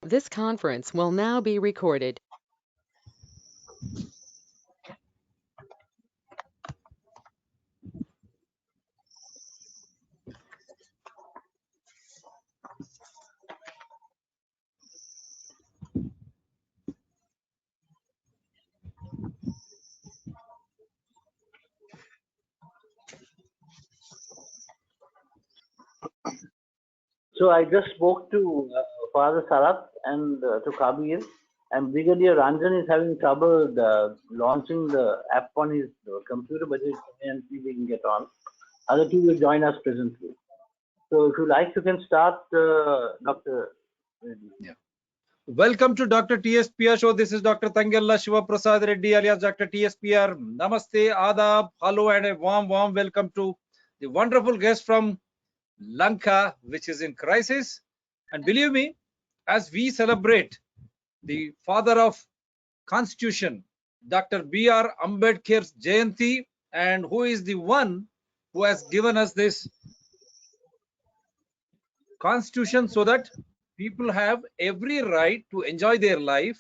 This conference will now be recorded. So I just spoke to Father Sarat and to Kabir, and Brigadier Ranjan is having trouble launching the app on his computer, but he's trying and see if we can get on. Other two will join us presently. So if you like, you can start, Dr. Yeah. Welcome to Dr. TSPR show. This is Dr. Tangella Shiva Prasad Reddy alias Dr. TSPR. Namaste, Adab, hello, and a warm welcome to the wonderful guest from Lanka, which is in crisis. And believe me, as we celebrate the father of Constitution, Dr. B.R. Ambedkar's Jayanti, and who is the one who has given us this Constitution so that people have every right to enjoy their life,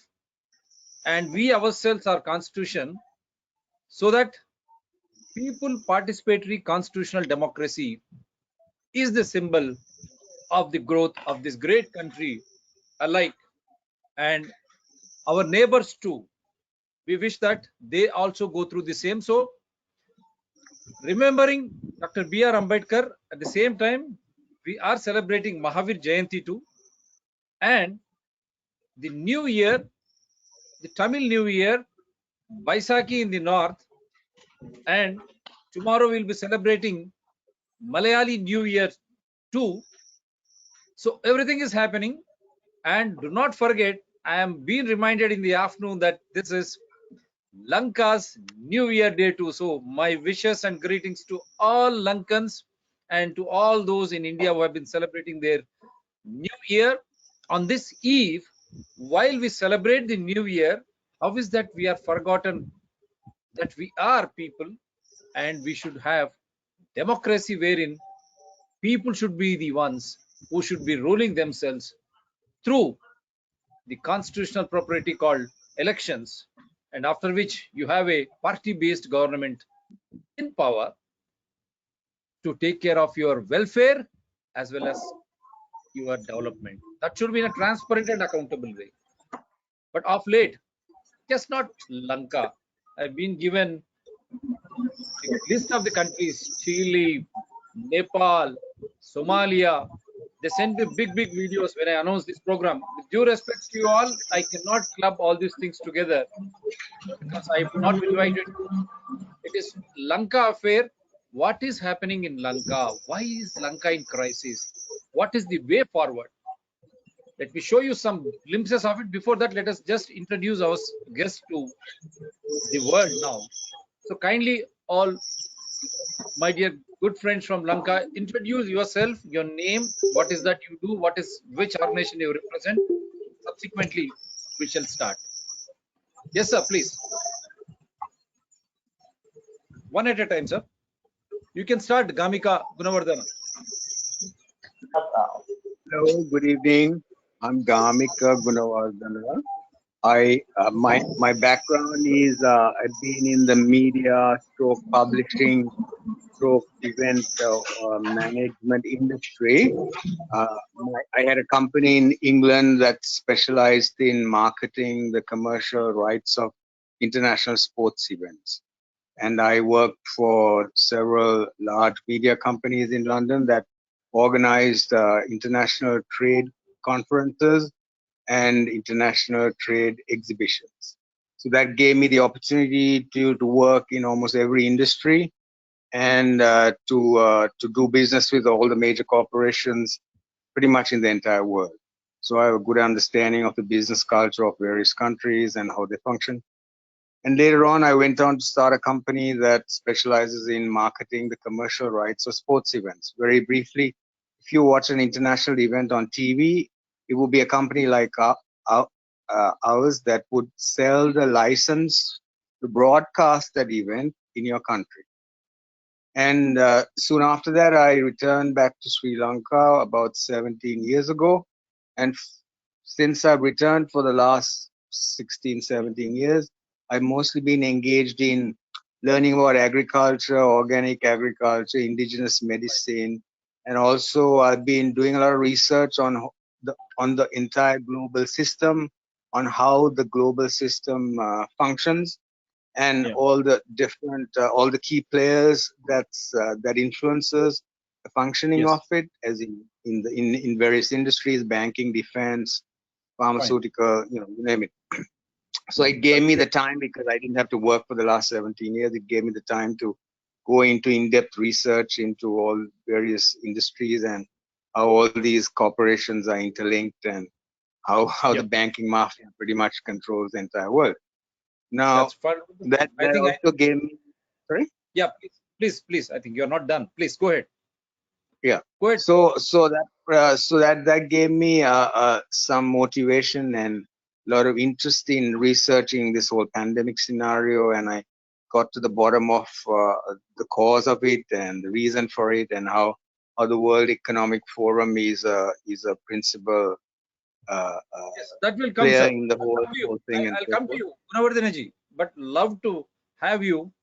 and we ourselves are Constitution, so that people participatory constitutional democracy is the symbol of the growth of this great country alike, and our neighbors too. We wish that they also go through the same. So remembering Dr. B.R. Ambedkar, at the same time we are celebrating Mahavir Jayanti too, and the new year, the Tamil New Year, Baisakhi in the north, and tomorrow we'll be celebrating Malayali New Year too. So everything is happening, and do not forget, I am being reminded in the afternoon that this is Lanka's New Year Day too. So my wishes and greetings to all Lankans and to all those in India who have been celebrating their New Year. On this eve, while we celebrate the New Year, how is that we are forgotten that we are people and we should have democracy wherein people should be the ones who should be ruling themselves through the constitutional property called elections, and after which you have a party-based government in power to take care of your welfare as well as your development. That should be in a transparent and accountable way. But of late, just not Lanka, I've been given a list of the countries: Chile, Nepal, Somalia. They send me big videos when I announce this program. With due respect to you all, I cannot club all these things together because I have not been invited. It is Lanka affair. What is happening in Lanka? Why is Lanka in crisis? What is the way forward? Let me show you some glimpses of it. Before that, let us just introduce our guest to the world now. So kindly, all my dear good friends from Lanka, introduce yourself, your name, what is that you do, which organization you represent. Subsequently, we shall start. Yes, sir, please. One at a time, sir. You can start, Gamika Gunawardana. Hello, good evening. I'm Gamika Gunawardana. My background is I've been in the media, stroke publishing, stroke event management industry. I had a company in England that specialized in marketing the commercial rights of international sports events. And I worked for several large media companies in London that organized international trade conferences and international trade exhibitions. So that gave me the opportunity to work in almost every industry and to do business with all the major corporations pretty much in the entire world. So I have a good understanding of the business culture of various countries and how they function. And later on, I went on to start a company that specializes in marketing the commercial rights of sports events. Very briefly, if you watch an international event on TV, it will be a company like ours that would sell the license to broadcast that event in your country. And soon after that, I returned back to Sri Lanka about 17 years ago and since I've returned for the last 16, 17 years, I've mostly been engaged in learning about agriculture, organic agriculture, indigenous medicine, and also I've been doing a lot of research on the entire global system, on how the global system functions, and Yeah. all the different all the key players that influences the functioning Yes. of it, as in various industries, banking, defense, Fine. pharmaceutical, you name it. So it gave That's me the great. time, because I didn't have to work for the last 17 years. It gave me the time to go into in-depth research into all various industries and how all these corporations are interlinked, and how Yeah. the banking mafia pretty much controls the entire world. Now That's fun. I that think I. also gave me, sorry. Yeah. Please. I think you're not done. Please go ahead. Yeah. Go ahead. So that gave me some motivation and a lot of interest in researching this whole pandemic scenario, and I got to the bottom of the cause of it and the reason for it, and how the World Economic Forum is a principal Yes, that will come, player sir. in the I'll come to you. whole thing and I'll so come to forth. you, Gunawardhanaji. But love to have you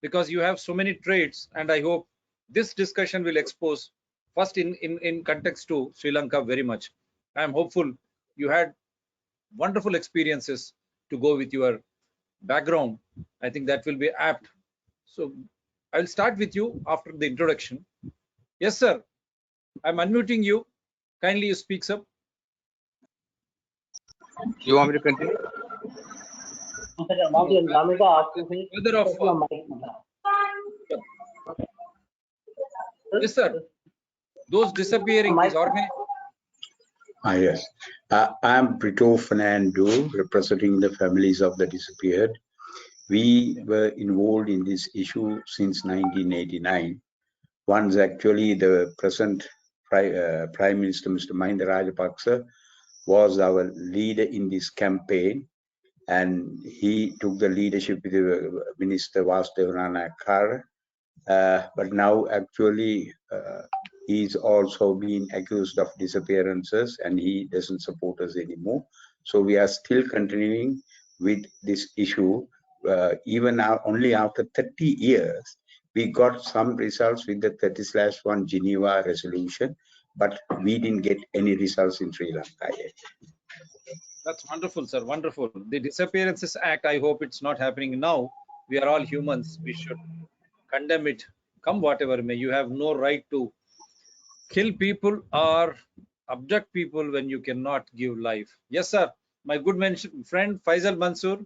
because you have so many traits, and I hope this discussion will expose first in context to Sri Lanka very much. I am hopeful you had wonderful experiences to go with your background. I think that will be apt. So I will start with you after the introduction. Yes, sir. I'm unmuting you. Kindly you speak up. You want me to continue? Whether of yes, sir. Those disappearing, these organizations. Yes. I'm Brito Fernando, representing the families of the disappeared. We were involved in this issue since 1989. Once actually the present Prime Minister, Mr. Mahinda Rajapaksa, was our leader in this campaign, and he took the leadership with Minister Vasudeva Kar. But now actually he's also been accused of disappearances, and he doesn't support us anymore. So we are still continuing with this issue. Even now, only after 30 years, we got some results with the 30/1 Geneva resolution, but we didn't get any results in Sri Lanka yet. That's wonderful, sir. Wonderful. The Disappearances Act, I hope it's not happening now. We are all humans. We should condemn it. Come whatever may. You have no right to kill people or abduct people when you cannot give life. Yes, sir. My good friend Faisal Mansoor,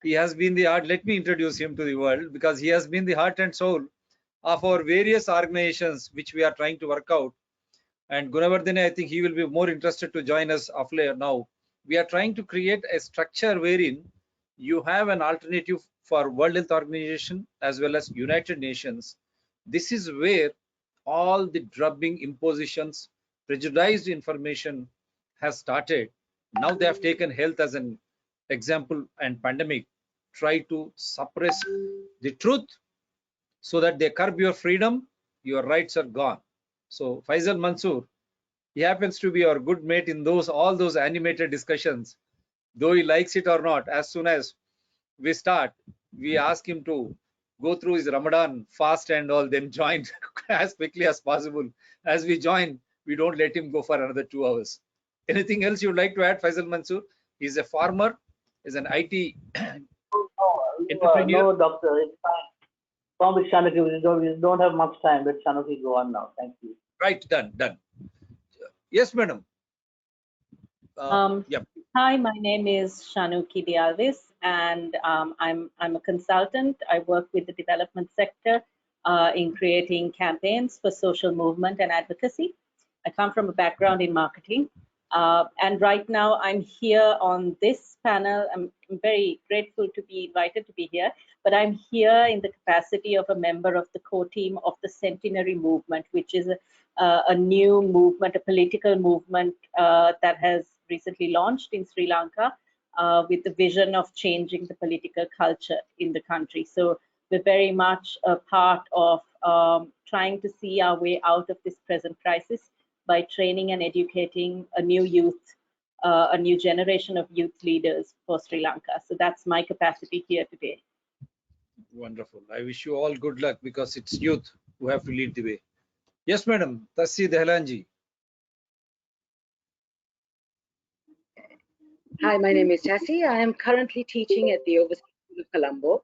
he has been the heart. Let me introduce him to the world because he has been the heart and soul of our various organizations which we are trying to work out. And Gunawardhane, I think he will be more interested to join us of later now. We are trying to create a structure wherein you have an alternative for World Health Organization as well as United Nations. This is where all the drubbing impositions, prejudiced information has started. Now they have taken health as an example and pandemic, try to suppress the truth so that they curb your freedom, your rights are gone. So Faisal Mansoor, he happens to be our good mate in all those animated discussions. Though he likes it or not, as soon as we start, we ask him to go through his Ramadan fast and all, then join as quickly as possible. As we join, we don't let him go for another 2 hours. Anything else you would like to add, Faisal Mansoor? He's a farmer, is an IT entrepreneur. No, doctor, it's fine. Come with Shanuki. We don't have much time. Let Shanuki go on now. Thank you. Right, done. Yes, madam. Yeah. Hi, my name is Shanuki Dialvis, and I'm a consultant. I work with the development sector in creating campaigns for social movement and advocacy. I come from a background in marketing, and right now I'm here on this panel. I'm very grateful to be invited to be here, but I'm here in the capacity of a member of the core team of the Centenary Movement, which is a new movement, a political movement that has recently launched in Sri Lanka with the vision of changing the political culture in the country. So we're very much a part of trying to see our way out of this present crisis by training and educating a new youth a new generation of youth leaders for Sri Lanka. So that's my capacity here today. Wonderful. I wish you all good luck because it's youth who have to lead the way. Yes, madam. Tassi Dehlanji. Hi, my name is Tassie. I am currently teaching at the Overseas School of Colombo.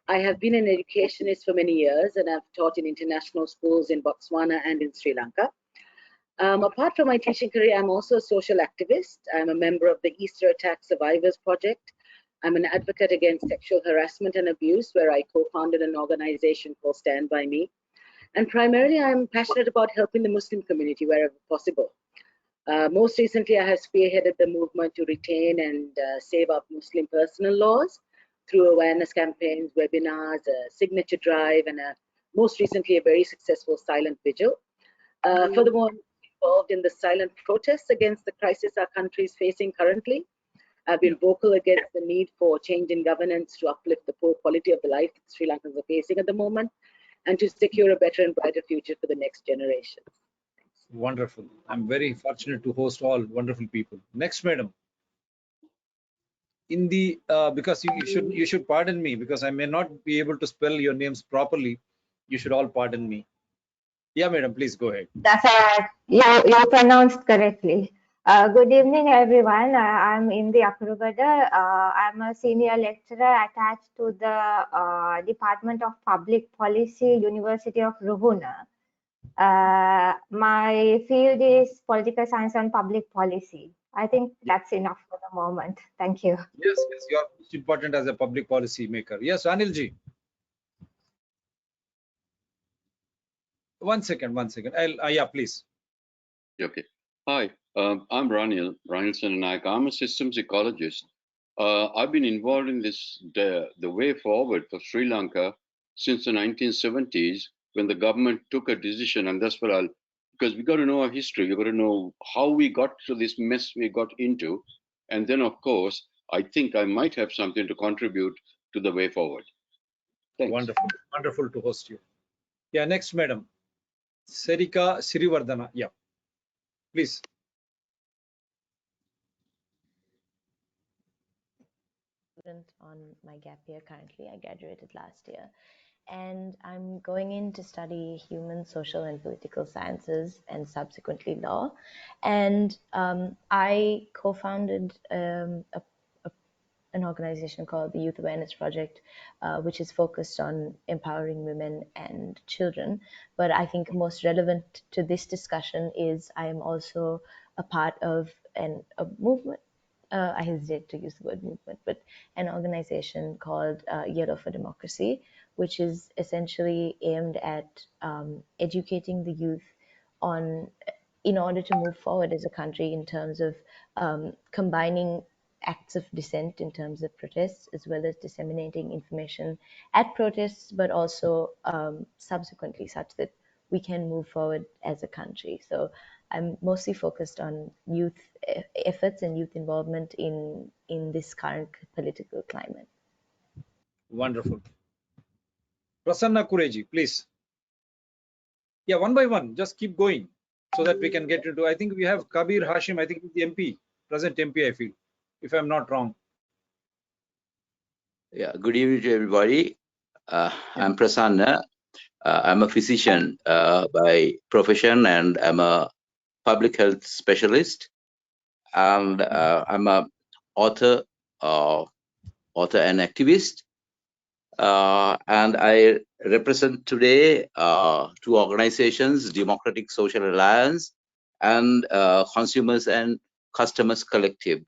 I have been an educationist for many years and I've taught in international schools in Botswana and in Sri Lanka. Apart from my teaching career, I'm also a social activist. I'm a member of the Easter Attack Survivors Project. I'm an advocate against sexual harassment and abuse, where I co-founded an organization called Stand By Me. And primarily, I'm passionate about helping the Muslim community wherever possible. Most recently, I have spearheaded the movement to retain and save up Muslim personal laws through awareness campaigns, webinars, a signature drive, and most recently, a very successful silent vigil. Furthermore, I'm involved in the silent protests against the crisis our country is facing currently. I've been vocal against the need for change in governance to uplift the poor quality of the life that Sri Lankans are facing at the moment and to secure a better and brighter future for the next generation. Wonderful. I'm very fortunate to host all wonderful people. Next, madam. In the because you should pardon me because I may not be able to spell your names properly. You should all pardon me. Yeah, madam, please go ahead. That's all right. You pronounced correctly. Good evening, everyone. I'm Indi Apurugada. I'm a senior lecturer attached to the Department of Public Policy, University of Ruhuna. My field is political science and public policy. I think that's enough for the moment. Thank you. Yes, you are most important as a public policy maker. Yes, Anilji. One second. Yeah, please. Okay. Hi, I'm Ranil Naik. I'm a systems ecologist. I've been involved in the way forward for Sri Lanka since the 1970s when the government took a decision, and that's what because we got to know our history. We got to know how we got to this mess we got into. And then, of course, I think I might have something to contribute to the way forward. Thanks. Wonderful to host you. Yeah, next, madam. Sarika Sirivardhana. Yeah, please. On my gap year currently. I graduated last year and I'm going in to study human, social and political sciences and subsequently law. And I co-founded an organization called the Youth Awareness Project, which is focused on empowering women and children. But I think most relevant to this discussion is I am also a part of a movement. I hesitate to use the word movement, but an organization called Yellow for Democracy, which is essentially aimed at educating the youth in order to move forward as a country in terms of combining acts of dissent in terms of protests, as well as disseminating information at protests, but also subsequently such that we can move forward as a country. So I'm mostly focused on youth efforts and youth involvement in this current political climate. Wonderful. Prasanna Kureji, please. Yeah, one by one, just keep going so that we can get into. I think we have Kabir Hashim. I think he's the MP, present MP, I feel, if I'm not wrong. Yeah, good evening to everybody. I'm Prasanna. I'm a physician by profession, and I'm a public health specialist, and I'm a author and activist, and I represent today two organizations: Democratic Social Alliance and Consumers and Customers Collective.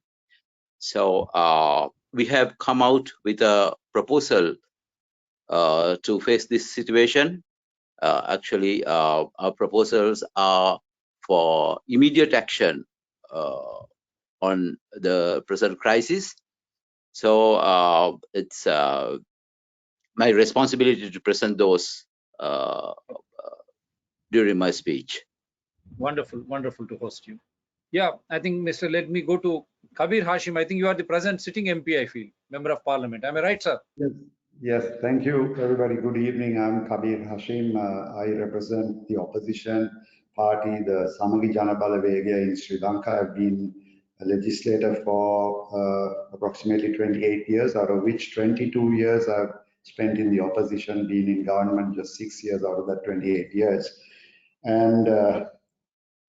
So we have come out with a proposal to face this situation. Actually, our proposals are for immediate action on the present crisis. So it's my responsibility to present those during my speech. Wonderful to host you. Yeah, I think, let me go to Kabir Hashim. I think you are the present sitting MP, I feel, Member of Parliament. Am I right, sir? Yes, thank you, everybody. Good evening. I'm Kabir Hashim. I represent the opposition party, the Samagi Jana Balavega in Sri Lanka. I've been a legislator for approximately 28 years, out of which 22 years I've spent in the opposition, been in government just 6 years out of that 28 years. And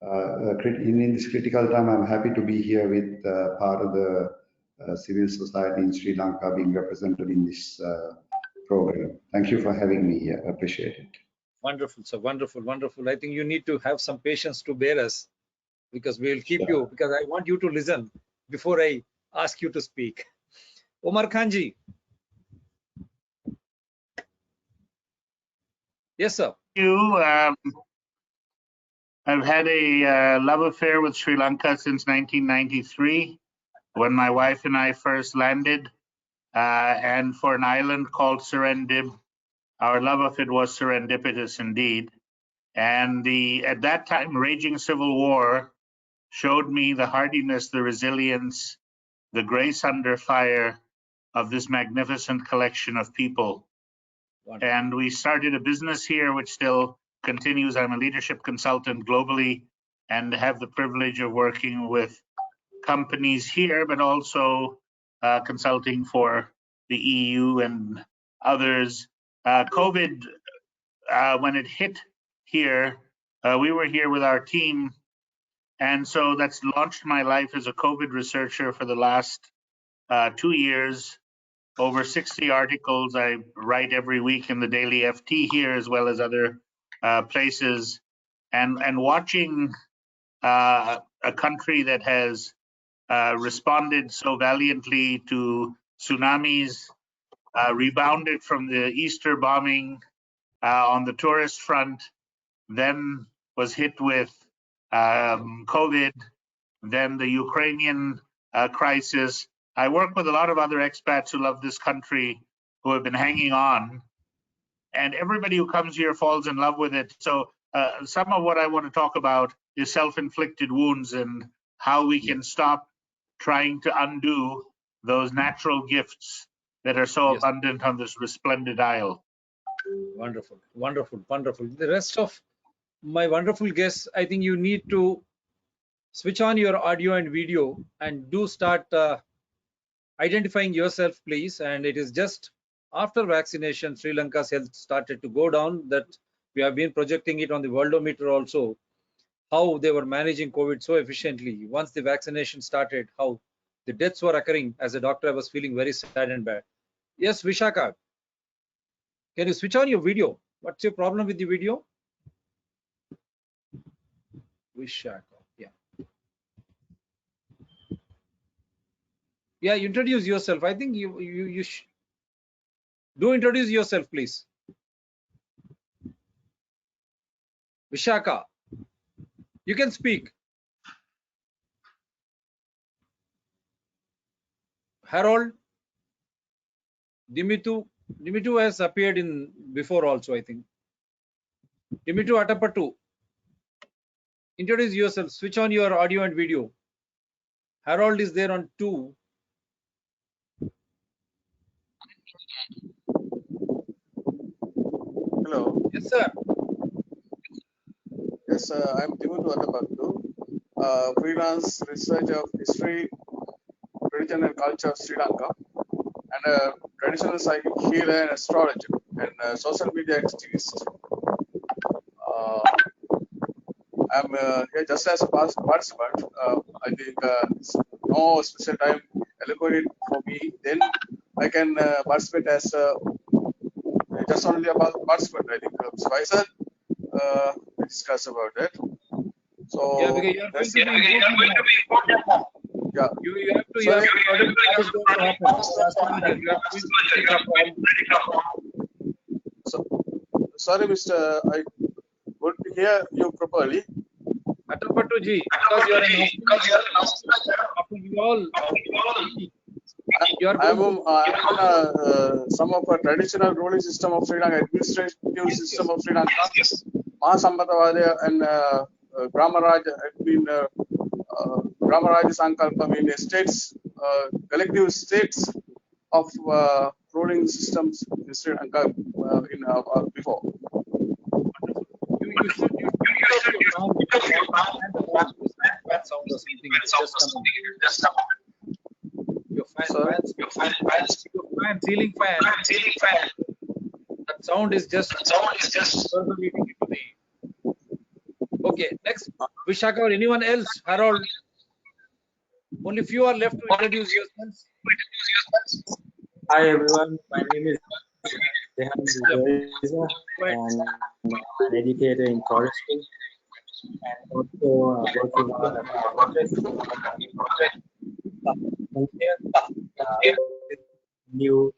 in this critical time, I'm happy to be here with part of the civil society in Sri Lanka being represented in this program. Thank you for having me here. I appreciate it. Wonderful, sir. Wonderful, wonderful. I think you need to have some patience to bear us, because we will keep you, because I want you to listen before I ask you to speak. Omar Khanji. Yes, sir. I've had a love affair with Sri Lanka since 1993, when my wife and I first landed, and for an island called Serendib. Our love of it was serendipitous indeed. And at that time, raging civil war showed me the hardiness, the resilience, the grace under fire of this magnificent collection of people. Wonderful. And we started a business here, which still continues. I'm a leadership consultant globally and have the privilege of working with companies here, but also consulting for the EU and others. COVID, when it hit here, we were here with our team. And so that's launched my life as a COVID researcher for the last 2 years. Over 60 articles I write every week in the Daily FT here, as well as other places. And watching a country that has responded so valiantly to tsunamis, rebounded from the Easter bombing on the tourist front, then was hit with COVID, then the Ukrainian crisis. I work with a lot of other expats who love this country, who have been hanging on, and everybody who comes here falls in love with it. So some of what I want to talk about is self-inflicted wounds and how we can stop trying to undo those natural gifts that are so abundant on this resplendent isle. Wonderful, wonderful, wonderful. The rest of my wonderful guests, I think you need to switch on your audio and video and do start identifying yourself, please. And it is just after vaccination, Sri Lanka's health started to go down, that we have been projecting it on the worldometer also, how they were managing COVID so efficiently. Once the vaccination started, how the deaths were occurring. As a doctor, I was feeling very sad and bad. Yes, Vishaka, can you switch on your video? What's your problem with the video? Vishaka, yeah. Yeah, introduce yourself. I think you do introduce yourself, please. Vishaka, you can speak. Harold, Dimitu has appeared in before also, I think. Dimitu Atapattu, introduce yourself. Switch on your audio and video. Harold is there on 2. Hello. Yes, sir. Yes, I'm Dimitu Atapattu, freelance researcher of history, religion and culture of Sri Lanka, and a traditional psychic healer and astrologer, and a social media activist. I'm here just as a participant. I think no special time allocated for me. Then I can participate as just only a participant. I think so. I said we discuss about that. So yeah, because you are going to be important. Yeah. You have to. So sorry, Mr. I would hear you properly. Atapattu ji, because you are an I'm some of a traditional ruling system of Sri Lanka, administrative system of Sri Lanka. Mahasambatavadya and Gramaraj have been Gramaraj Sankalpam in states, collective states of ruling systems in Sri Lanka before. fan sound or something. It's just coming. Your fan, ceiling fan. That sound is just percolating into the. Okay, next, Vishaka or anyone else? Harold. Only few are left to introduce yourselves. Hi everyone, my name is Dehan Reza, and I'm an educator in forestry and also working on a project new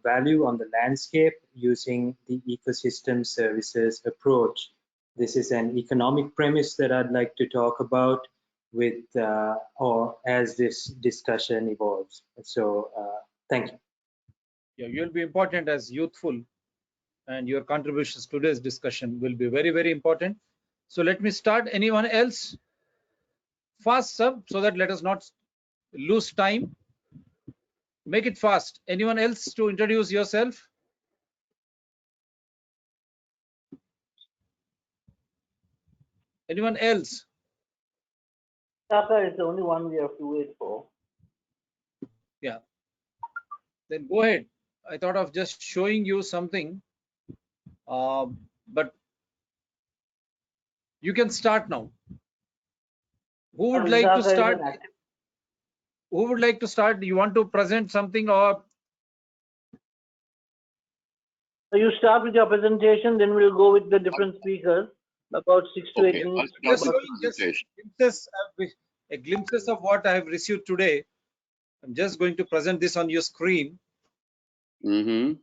value on the landscape using the ecosystem services approach. This is an economic premise that I'd like to talk about with or as this discussion evolves. So thank you. Yeah, you'll be important as youthful, and your contributions to today's discussion will be very, very important. So let me start. Anyone else? Fast, sir, so that let us not lose time. Make it fast. Anyone else to introduce yourself? Anyone else? Tata is the only one we have to wait for. Yeah. Then go ahead. I thought of just showing you something, but you can start now. Who would like to start? Who would like to start? You want to present something, or So you start with your presentation, then we'll go with the different speakers. About 6 to 8 minutes. Just showing glimpses of what I have received today. I'm just going to present this on your screen. And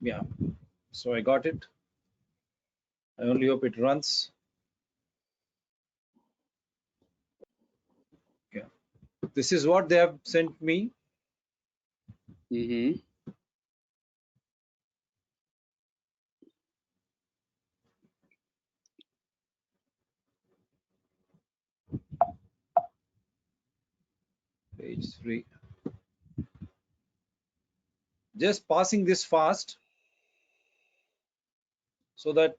yeah, so I got it. I only hope it runs. Yeah, this is what they have sent me. Page 3. Just passing this fast so that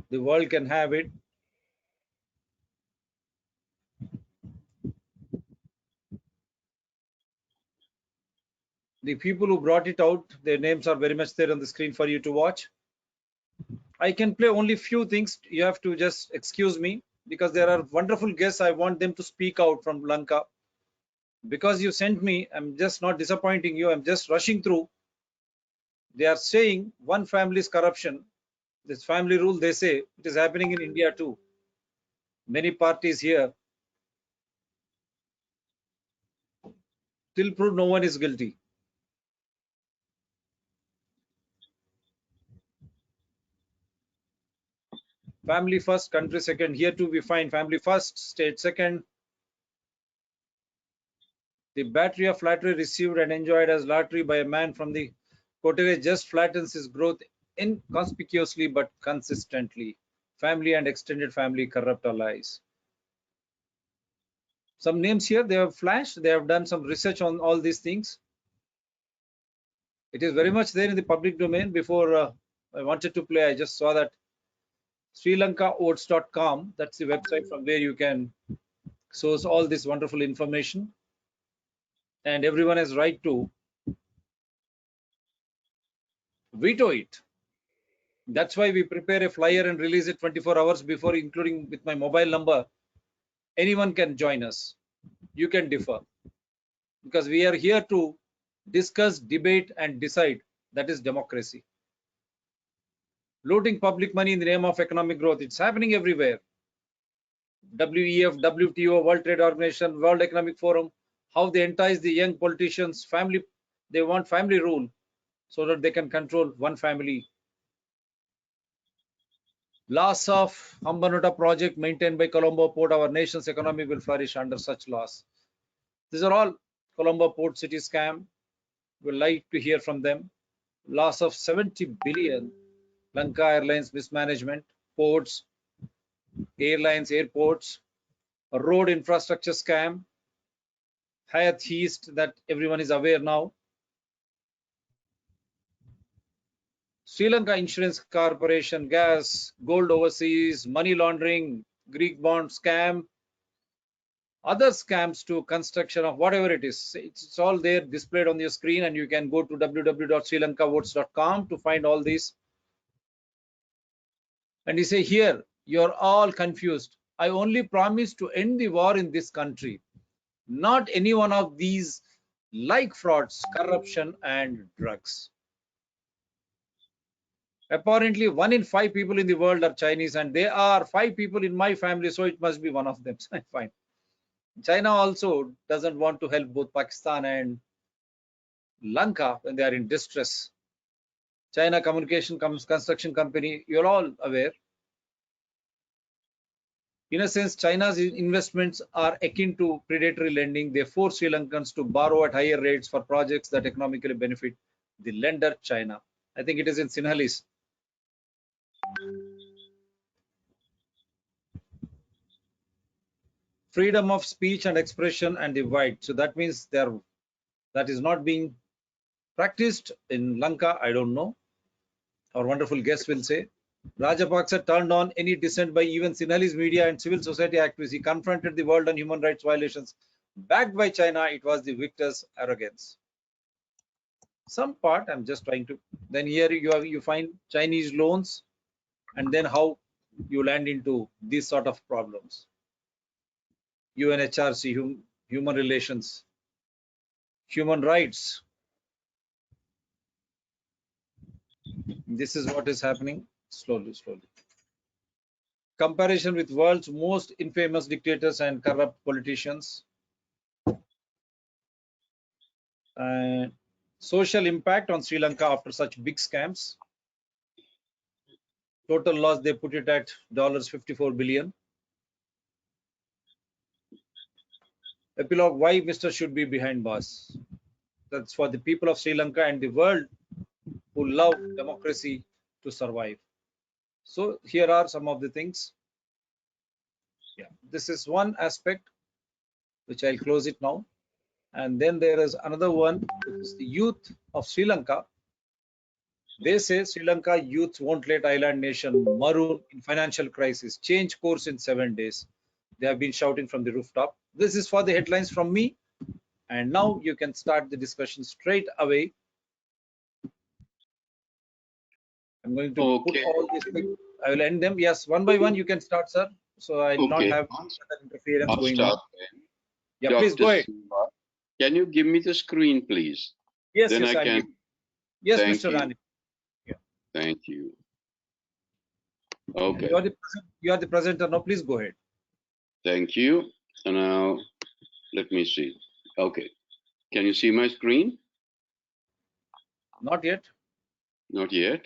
the world can have it. The people who brought it out, their names are very much there on the screen for you to watch. I can play only few things. You have to just excuse me because there are wonderful guests. I want them to speak out from Lanka. Because you sent me, I'm just not disappointing you. I'm just rushing through. They are saying one family's corruption. This family rule, they say, it is happening in India too. Many parties here. Till proved no one is guilty. Family first, country second. Here too we find family first, state second. The battery of flattery received and enjoyed as lottery by a man from the coterie just flattens his growth inconspicuously but consistently. Family and extended family corrupt allies. Some names here, they have flashed. They have done some research on all these things. It is very much there in the public domain. Before I wanted to play, I just saw that SriLankaOats.com. That's the website from where you can source all this wonderful information. And everyone has right to veto it. That's why we prepare a flyer and release it 24 hours before, including with my mobile number. Anyone can join us. You can differ. Because we are here to discuss, debate, and decide. That is democracy. Looting public money in the name of economic growth. It's happening everywhere. WEF, WTO, World Trade Organization, World Economic Forum, how they entice the young politicians, family, they want family rule so that they can control one family. Laws of Hambanuta project maintained by Colombo Port, our nation's economy will flourish under such laws. These are all Colombo Port City scam. We'd like to hear from them. Loss of 70 billion, Lanka Airlines mismanagement, ports, airlines, airports, a road infrastructure scam, Hayat East that everyone is aware now. Sri Lanka Insurance Corporation, gas, gold overseas, money laundering, Greek bond scam, other scams to construction of whatever it is. It's all there displayed on your screen, and you can go to www.srilankavotes.com to find all these. And you say here, you're all confused. I only promise to end the war in this country, not any one of these like frauds, corruption, and drugs. Apparently, 1 in 5 people in the world are Chinese, and there are 5 people in my family, so it must be one of them. Fine. China also doesn't want to help both Pakistan and Lanka when they are in distress. China Communication Construction Company, you're all aware. In a sense, China's investments are akin to predatory lending. They force Sri Lankans to borrow at higher rates for projects that economically benefit the lender, China. I think it is in Sinhalese. Freedom of speech and expression and the right. So that means that is not being practiced in Lanka. I don't know. Our wonderful guest will say. Rajapaksa turned on any dissent by even Sinhalese media and civil society activists. He confronted the world on human rights violations backed by China. It was the victor's arrogance. Some part I'm just trying to. Then here you find Chinese loans, and then how you land into these sort of problems. UNHRC, human relations, human rights. This is what is happening slowly. Comparison with world's most infamous dictators and corrupt politicians. And social impact on Sri Lanka after such big scams. Total loss, they put it at $54 billion. Epilogue, why Mr. should be behind bars. That's for the people of Sri Lanka and the world who love democracy to survive. So here are some of the things. Yeah, this is one aspect which I'll close it now. And then there is another one, which is the youth of Sri Lanka. They say Sri Lanka youth won't let island nation maroon in financial crisis, change course in 7 days. They have been shouting from the rooftop. This is for the headlines from me. And now you can start the discussion straight away. I'm going to put all these. I will end them. Yes, one by one you can start, sir. So I will not have interference going on. Yeah, Dr. please go ahead. Silva, can you give me the screen, please? Yes, then yes, I can. Yes, Thank Mr. you. Rani. Yeah. Thank you. Okay. You are the presenter now. Please go ahead. Thank you. And now let me see. Okay. Can you see my screen? Not yet. Not yet.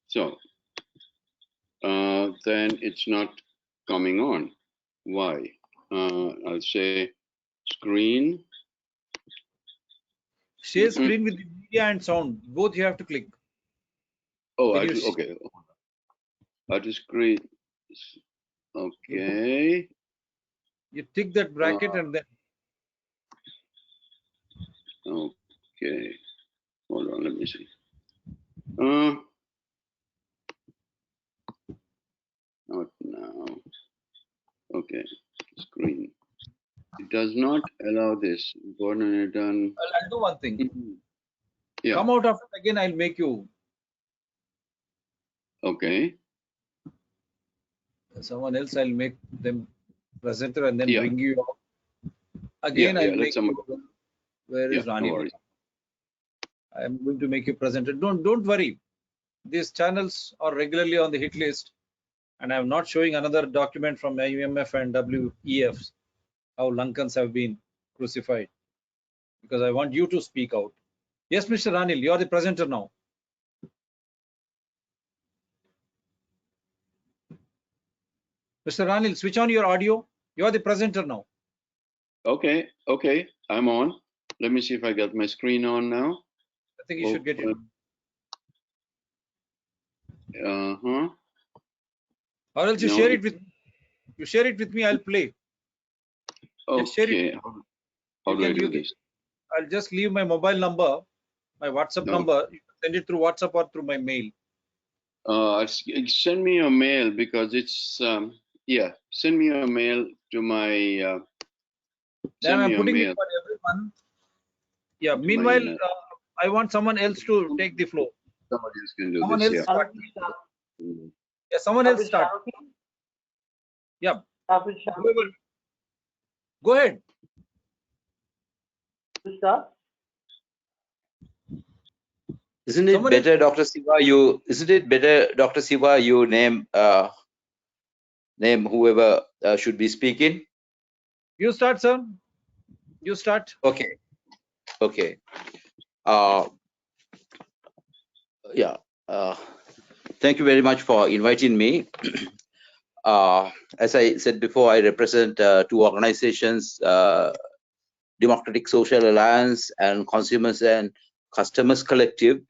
So then it's not coming on. Why? I'll say screen. Share screen with the media and sound. Both you have to click. Oh, okay. I just screen. Okay. You tick that bracket and then. Okay. Hold on. Let me see. Not now. Okay. Screen. It does not allow this. I'll do one thing. Yeah. Come out of it again. I'll make you. Okay. Someone else. I'll make them presenter and then bring you up. Again, I'll make you. Where is Rani? No, I'm going to make you presenter. Don't worry. These channels are regularly on the hit list, and I'm not showing another document from IMF and WEF how Lankans have been crucified, because I want you to speak out. Yes, Mr. Ranil, you are the presenter now. Mr. Ranil, switch on your audio. You are the presenter now. Okay, I'm on. Let me see if I got my screen on now. I think you should get it. Or else you share it with me. I'll play. Okay. How do I do this? I'll just leave my mobile number, my WhatsApp number. You Send it through WhatsApp or through my mail. Send me a mail because it's yeah. Send me a mail to my. Then I'm putting it for everyone. Yeah. Meanwhile, I want someone else to take the floor. Somebody else can do Someone this. else Yeah. start. Yeah. Someone else start. Yeah. Whoever. Go ahead. Isn't it better, Dr. Siva? Isn't it better, Dr. Siva? You name whoever should be speaking. You start, sir. You start. Okay. Okay. Yeah. Thank you very much for inviting me. As I said before, I represent two organizations, Democratic Social Alliance and Consumers and Customers Collective.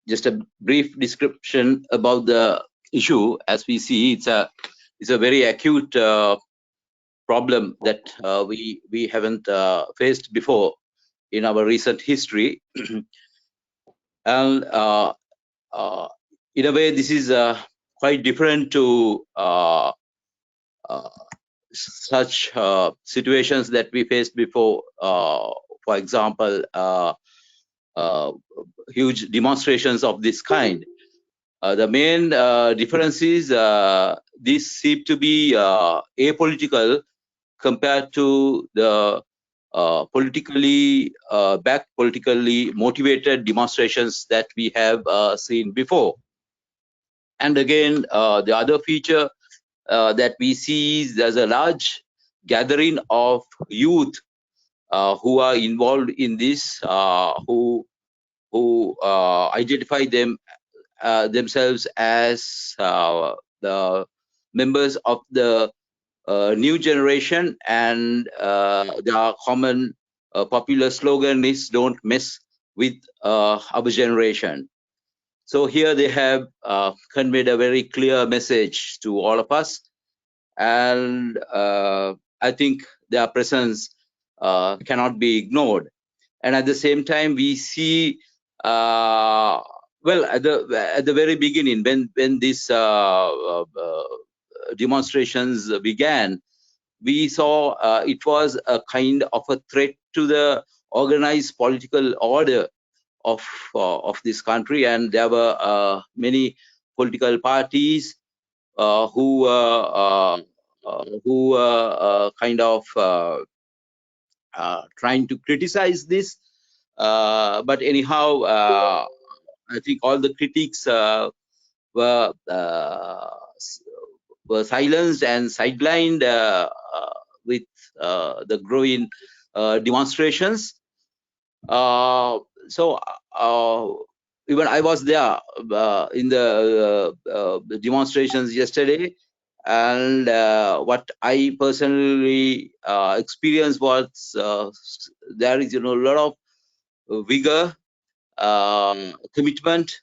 Just a brief description about the issue. As we see, it's a very acute problem that we haven't faced before in our recent history. And in a way, this is quite different to such situations that we faced before. For example, huge demonstrations of this kind. The main difference is these seem to be apolitical compared to the politically motivated demonstrations that we have seen before. And again, the other feature that we see is there's a large gathering of youth who are involved in this, who identify themselves as the members of the new generation, and their common popular slogan is "Don't mess with our generation." So here they have conveyed a very clear message to all of us, and I think their presence cannot be ignored. And at the same time, we see, well, at the very beginning, when these demonstrations began, we saw it was a kind of a threat to the organized political order of this country, and there were many political parties who kind of trying to criticize this. But anyhow, I think all the critics were silenced and sidelined with the growing demonstrations. So even I was there in the demonstrations yesterday, and what I personally experienced was there is a lot of vigor, commitment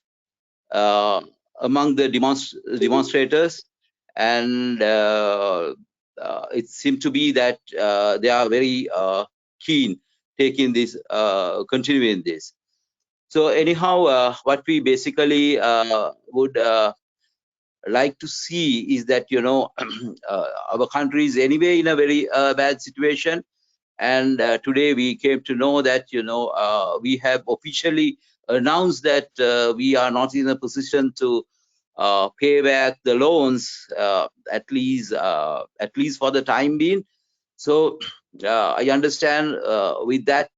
among the demonstrators, and it seemed to be that they are very keen taking this, continuing this. So anyhow, what we basically would like to see is that our country is anyway in a very bad situation, and today we came to know that we have officially announced that we are not in a position to pay back the loans, at least for the time being. So I understand with that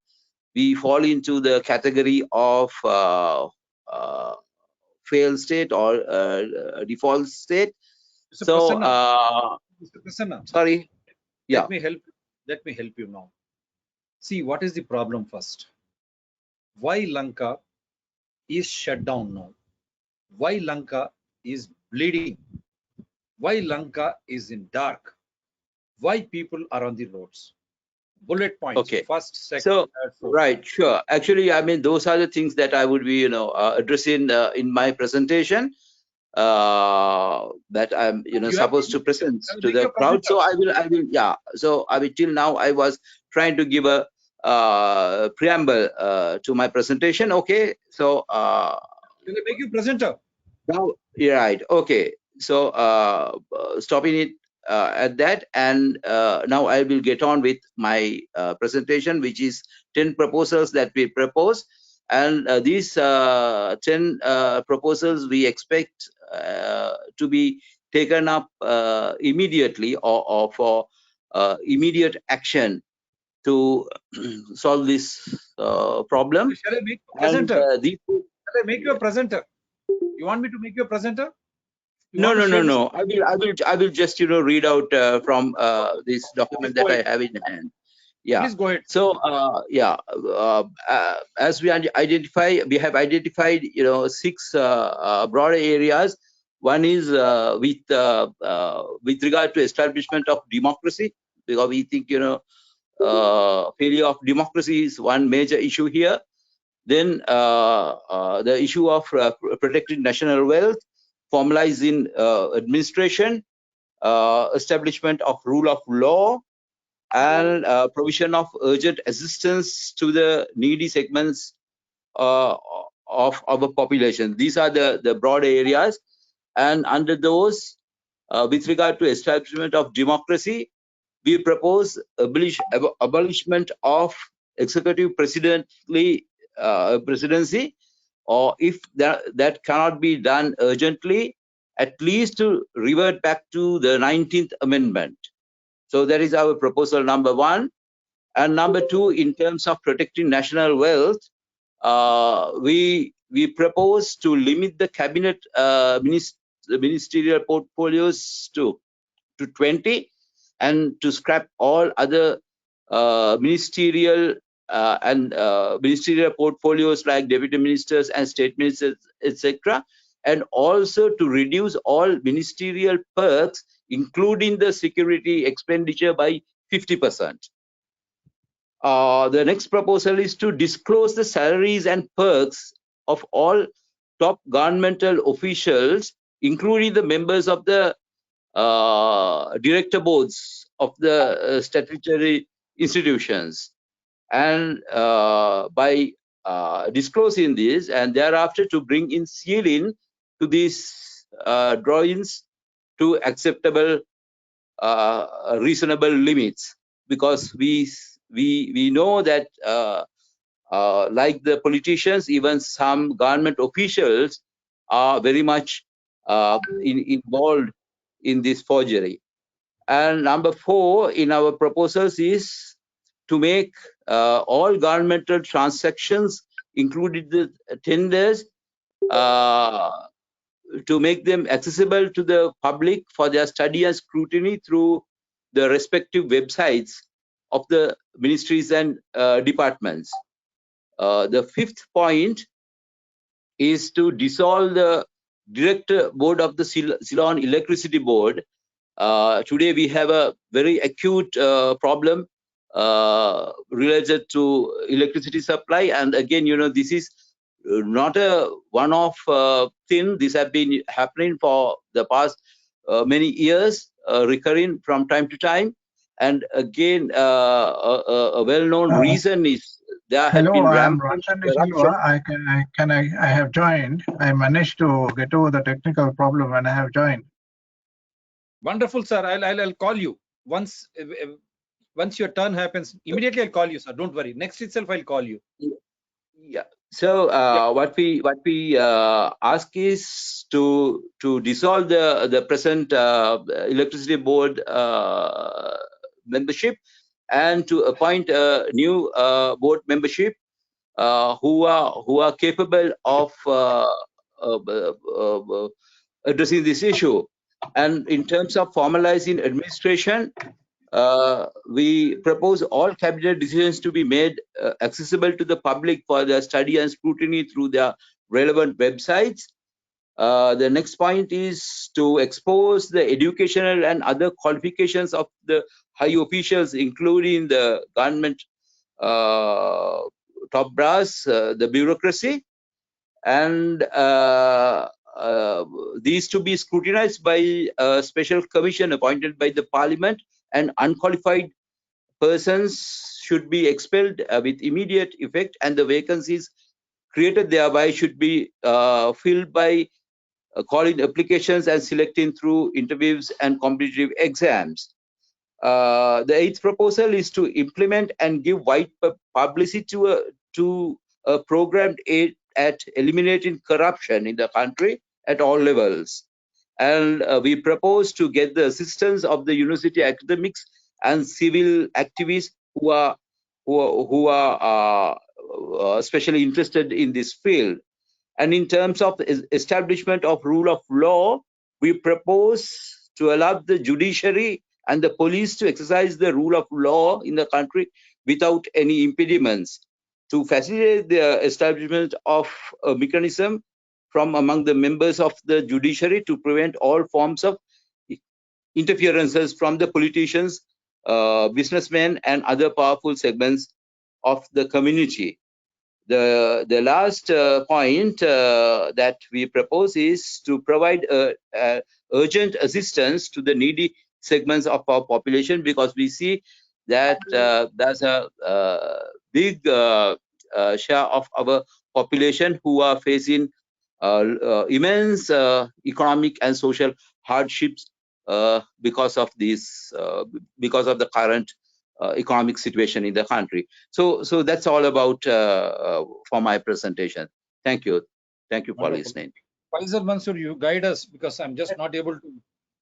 we fall into the category of failed state or default state. Mr. So Mr. Prasanna, sorry, yeah. Let me help you now. See, what is the problem first? Why Lanka is shut down now? Why Lanka is bleeding? Why Lanka is in dark? Why people are on the roads? Bullet points. Okay. First, second, so third, fourth. Right, sure. Actually, I mean, those are the things that I would be addressing in my presentation that I'm supposed to present to the crowd. So I will, yeah. So I mean, till now I was trying to give a preamble to my presentation. Okay, so Will I make you presenter? now you're right. Okay, so stopping it at that, and now I will get on with my presentation, which is 10 proposals that we propose, and these 10 proposals we expect to be taken up immediately or for immediate action to solve this problem. Shall I make you a And presenter? these, Shall I make you a presenter? You want me to make you a presenter? You no, want no, to no, share this? no. I will just read out from this document that I have in hand. Yeah. Please go ahead. So yeah, as we have identified 6 broader areas. One is with regard to establishment of democracy, because we think failure of democracy is one major issue here. Then the issue of protecting national wealth, formalizing administration, establishment of rule of law, and provision of urgent assistance to the needy segments of our population. These are the broad areas, and under those, with regard to establishment of democracy, we propose abolishment of executive presidency, or if that cannot be done urgently, at least to revert back to the 19th Amendment. So that is our proposal number 1. And number 2, in terms of protecting national wealth, we propose to limit the cabinet ministerial portfolios to 20, and to scrap all other ministerial ministerial portfolios like deputy ministers and state ministers, etc., and also to reduce all ministerial perks, including the security expenditure, by 50%. The next proposal is to disclose the salaries and perks of all top governmental officials, including the members of the director boards of the statutory institutions. And by disclosing this, and thereafter to bring in ceiling to these drawings to acceptable reasonable limits, because we know that like the politicians, even some government officials are very much involved in this forgery. And number 4 in our proposals is to make all governmental transactions, including the tenders, to make them accessible to the public for their study and scrutiny through the respective websites of the ministries and departments. The 5th point is to dissolve the director board of the Ceylon Electricity Board. Today we have a very acute problem related to electricity supply, and again, this is not a one-off thing. This has been happening for the past many years, recurring from time to time. And again, a well-known reason is there have been rampant corruption. I have joined. I managed to get over the technical problem and I have joined. Wonderful, sir. I'll call you once your turn happens. Immediately I'll call you, sir. Don't worry. Next itself I'll call you. Yeah. So what we ask is to dissolve the present electricity board membership, and to appoint a new board membership who are capable of addressing this issue. And in terms of formalizing administration, we propose all cabinet decisions to be made accessible to the public for their study and scrutiny through their relevant websites. The next point is to expose the educational and other qualifications of the high officials, including the government top brass, the bureaucracy, and these to be scrutinized by a special commission appointed by the parliament, and unqualified persons should be expelled with immediate effect, and the vacancies created thereby should be filled by calling applications and selecting through interviews and competitive exams. The eighth proposal is to implement and give wide publicity to a programmed aid at eliminating corruption in the country at all levels. And we propose to get the assistance of the university academics and civil activists who are especially interested in this field. And in terms of establishment of rule of law, we propose to allow the judiciary and the police to exercise the rule of law in the country without any impediments, to facilitate the establishment of a mechanism from among the members of the judiciary to prevent all forms of interferences from the politicians, businessmen, and other powerful segments of the community. The last point that we propose is to provide urgent assistance to the needy segments of our population, because we see that there's a big share of our population who are facing immense economic and social hardships because of this, because of the current economic situation in the country. So that's all about for my presentation. Thank you. Thank you for listening. Faisal Mansoor, you guide us, because I'm just not able to.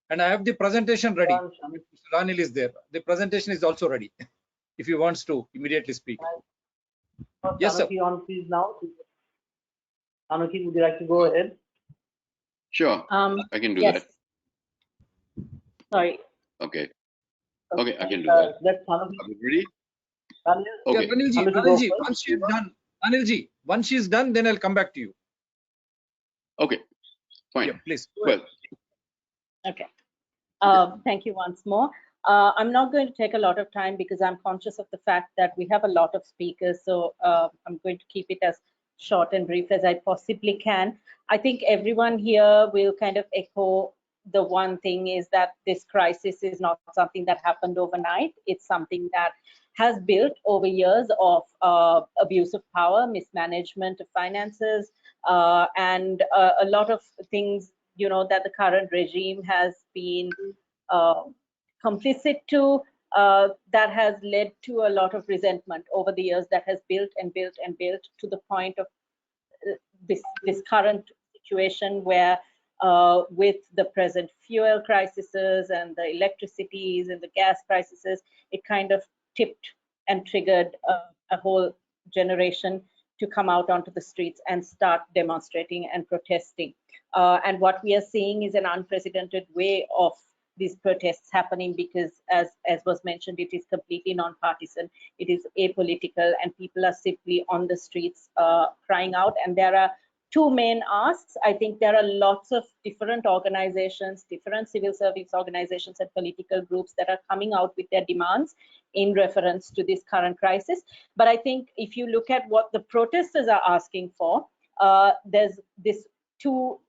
And I have the presentation ready. Mr. Ranil is there. The presentation is also ready. If he wants to immediately speak. Yes, sir. On, please now. Anuki, would you like to go ahead? Sure, I can do yes. that. Sorry. Okay. Okay, I can do that. That's Anuki. Are you ready? Okay. Okay. Ranilji, once she's done, Anilji, once she's done, then I'll come back to you. Okay, fine. Yeah, please. Well. Okay. Thank you once more. I'm not going to take a lot of time because I'm conscious of the fact that we have a lot of speakers. So I'm going to keep it as short and brief as I possibly can. I think everyone here will kind of echo the one thing is that this crisis is not something that happened overnight. It's something that has built over years of abuse of power, mismanagement of finances, and a lot of things, you know, that the current regime has been complicit to, that has led to a lot of resentment over the years, that has built and built and built to the point of this current situation where with the present fuel crises and the electricities and the gas crises, it kind of tipped and triggered a whole generation to come out onto the streets and start demonstrating and protesting. And what we are seeing is an unprecedented way of these protests happening, because as was mentioned, it is completely non-partisan, it is apolitical, and people are simply on the streets crying out. And there are two main asks. I think there are lots of different organizations, different civil service organizations and political groups that are coming out with their demands in reference to this current crisis. But I think if you look at what the protesters are asking for, there's this two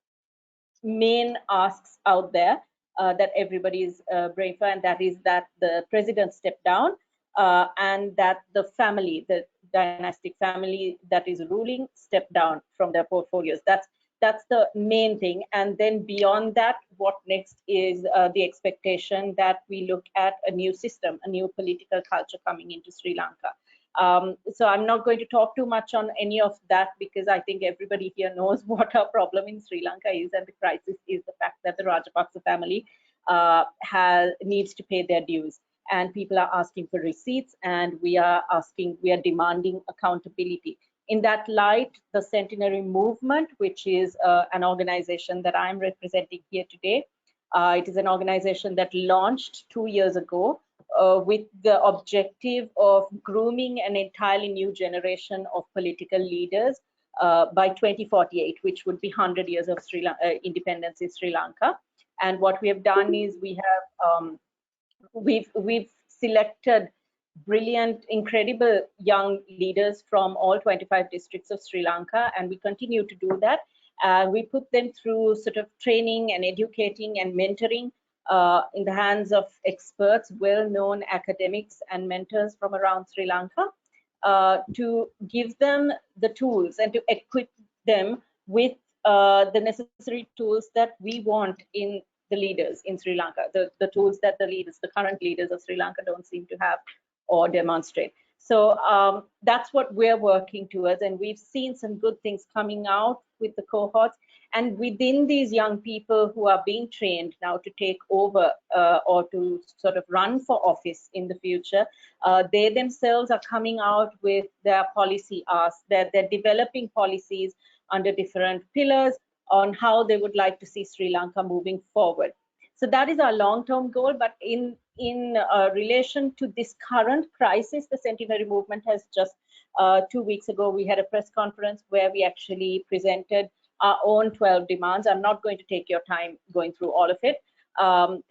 main asks out there that everybody is brave for, and that is that the president step down and that the family, the dynastic family that is ruling, step down from their portfolios. That's the main thing. And then beyond that, what next is the expectation that we look at a new system, a new political culture coming into Sri Lanka. So I'm not going to talk too much on any of that, because I think everybody here knows what our problem in Sri Lanka is, and the crisis is the fact that the Rajapaksa family needs to pay their dues, and people are asking for receipts, and we are demanding accountability. In that light, the Centenary Movement, which is an organization that I'm representing here today, it is an organization that launched 2 years ago with the objective of grooming an entirely new generation of political leaders by 2048, which would be 100 years of independence in Sri Lanka. And what we have done is we've selected brilliant, incredible young leaders from all 25 districts of Sri Lanka, and we continue to do that. We put them through sort of training and educating and mentoring in the hands of experts, well-known academics and mentors from around Sri Lanka, to give them the tools and to equip them with the necessary tools that we want in the leaders in Sri Lanka, the tools that the current leaders of Sri Lanka don't seem to have or demonstrate. So that's what we're working towards, and we've seen some good things coming out with the cohorts. And within these young people who are being trained now to take over or to sort of run for office in the future, they themselves are coming out with their policy asks. They're developing policies under different pillars on how they would like to see Sri Lanka moving forward. So that is our long-term goal. But in relation to this current crisis, the centenary movement has just 2 weeks ago, we had a press conference where we actually presented our own 12 demands. I'm not going to take your time going through all of it,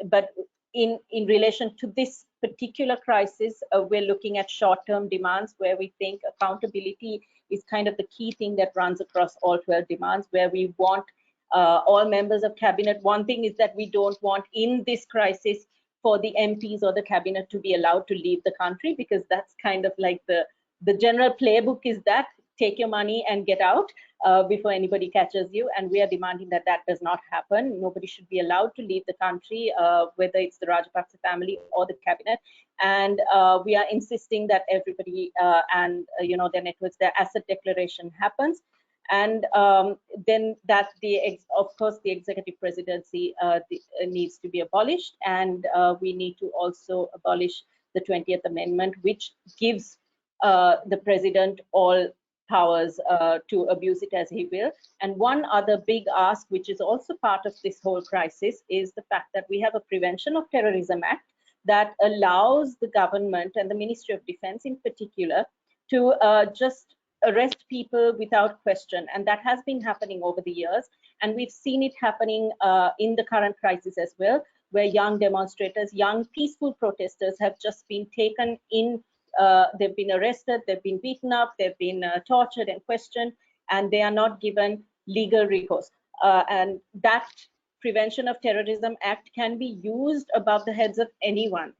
but in relation to this particular crisis, we're looking at short-term demands where we think accountability is kind of the key thing that runs across all 12 demands, where we want all members of cabinet. One thing is that we don't want in this crisis for the MPs or the cabinet to be allowed to leave the country, because that's kind of like the general playbook is that take your money and get out before anybody catches you. And we are demanding that that does not happen. Nobody should be allowed to leave the country, whether it's the Rajapaksa family or the cabinet. And we are insisting that everybody and their networks, their asset declaration happens. And then that of course the executive presidency needs to be abolished, and we need to also abolish the 20th Amendment, which gives the president all powers to abuse it as he will. And one other big ask, which is also part of this whole crisis, is the fact that we have a Prevention of Terrorism Act that allows the government and the Ministry of Defense in particular to just arrest people without question. And that has been happening over the years. And we've seen it happening in the current crisis as well, where young demonstrators, young peaceful protesters have just been taken in. They've been arrested, they've been beaten up, they've been tortured and questioned, and they are not given legal recourse. And that Prevention of Terrorism Act can be used above the heads of anyone.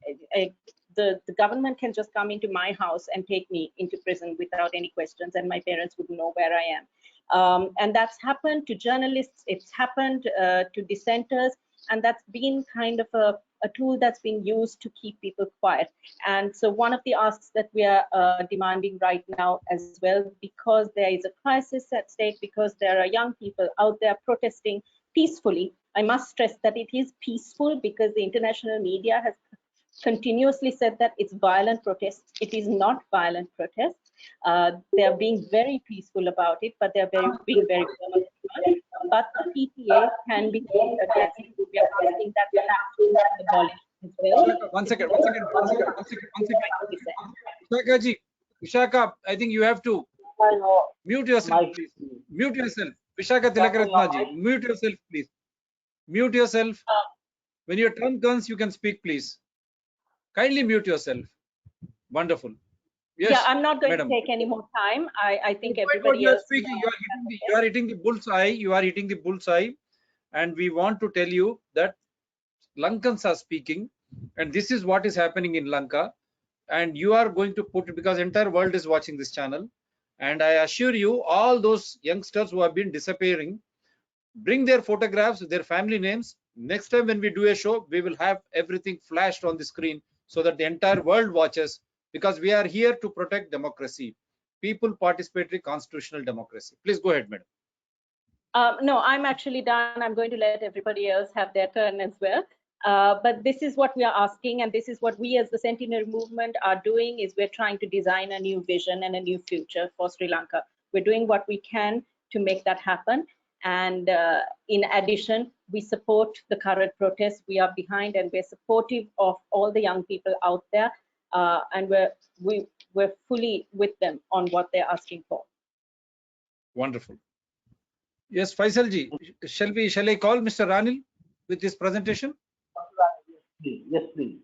The government can just come into my house and take me into prison without any questions, and my parents wouldn't know where I am. And that's happened to journalists, it's happened to dissenters, and that's been kind of a tool that's been used to keep people quiet. And so one of the asks that we are demanding right now as well, because there is a crisis at stake, because there are young people out there protesting peacefully. I must stress that it is peaceful, because the international media has continuously said that it's violent protests. It is not violent protests. They are being very peaceful about it, but they're being very violent. But the PTA can be against it. We are asking that the abolished as well. One second. Vishaka, Vishaka, I think you have to mute yourself, please. Mute yourself. Vishaka Tilakaratnaji, mute yourself, please. Mute yourself. When your turn comes, you can speak, please. Kindly mute yourself. Wonderful. Yes, yeah, I'm not going to take any more time. I think everybody else. You are hitting the bullseye. You are hitting the bullseye, and we want to tell you that Lankans are speaking, and this is what is happening in Lanka. And you are going to put it, because entire world is watching this channel. And I assure you, all those youngsters who have been disappearing, bring their photographs, their family names. Next time when we do a show, we will have everything flashed on the screen so that the entire world watches, because we are here to protect democracy, people participatory constitutional democracy. Please go ahead, madam. No, I'm actually done. I'm going to let everybody else have their turn as well. But this is what we are asking, and this is what we as the Centenary Movement are doing, is we're trying to design a new vision and a new future for Sri Lanka. We're doing what we can to make that happen. And in addition, we support the current protests. We are behind, and we're supportive of all the young people out there. And we're fully with them on what they're asking for. Wonderful. Yes, Faisalji, shall I call Mr. Ranil with his presentation? Yes, please.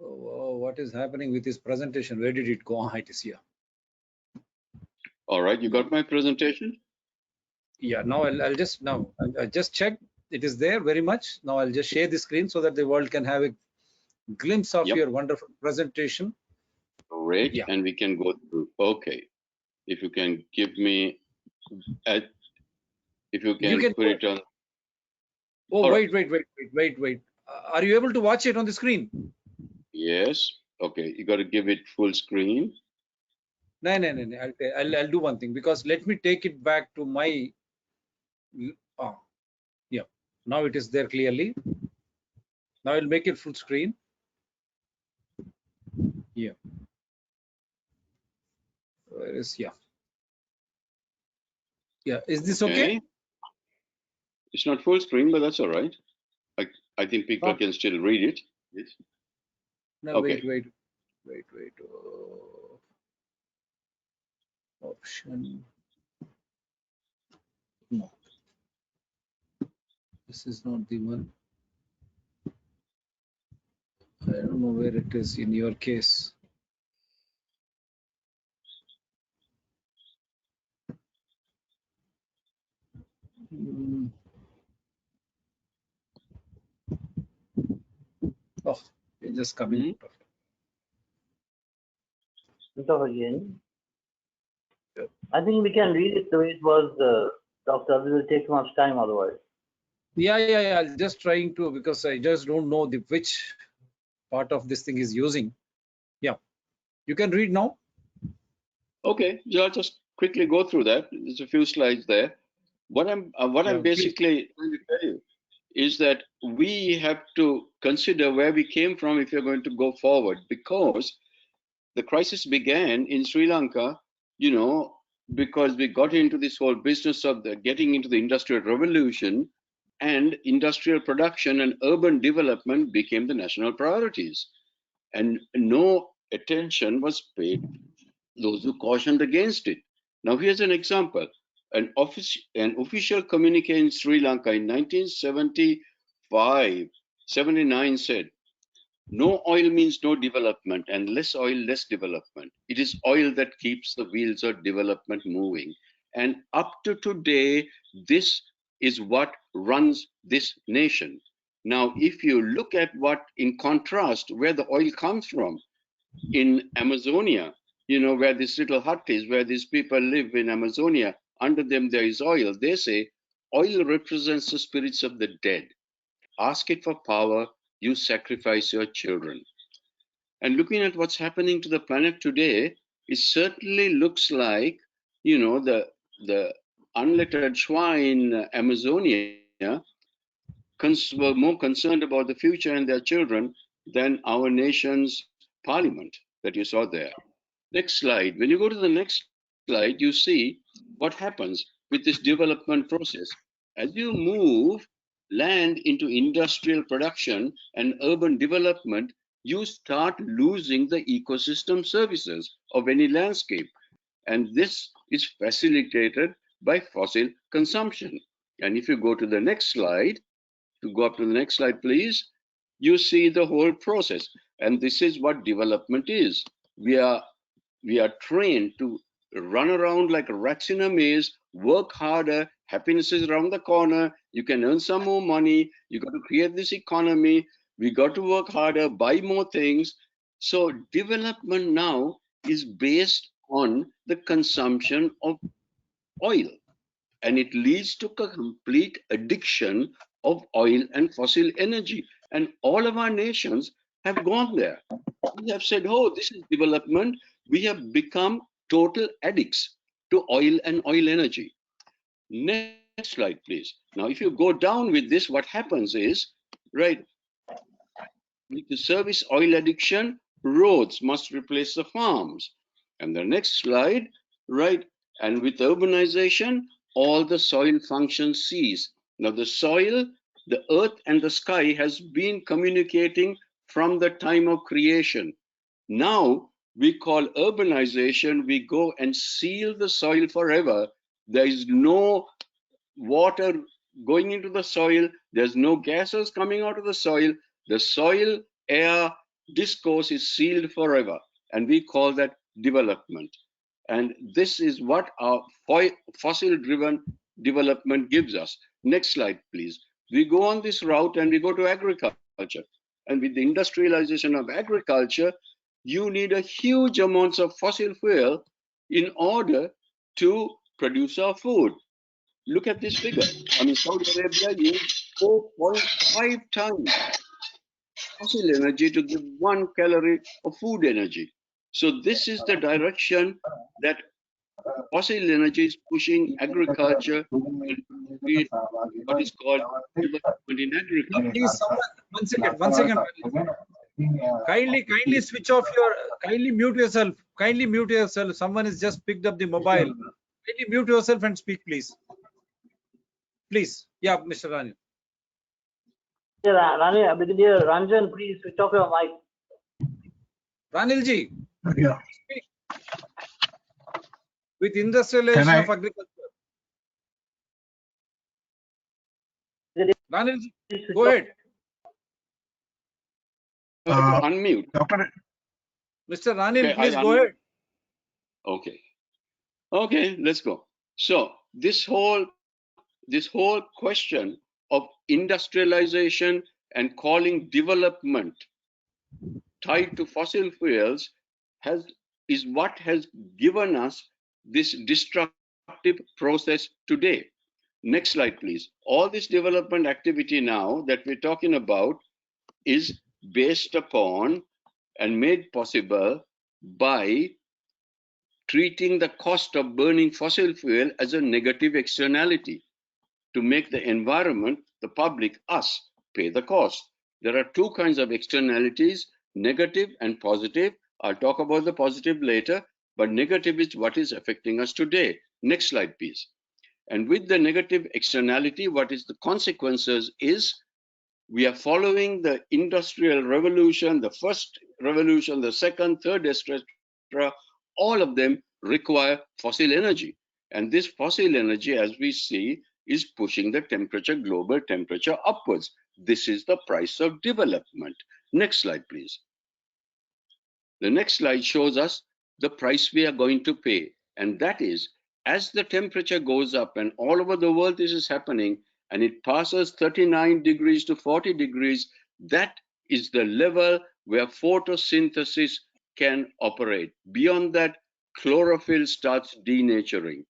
Oh, what is happening with his presentation? Where did it go? It is here. All right, you got my presentation? Yeah, now I just checked. it is there very much. Now I'll just share the screen so that the world can have a glimpse of your wonderful presentation. Great, and we can go through. Okay, if you can give me, if you can put it on. Oh, wait. Are you able to watch it on the screen? Yes. Okay, you got to give it full screen. No. I'll do one thing, because let me take it back to my. Yeah. Now it is there clearly. Now I'll make it full screen. Yeah. Where is Yeah. Is this okay? It's not full screen, but that's all right. I think people can still read it. Yes. No, okay. Wait. Option. No. This is not the one. I don't know where it is in your case. Oh, it's just coming out of it. Again. I think we can read it the way it was, Dr. It will take too much time otherwise. Yeah. I'm just trying to, because I just don't know which part of this thing is using. Yeah. You can read now. Okay. Yeah, I'll just quickly go through that. There's a few slides there. What I'm basically trying to tell you is that we have to consider where we came from if you're going to go forward, because the crisis began in Sri Lanka, because we got into this whole business of getting into the industrial revolution, and industrial production and urban development became the national priorities, and no attention was paid those who cautioned against it. Now here's an example. An official communique in Sri Lanka in 1979 said, "No oil means no development, and less oil, less development. It is oil that keeps the wheels of development moving." And up to today, this is what runs this nation. Now, if you look at what, in contrast, where the oil comes from, in Amazonia, where this little hut is, where these people live in Amazonia, under them there is oil. They say oil represents the spirits of the dead. Ask it for power, you sacrifice your children. And looking at what's happening to the planet today, it certainly looks like, the unlettered Shwa in Amazonia were more concerned about the future and their children than our nation's parliament that you saw there. Next slide. When you go to the next slide, you see what happens with this development process. As you move land into industrial production and urban development, you start losing the ecosystem services of any landscape. And this is facilitated by fossil consumption. And if you go to the next slide, go up to the next slide, please, you see the whole process. And this is what development is. We are trained to run around like rats in a maze, work harder, happiness is around the corner, you can earn some more money, you got to create this economy, we got to work harder, buy more things. So development now is based on the consumption of oil, and it leads to a complete addiction of oil and fossil energy. And all of our nations have gone there. We have said, oh, this is development. We have become total addicts to oil and oil energy. Next slide, please. Now, if you go down with this, what happens is, right, to service oil addiction, roads must replace the farms. And the next slide, right, and with urbanization, all the soil functions cease. Now, the soil, the earth, and the sky has been communicating from the time of creation. Now, we call urbanization, we go and seal the soil forever. There is no water going into the soil, there's no gases coming out of the soil. The soil air discourse is sealed forever, and we call that development. And this is what our fossil driven development gives us. Next slide, please. We go on this route and we go to agriculture. And with the industrialization of agriculture, you need a huge amounts of fossil fuel in order to produce our food. Look at this figure. I mean, Saudi Arabia uses 4.5 times fossil energy to give 1 calorie of food energy. So this is the direction that fossil energy is pushing agriculture and create what is called development in agriculture. Please, someone, one second. Kindly switch off your, kindly mute yourself. Someone has just picked up the mobile. Kindly mute yourself and speak, please. Please, yeah, Mr. Ranil. Yeah, Brigadier Ranjan, please switch off your mic. Ranilji, Yeah. speak. With industrialization of agriculture. Ranilji, go ahead. Unmute. Dr. Mr. Ranil, Okay, please go ahead. Okay. Okay, let's go. So this whole question of industrialization and calling development tied to fossil fuels is what has given us this destructive process today. Next slide, please. All this development activity now that we're talking about is based upon and made possible by treating the cost of burning fossil fuel as a negative externality to make the environment, the public, us, pay the cost. There are two kinds of externalities, negative and positive. I'll talk about the positive later, but negative is what is affecting us today. Next slide, please. And with the negative externality, what is the consequences is we are following the industrial revolution, the first revolution, the second, third, etc. All of them require fossil energy. And this fossil energy, as we see, is pushing the temperature, global temperature upwards. This is the price of development. Next slide, please. The next slide shows us the price we are going to pay. And that is, as the temperature goes up, and all over the world this is happening, and it passes 39 degrees to 40 degrees, that is the level where photosynthesis can operate. Beyond that, chlorophyll starts denaturing.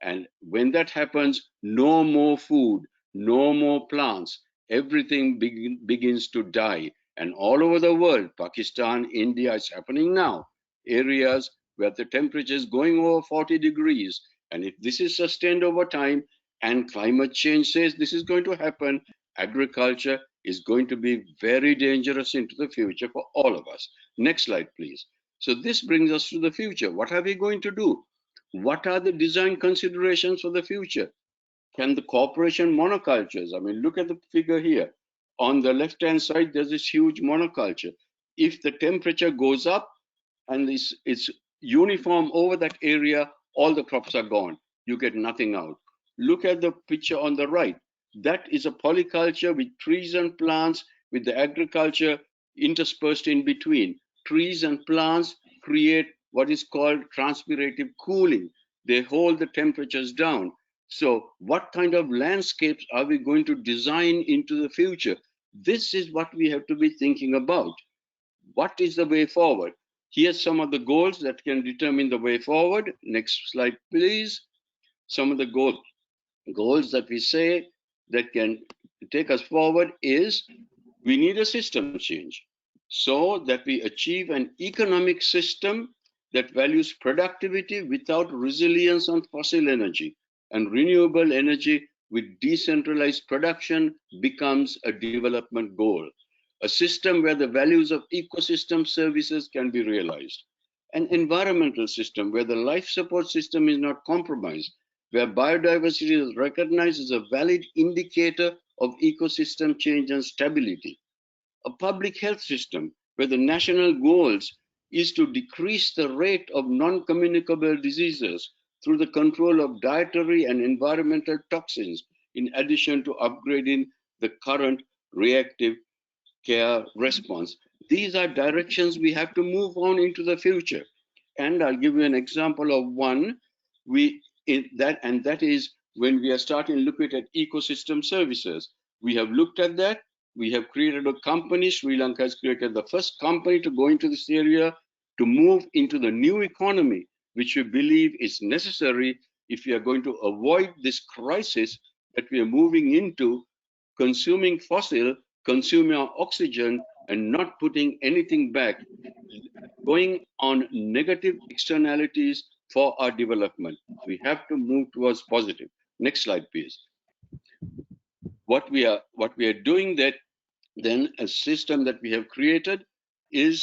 And when that happens, no more food, no more plants, everything begins to die. And all over the world, Pakistan, India, it's happening now. Areas where the temperature is going over 40 degrees. And if this is sustained over time, and climate change says this is going to happen, agriculture is going to be very dangerous into the future for all of us. Next slide, please. So this brings us to the future. What are we going to do? What are the design considerations for the future? Can the cooperation monocultures, I mean, look at the figure here. On the left-hand side, there's this huge monoculture. If the temperature goes up and it's uniform over that area, all the crops are gone. You get nothing out. Look at the picture on the right. That is a polyculture with trees and plants, with the agriculture interspersed in between. Trees and plants create what is called transpirative cooling. They hold the temperatures down. So what kind of landscapes are we going to design into the future? This is what we have to be thinking about. What is the way forward? Here's some of the goals that can determine the way forward. Next slide, please. Some of the goals that we say that can take us forward is we need a system change so that we achieve an economic system that values productivity without reliance on fossil energy, and renewable energy with decentralized production becomes a development goal. A system where the values of ecosystem services can be realized. An environmental system where the life support system is not compromised, where biodiversity is recognized as a valid indicator of ecosystem change and stability. A public health system where the national goals is to decrease the rate of non-communicable diseases through the control of dietary and environmental toxins, in addition to upgrading the current reactive care response. These are directions we have to move on into the future. And I'll give you an example of one. That is when we are starting looking at ecosystem services. We have looked at that. We have created a company. Sri Lanka has created the first company to go into this area to move into the new economy, which we believe is necessary if we are going to avoid this crisis that we are moving into, consuming fossil, consuming our oxygen, and not putting anything back, going on negative externalities for our development. We have to move towards positive. Next slide, please. What we are doing that then a system that we have created is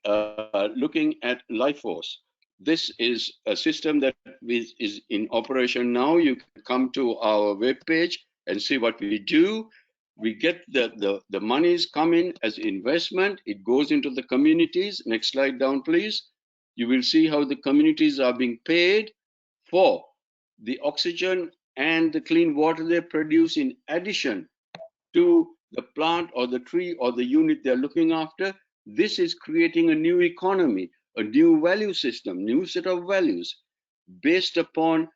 looking at life force. This is a system that is in operation now. You can come to our webpage and see what we do. We get the monies come in as investment. It goes into the communities. Next slide down, please. You will see how the communities are being paid for the oxygen and the clean water they produce in addition to the plant or the tree or the unit they're looking after. This is creating a new economy, a new value system, new set of values based upon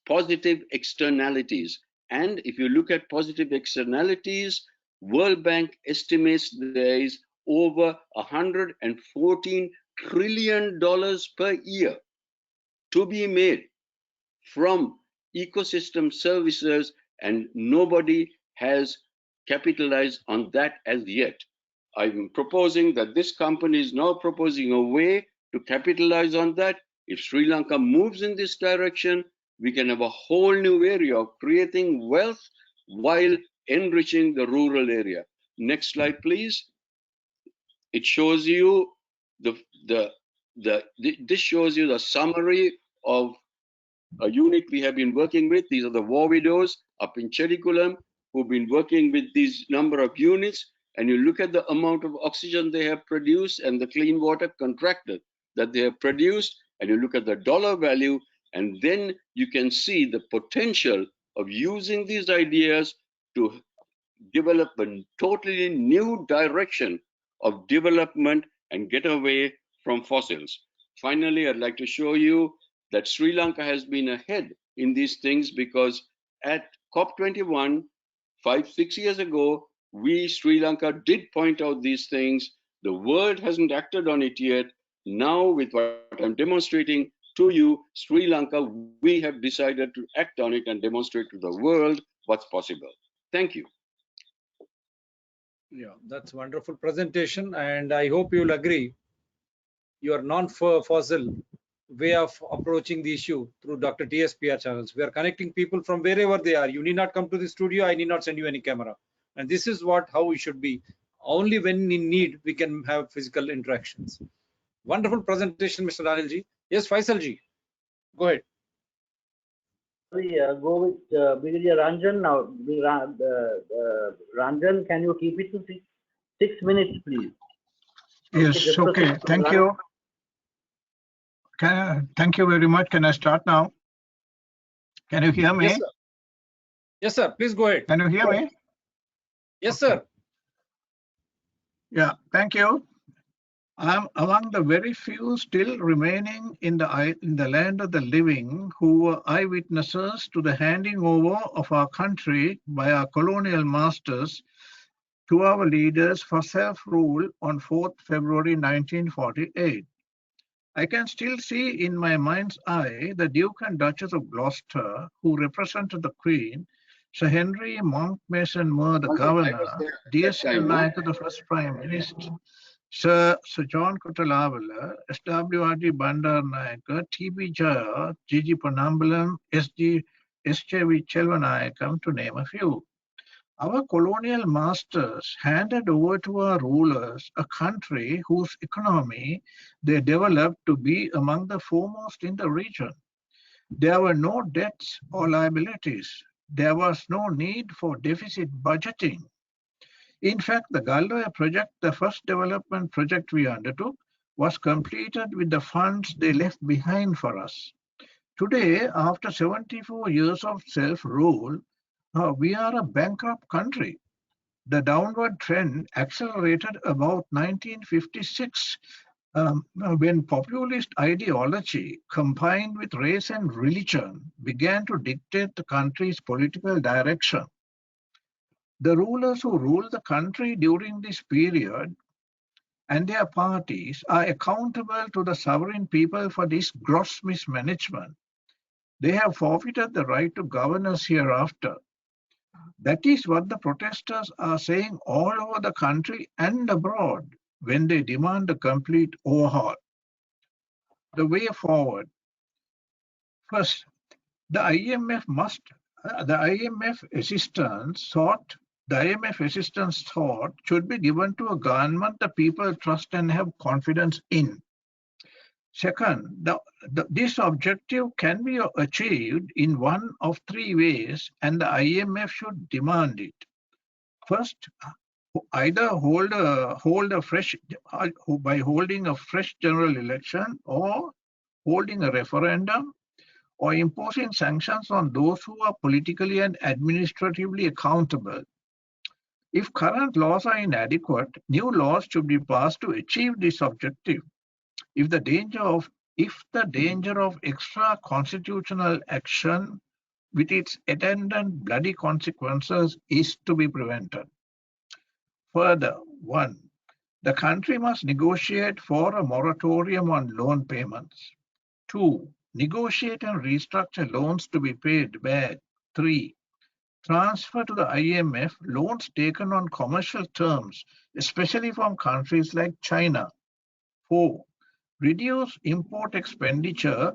positive externalities. And if you look at positive externalities, World Bank estimates there is over $114 trillion per year to be made from ecosystem services, and nobody has capitalized on that as yet. I'm proposing that this company is now proposing a way to capitalize on that. If Sri Lanka moves in this direction, we can have a whole new area of creating wealth while enriching the rural area. Next slide, please. It shows you this shows you the summary of a unit we have been working with. These are the war widows up in Cherikulam who've been working with these number of units, and you look at the amount of oxygen they have produced and the clean water contracted that they have produced, and you look at the dollar value, and then you can see the potential of using these ideas to develop a totally new direction of development and get away from fossils. Finally, I'd like to show you that Sri Lanka has been ahead in these things because at COP21, 5-6 years ago, we, Sri Lanka, did point out these things. The world hasn't acted on it yet. Now, with what I'm demonstrating to you, Sri Lanka, we have decided to act on it and demonstrate to the world what's possible. Thank you. Yeah, that's a wonderful presentation, and I hope you'll agree your non-fossil way of approaching the issue through Dr. TSPR channels. We are connecting people from wherever they are. You need not come to the studio. I need not send you any camera. And this is how we should be. Only when in need, we can have physical interactions. Wonderful presentation, Mr. Anilji. Yes, Faisalji, go ahead. Go with Brigadier Ranjan now. Ranjan, can you keep it to 6 minutes, please? Yes, okay. Thank you. Thank you very much. Can I start now? Can you hear me? Yes, sir. Yes, sir. Please go ahead. Can you hear me? Yes, sir. Yeah, thank you. I'm among the very few still remaining in the land of the living who were eyewitnesses to the handing over of our country by our colonial masters to our leaders for self-rule on 4th February 1948. I can still see in my mind's eye the Duke and Duchess of Gloucester, who represented the Queen, Sir Henry Monk Mason Moore, the Governor, D.S.L. Lanka, the first Prime Minister, Sir John Kutalavala, S.W.R.D. Bandaranaike, T.B. Jaya, G.G. Ponnambalam, S.J.V. Chelvanayakam, to name a few. Our colonial masters handed over to our rulers a country whose economy they developed to be among the foremost in the region. There were no debts or liabilities. There was no need for deficit budgeting. In fact, the Galway project, the first development project we undertook, was completed with the funds they left behind for us. Today, after 74 years of self-rule, we are a bankrupt country. The downward trend accelerated about 1956 when populist ideology combined with race and religion began to dictate the country's political direction. The rulers who rule the country during this period and their parties are accountable to the sovereign people for this gross mismanagement. They have forfeited the right to govern us hereafter. That is what the protesters are saying all over the country and abroad when they demand a complete overhaul. The way forward. First, the IMF assistance sought should be given to a government the people trust and have confidence in. Second, this objective can be achieved in one of three ways, and the IMF should demand it. First, either by holding a fresh general election, or holding a referendum, or imposing sanctions on those who are politically and administratively accountable. If current laws are inadequate, new laws should be passed to achieve this objective. If the danger of extra constitutional action with its attendant bloody consequences is to be prevented. Further, 1. The country must negotiate for a moratorium on loan payments. 2. Negotiate and restructure loans to be paid back. 3. Transfer to the IMF loans taken on commercial terms, especially from countries like China. 4. Reduce import expenditure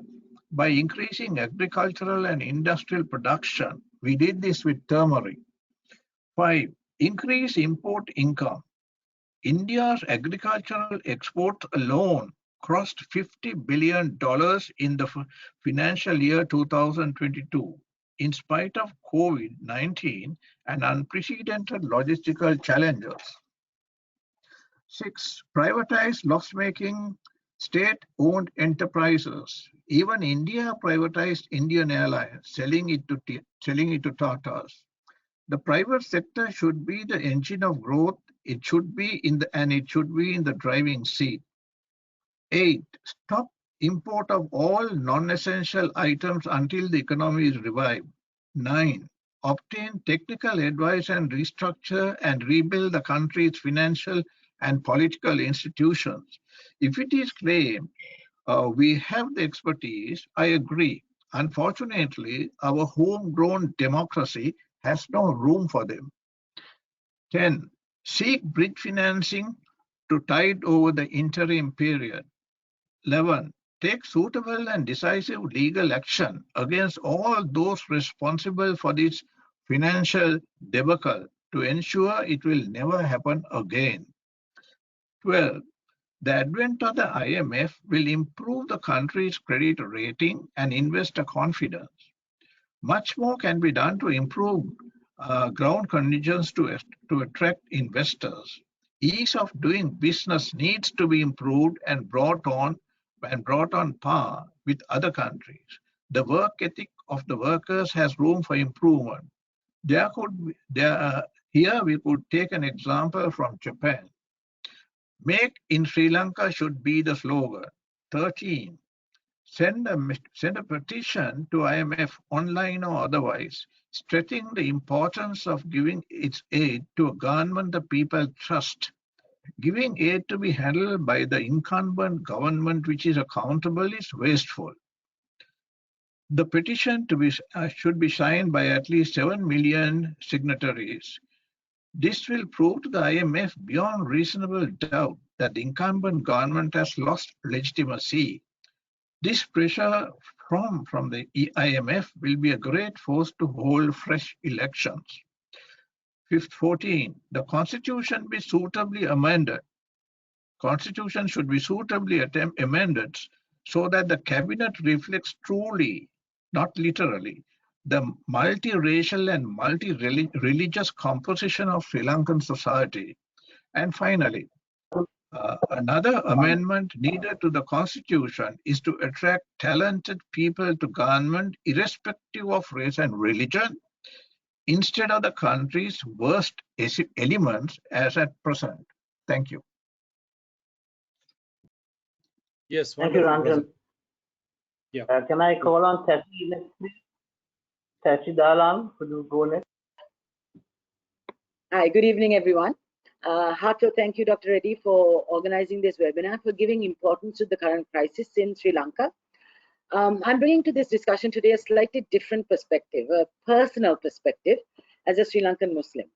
by increasing agricultural and industrial production. We did this with turmeric. 5. Increase import income. India's agricultural exports alone crossed $50 billion in the financial year 2022, in spite of COVID-19 and unprecedented logistical challenges. 6. Privatize loss-making state-owned enterprises. Even India privatized Indian Airlines, selling it to Tatas. The private sector should be the engine of growth. It should be in the driving seat. 8. Stop import of all non-essential items until the economy is revived. 9. Obtain technical advice and restructure and rebuild the country's financial and political institutions. If it is claimed we have the expertise, I agree. Unfortunately, our homegrown democracy has no room for them. 10. Seek bridge financing to tide over the interim period. 11. Take suitable and decisive legal action against all those responsible for this financial debacle to ensure it will never happen again. 12. The advent of the IMF will improve the country's credit rating and investor confidence. Much more can be done to improve ground conditions to attract investors. Ease of doing business needs to be improved and brought on par with other countries. The work ethic of the workers has room for improvement. Here we could take an example from Japan. Make in Sri Lanka should be the slogan. 13. Send a petition to IMF online or otherwise, stressing the importance of giving its aid to a government the people trust. Giving aid to be handled by the incumbent government which is accountable is wasteful. The petition should be signed by at least 7 million signatories. This will prove to the IMF beyond reasonable doubt that the incumbent government has lost legitimacy. This pressure from the IMF will be a great force to hold fresh elections. 14. The Constitution be suitably amended. Constitution should be suitably amended so that the cabinet reflects truly, not literally, the multiracial and multi-religious composition of Sri Lankan society. And finally, another amendment needed to the Constitution is to attract talented people to government irrespective of race and religion, instead of the country's worst elements as at present. Thank you. Yes, thank you, Ranjan. Yeah. Can I call on Tashi next, please? Tashi Dalan, could you go next? Hi, good evening, everyone. Heartfelt thank you, Dr. Reddy, for organizing this webinar, for giving importance to the current crisis in Sri Lanka. I'm bringing to this discussion today a slightly different perspective, a personal perspective as a Sri Lankan Muslim.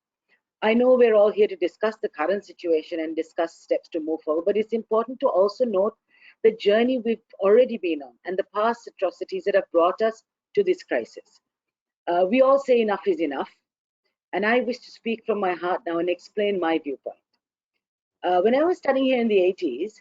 I know we're all here to discuss the current situation and discuss steps to move forward, but it's important to also note the journey we've already been on and the past atrocities that have brought us to this crisis. We all say enough is enough, and I wish to speak from my heart now and explain my viewpoint. When I was studying here in the 80s,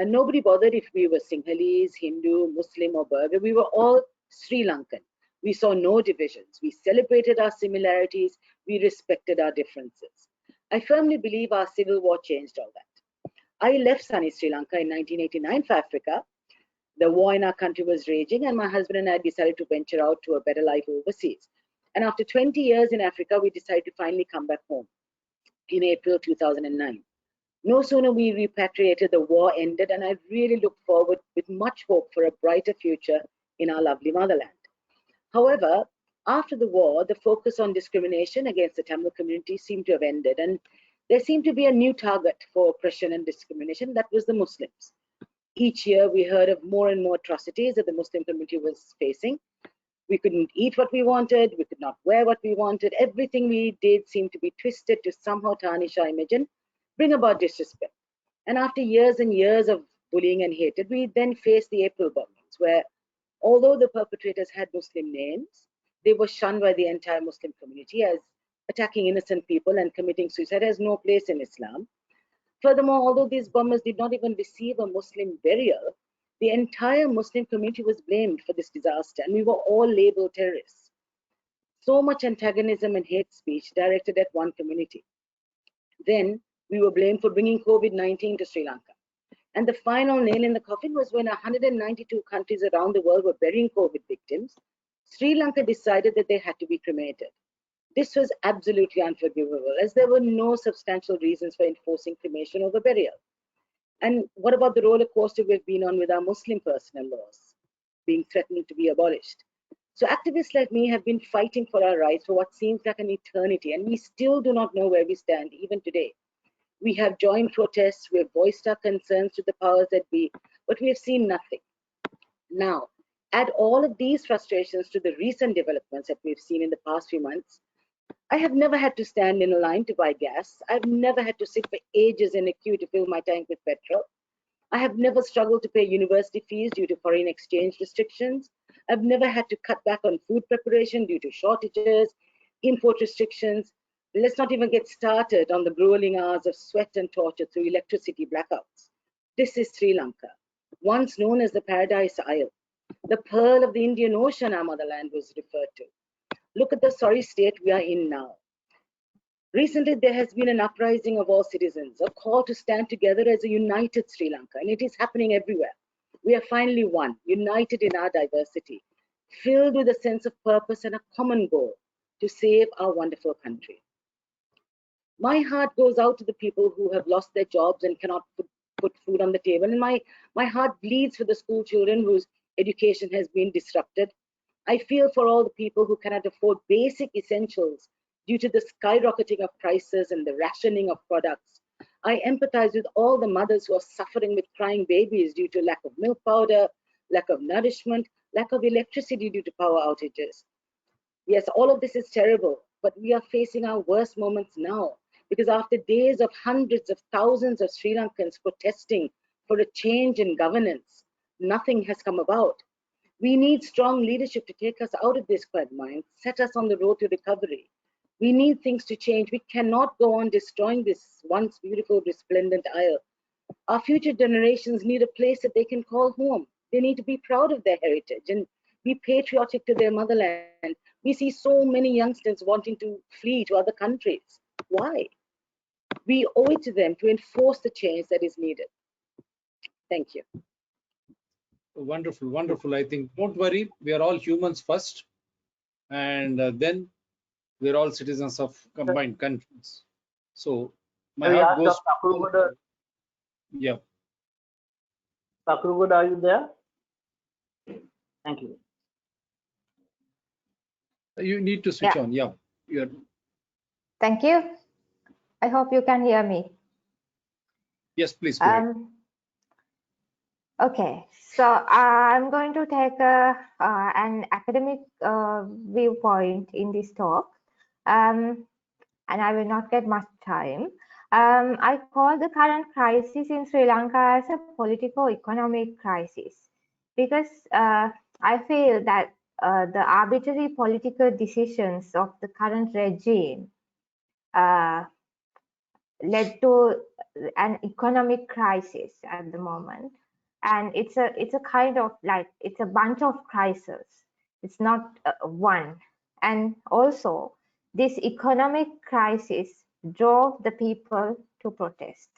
nobody bothered if we were Sinhalese, Hindu, Muslim, or Burgher. We were all Sri Lankan. We saw no divisions. We celebrated our similarities. We respected our differences. I firmly believe our civil war changed all that. I left sunny Sri Lanka in 1989 for Africa. The war in our country was raging, and my husband and I decided to venture out to a better life overseas. And after 20 years in Africa, we decided to finally come back home in April 2009. No sooner we repatriated, the war ended, and I really look forward with much hope for a brighter future in our lovely motherland. However, after the war, the focus on discrimination against the Tamil community seemed to have ended, and there seemed to be a new target for oppression and discrimination. That was the Muslims. Each year, we heard of more and more atrocities that the Muslim community was facing. We couldn't eat what we wanted. We could not wear what we wanted. Everything we did seemed to be twisted to somehow tarnish our image and bring about disrespect. And after years and years of bullying and hatred, we then faced the April bombings, where although the perpetrators had Muslim names, they were shunned by the entire Muslim community as attacking innocent people and committing suicide has no place in Islam. Furthermore, although these bombers did not even receive a Muslim burial, the entire Muslim community was blamed for this disaster, and we were all labeled terrorists. So much antagonism and hate speech directed at one community. Then we were blamed for bringing COVID-19 to Sri Lanka. And the final nail in the coffin was when 192 countries around the world were burying COVID victims. Sri Lanka decided that they had to be cremated. This was absolutely unforgivable, as there were no substantial reasons for enforcing cremation over burial. And what about the roller coaster we've been on with our Muslim personal laws being threatened to be abolished? So activists like me have been fighting for our rights for what seems like an eternity, and we still do not know where we stand even today. We have joined protests, we have voiced our concerns to the powers that be, but we have seen nothing. Now, add all of these frustrations to the recent developments that we've seen in the past few months. I have never had to stand in a line to buy gas. I've never had to sit for ages in a queue to fill my tank with petrol. I have never struggled to pay university fees due to foreign exchange restrictions. I've never had to cut back on food preparation due to shortages, import restrictions. Let's not even get started on the grueling hours of sweat and torture through electricity blackouts. This is Sri Lanka, once known as the Paradise Isle. The pearl of the Indian Ocean, our motherland was referred to. Look at the sorry state we are in now. Recently, there has been an uprising of all citizens, a call to stand together as a united Sri Lanka, and it is happening everywhere. We are finally one, united in our diversity, filled with a sense of purpose and a common goal to save our wonderful country. My heart goes out to the people who have lost their jobs and cannot put food on the table, and my heart bleeds for the school children whose education has been disrupted. I feel for all the people who cannot afford basic essentials due to the skyrocketing of prices and the rationing of products. I empathize with all the mothers who are suffering with crying babies due to lack of milk powder, lack of nourishment, lack of electricity due to power outages. Yes, all of this is terrible, but we are facing our worst moments now, because after days of hundreds of thousands of Sri Lankans protesting for a change in governance, nothing has come about. We need strong leadership to take us out of this quagmire, set us on the road to recovery. We need things to change. We cannot go on destroying this once beautiful, resplendent isle. Our future generations need a place that they can call home. They need to be proud of their heritage and be patriotic to their motherland. We see so many youngsters wanting to flee to other countries. Why? We owe it to them to enforce the change that is needed. Thank you. Wonderful, wonderful. I think, don't worry, we are all humans first, and then we're all citizens of combined countries. So my heart goes. Yeah. Pakrugoda, are you there? Thank you. You need to switch on. Yeah. Thank you. I hope you can hear me. Yes, please go ahead. Okay, so I'm going to take an academic viewpoint in this talk, and I will not get much time. I call the current crisis in Sri Lanka as a politico-economic crisis because I feel that the arbitrary political decisions of the current regime led to an economic crisis at the moment, and it's a kind of like it's a bunch of crises. It's not one, and also this economic crisis drove the people to protest.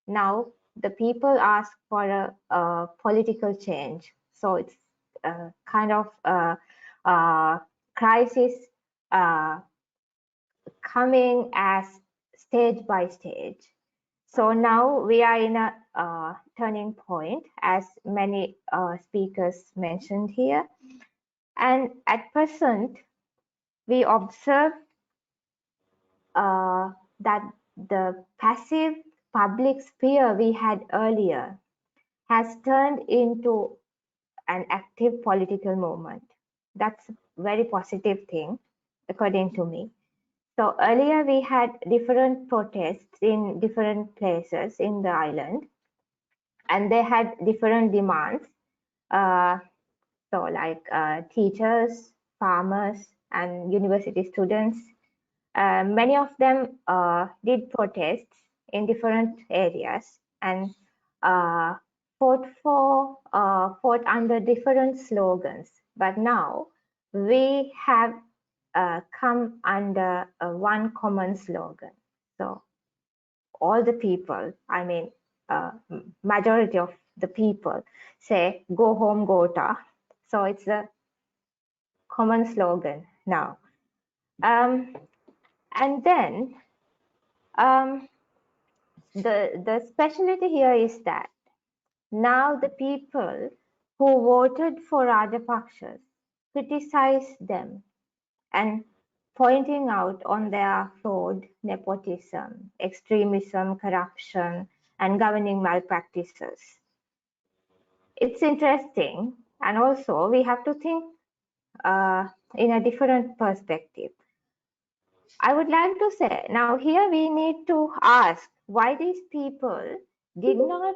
Now the people ask for a political change, so it's a kind of crisis coming as stage by stage. So now we are in a turning point, as many speakers mentioned here. And at present, we observe that the passive public sphere we had earlier has turned into an active political movement. That's a very positive thing, according to me. So earlier we had different protests in different places in the island, and they had different demands. So like teachers, farmers, and university students, many of them did protests in different areas and fought under different slogans. But now we have come under one common slogan. So all the people, I mean, majority of the people say, go home, Gota. So it's a common slogan now. And then the specialty here is that now the people who voted for Rajapaksa criticize them and pointing out on their fraud, nepotism, extremism, corruption, and governing malpractices. It's interesting, and also we have to think in a different perspective. I would like to say, now here we need to ask why these people did not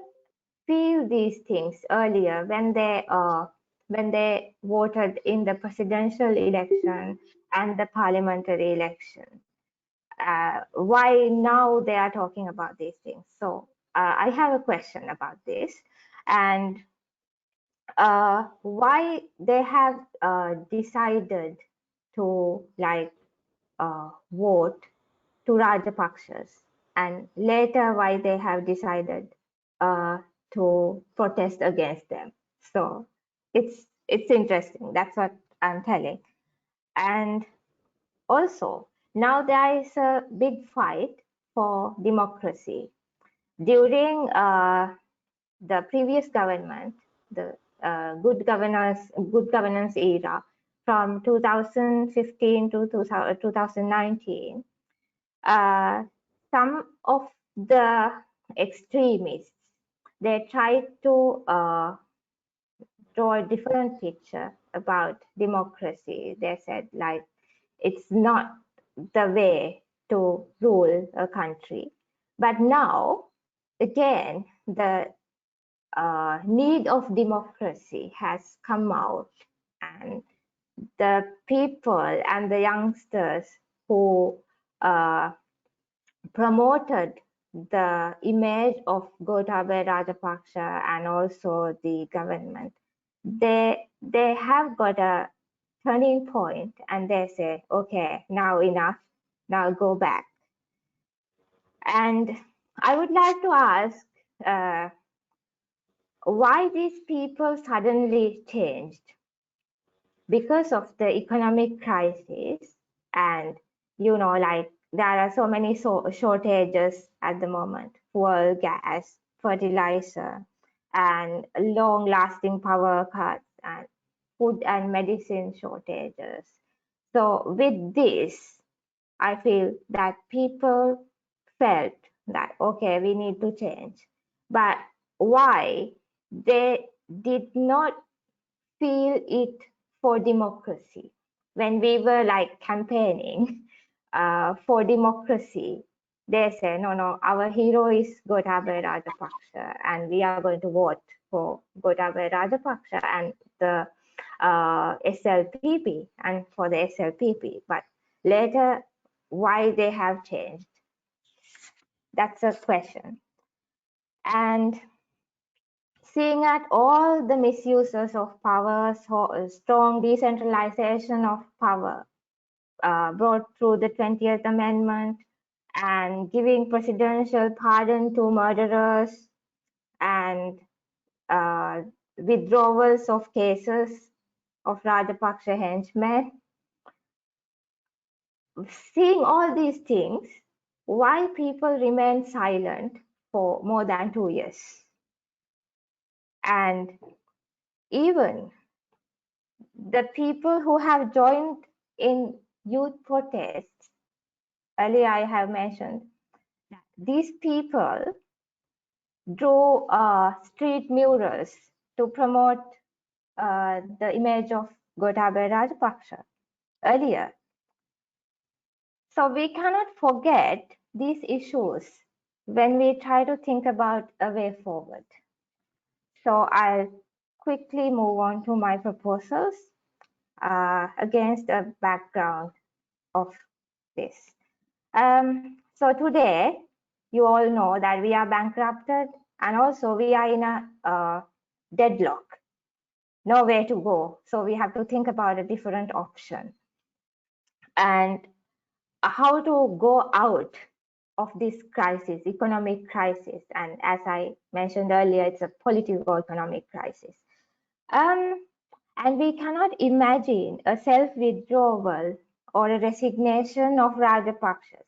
feel these things earlier when they voted in the presidential election and the parliamentary election. Why now they are talking about these things? So I have a question about this, and why they have decided to like vote to Rajapaksas, and later why they have decided to protest against them. So it's interesting. That's what I'm telling. And also now there is a big fight for democracy. During the previous government, the good governance era from 2015 to 2019, some of the extremists, they tried to draw a different picture about democracy. They said like it's not the way to rule a country. But now, again, the need of democracy has come out, and the people and the youngsters who promoted the image of Gotabaya Rajapaksa and also the government, they have got a turning point, and they say, okay, now enough, now go back. And I would like to ask why these people suddenly changed. Because of the economic crisis, and you know, like there are so many shortages at the moment: fuel, gas, fertilizer, and long-lasting power cuts, and food and medicine shortages. So with this, I feel that people felt that, okay, we need to change. But why they did not feel it for democracy? When we were like campaigning for democracy, they say, no, our hero is Gotabaya Rajapaksa, and we are going to vote for Gotabaya Rajapaksa and the SLPP and for the SLPP. But later, why they have changed? That's a question. And seeing at all the misuses of power, so strong decentralization of power brought through the 20th Amendment, and giving presidential pardon to murderers, and withdrawals of cases of Rajapaksa henchmen. Seeing all these things, why people remain silent for more than 2 years? And even the people who have joined in youth protests, earlier I have mentioned, these people drew street murals to promote the image of Gotabaya Rajapaksa earlier. So we cannot forget these issues when we try to think about a way forward. So I'll quickly move on to my proposals against the background of this. So today, you all know that we are bankrupted, and also we are in a deadlock, nowhere to go. So we have to think about a different option and how to go out of this crisis, economic crisis. And as I mentioned earlier, it's a political economic crisis. And we cannot imagine a self-withdrawal or a resignation of Rajapaksas.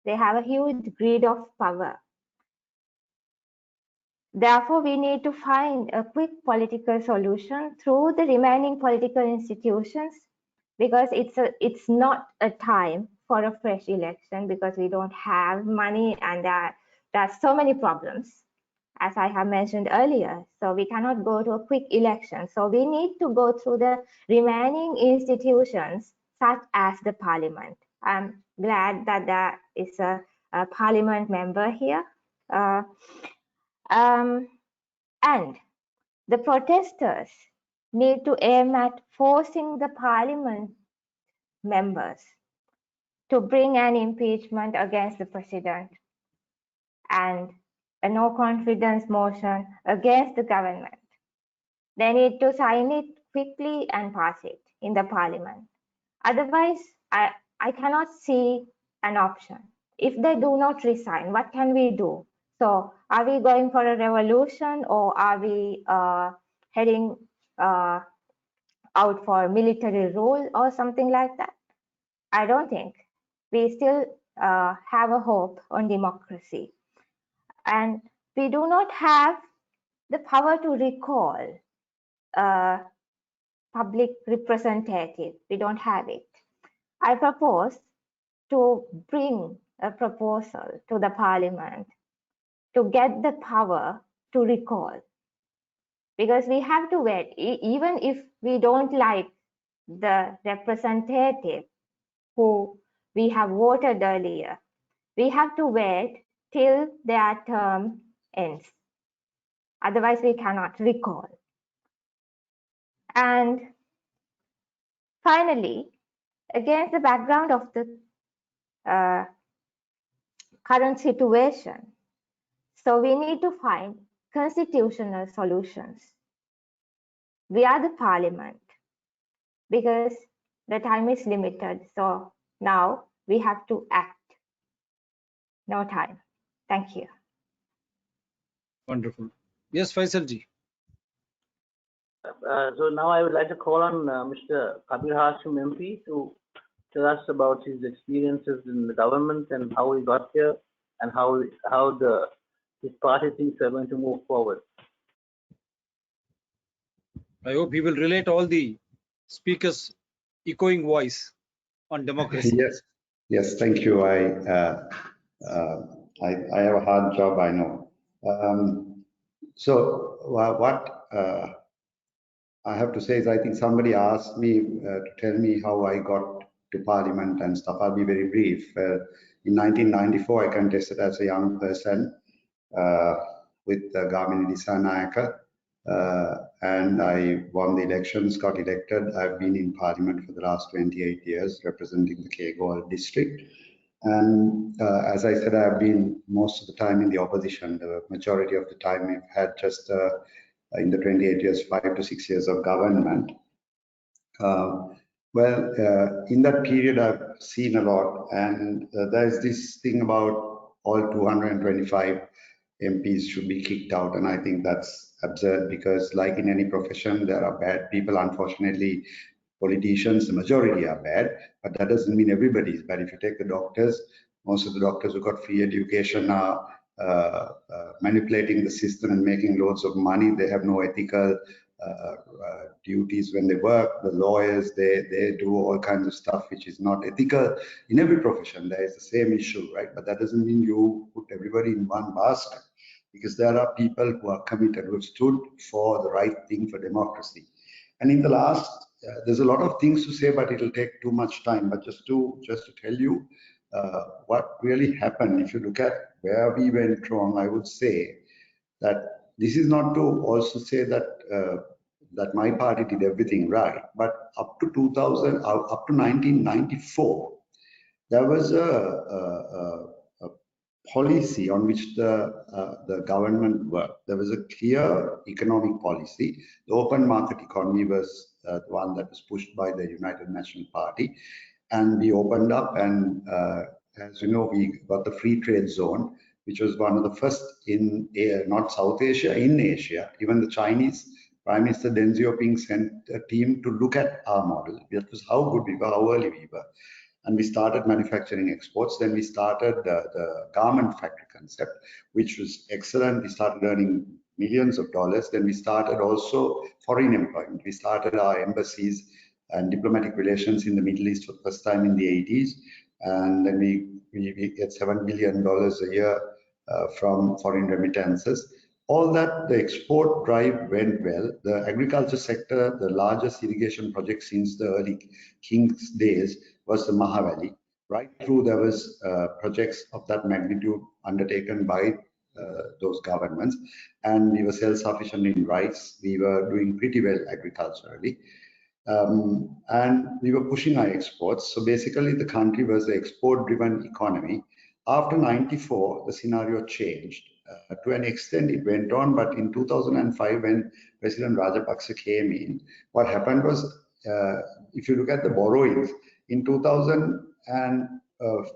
They have a huge greed of power. Therefore, we need to find a quick political solution through the remaining political institutions, because it's not a time for a fresh election, because we don't have money and there are so many problems, as I have mentioned earlier. So we cannot go to a quick election. So we need to go through the remaining institutions, such as the parliament. I'm glad that there is a parliament member here. And the protesters need to aim at forcing the parliament members to bring an impeachment against the president and a no confidence motion against the government. They need to sign it quickly and pass it in the parliament. Otherwise, I cannot see an option. If they do not resign, what can we do? So are we going for a revolution, or are we heading out for military rule or something like that? I don't think. We still have a hope on democracy. And we do not have the power to recall a public representative. We don't have it. I propose to bring a proposal to the parliament to get the power to recall, because we have to wait. Even if we don't like the representative who we have voted earlier, we have to wait till their term ends. Otherwise, we cannot recall. And finally, against the background of the current situation, so we need to find constitutional solutions via the parliament, because the time is limited. So now we have to act. No time. Thank you. Wonderful. Yes, Faisalji. So now I would like to call on Mr. Kabir Hashim MP to tell us about his experiences in the government and how he got here and how his party thinks are going to move forward. I hope he will relate all the speakers' echoing voice on democracy. Yes, thank you. I have a hard job, I know. So what I have to say is, I think somebody asked me to tell me how I got to Parliament and stuff. I'll be very brief. In 1994, I contested as a young person with Gamini Dissanayaka, and I won the elections, got elected. I've been in Parliament for the last 28 years, representing the Kegowal district. And as I said, I've been most of the time in the opposition. The majority of the time I've had just in the 28 years, 5 to 6 years of government. In that period, I've seen a lot, and there's this thing about all 225 MPs should be kicked out, and I think that's absurd because, like in any profession, there are bad people. Unfortunately, politicians, the majority are bad, but that doesn't mean everybody is bad. If you take the doctors, most of the doctors who got free education are manipulating the system and making loads of money. They have no ethical duties when they work. The lawyers, they do all kinds of stuff which is not ethical. In every profession, there is the same issue, right? But that doesn't mean you put everybody in one basket, because there are people who are committed, who have stood for the right thing for democracy. And in the last, there's a lot of things to say, but it'll take too much time. But just to tell you what really happened, if you look at where we went wrong, I would say that this is not to also say that that my party did everything right, but up to 1994, there was a policy on which the government worked. There was a clear economic policy. The open market economy was the one that was pushed by the United National Party, and we opened up, and as you know, we got the free trade zone, which was one of the first in not South Asia, in Asia. Even the Chinese Prime Minister Deng Xiaoping sent a team to look at our model. That was how good we were, how early we were. And we started manufacturing exports. Then we started the garment factory concept, which was excellent. We started earning millions of dollars. Then we started also foreign employment. We started our embassies and diplomatic relations in the Middle East for the first time in the 80s. And then we get $7 billion a year from foreign remittances. All that, the export drive went well. The agriculture sector, the largest irrigation project since the early King's days was the Mahavali. Right through, there was projects of that magnitude undertaken by those governments, and we were self-sufficient in rice. We were doing pretty well agriculturally, and we were pushing our exports. So basically, the country was an export-driven economy. After '94, the scenario changed. To an extent, it went on, but in 2005, when President Rajapaksa came in, what happened was, if you look at the borrowings, in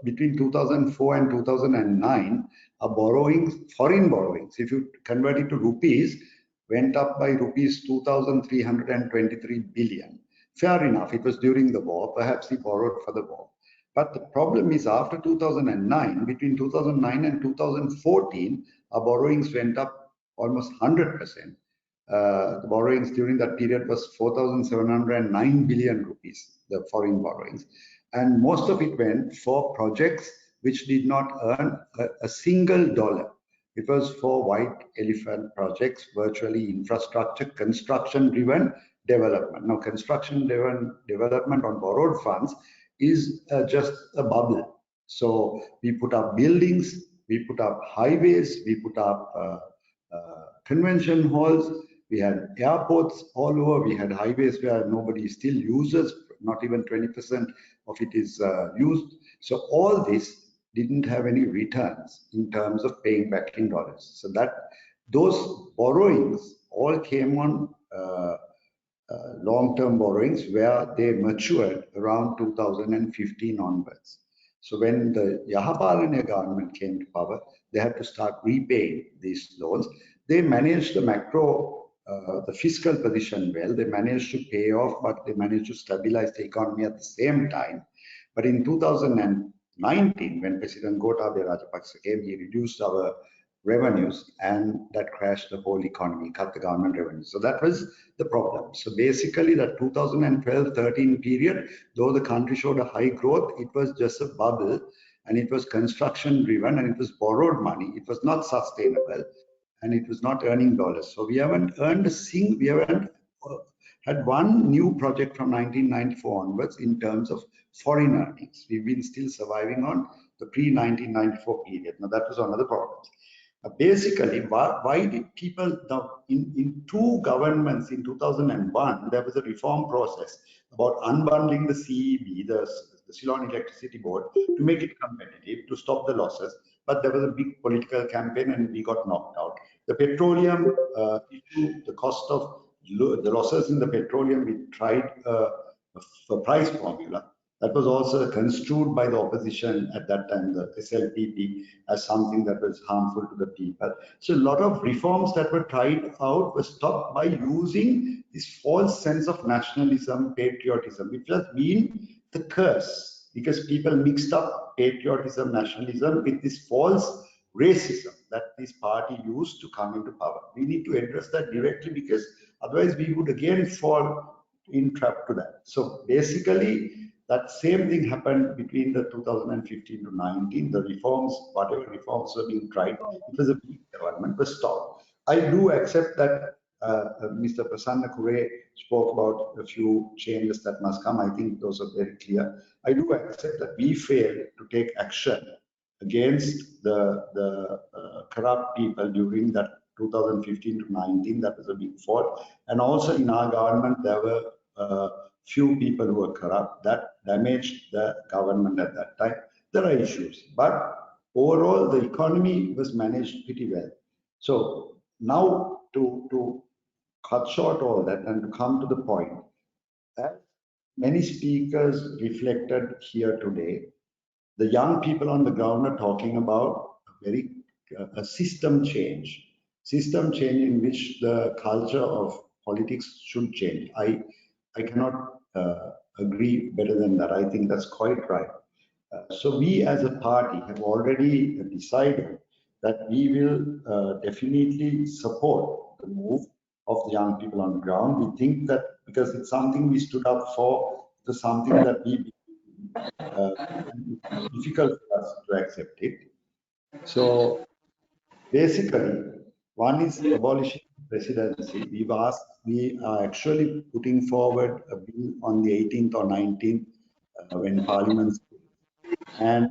between 2004 and 2009, our borrowings, foreign borrowings, if you convert it to rupees, went up by rupees 2,323 billion. Fair enough, it was during the war, perhaps he borrowed for the war. But the problem is, after 2009, between 2009 and 2014, our borrowings went up almost 100%. The borrowings during that period was 4,709 billion rupees, the foreign borrowings. And most of it went for projects which did not earn a single dollar. It was for white elephant projects, virtually infrastructure, construction-driven development. Now, construction-driven development on borrowed funds is just a bubble. So we put up buildings, we put up highways, we put up convention halls, we had airports all over, we had highways where nobody still uses, not even 20% of it is used. So all this didn't have any returns in terms of paying back in dollars. So that those borrowings all came on long-term borrowings where they matured around 2015 onwards. So when the Yahapalana government came to power, they had to start repaying these loans. They managed the the fiscal position well. They managed to pay off, but they managed to stabilize the economy at the same time. But in 2019, when President Gotabaya Rajapaksa came, he reduced our revenues, and that crashed the whole economy, cut the government revenue. So that was the problem. So basically, that 2012-13 period, though the country showed a high growth, it was just a bubble, and it was construction driven, and it was borrowed money. It was not sustainable, and it was not earning dollars. So we haven't earned we haven't had one new project from 1994 onwards in terms of foreign earnings. We've been still surviving on the pre-1994 period. Now that was another problem. Basically, why did people now in two governments in 2001 there was a reform process about unbundling the CEB, the Ceylon Electricity Board, to make it competitive, to stop the losses. But there was a big political campaign and we got knocked out. The petroleum issue, the cost of the losses in the petroleum, we tried a price formula. That was also construed by the opposition at that time, the SLPP, as something that was harmful to the people. So a lot of reforms that were tried out were stopped by using this false sense of nationalism, patriotism, which has been the curse, because people mixed up patriotism, nationalism with this false racism that this party used to come into power. We need to address that directly, because otherwise we would again fall in trap to that. So basically, that same thing happened between the 2015 to 19. The reforms, whatever reforms were being tried, it was a weak government, was stopped. I do accept that Mr. Prasanna Kure spoke about a few changes that must come. I think those are very clear. I do accept that we failed to take action against the corrupt people during that 2015 to 19. That was a big fault. And also in our government, there were few people who were corrupt that damaged the government at that time. There are issues, but overall the economy was managed pretty well. So now to cut short all that and to come to the point, as many speakers reflected here today, the young people on the ground are talking about a system change in which the culture of politics should change. I cannot agree better than that. I think that's quite right. So we as a party have already decided that we will definitely support the move of the young people on the ground. We think that because it's something we stood up for, it's something that we difficult for us to accept it. So basically, one is abolishing presidency. We are actually putting forward a bill on the 18th or 19th when Parliament, and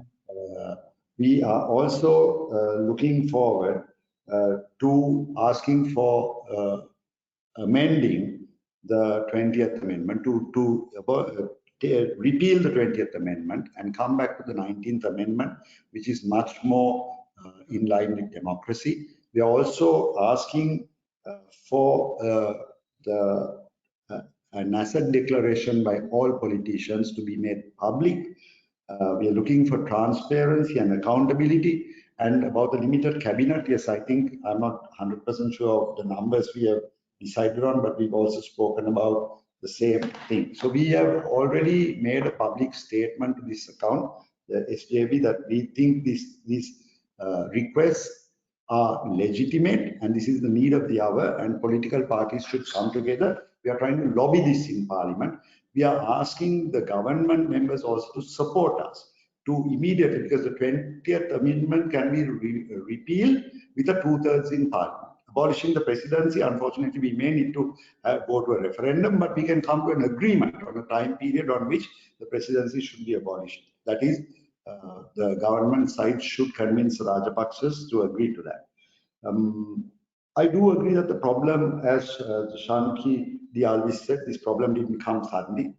we are also looking forward to asking for amending the 20th Amendment to repeal the 20th Amendment and come back to the 19th Amendment, which is much more in line with democracy. We are also asking for an asset declaration by all politicians to be made public. We are looking for transparency and accountability. And about the limited cabinet, yes, I think I'm not 100% sure of the numbers we have decided on, but we've also spoken about the same thing. So we have already made a public statement to this account, the SJB, that we think these requests are legitimate and this is the need of the hour and political parties should come together. We are trying to lobby this in Parliament. We are asking the government members also to support us to immediately, because the 20th Amendment can be repealed with a 2/3 in Parliament. Abolishing the presidency, unfortunately, we may need to go to a referendum, but we can come to an agreement on a time period on which the presidency should be abolished. That is, the government side should convince the Rajapaksas to agree to that. I do agree that the problem, as Shanki Dialvis said, this problem didn't come suddenly.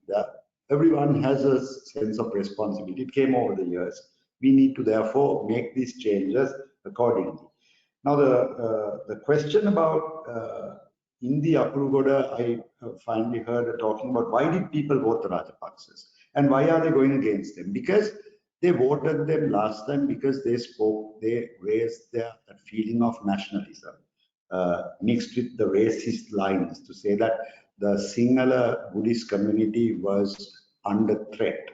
Everyone has a sense of responsibility. It came over the years. We need to therefore make these changes accordingly. Now, the question about in the Apurugoda, I finally heard talking about why did people vote the Rajapaksas and why are they going against them? Because they voted them last time because they raised that feeling of nationalism mixed with the racist lines to say that the Sinhala Buddhist community was under threat.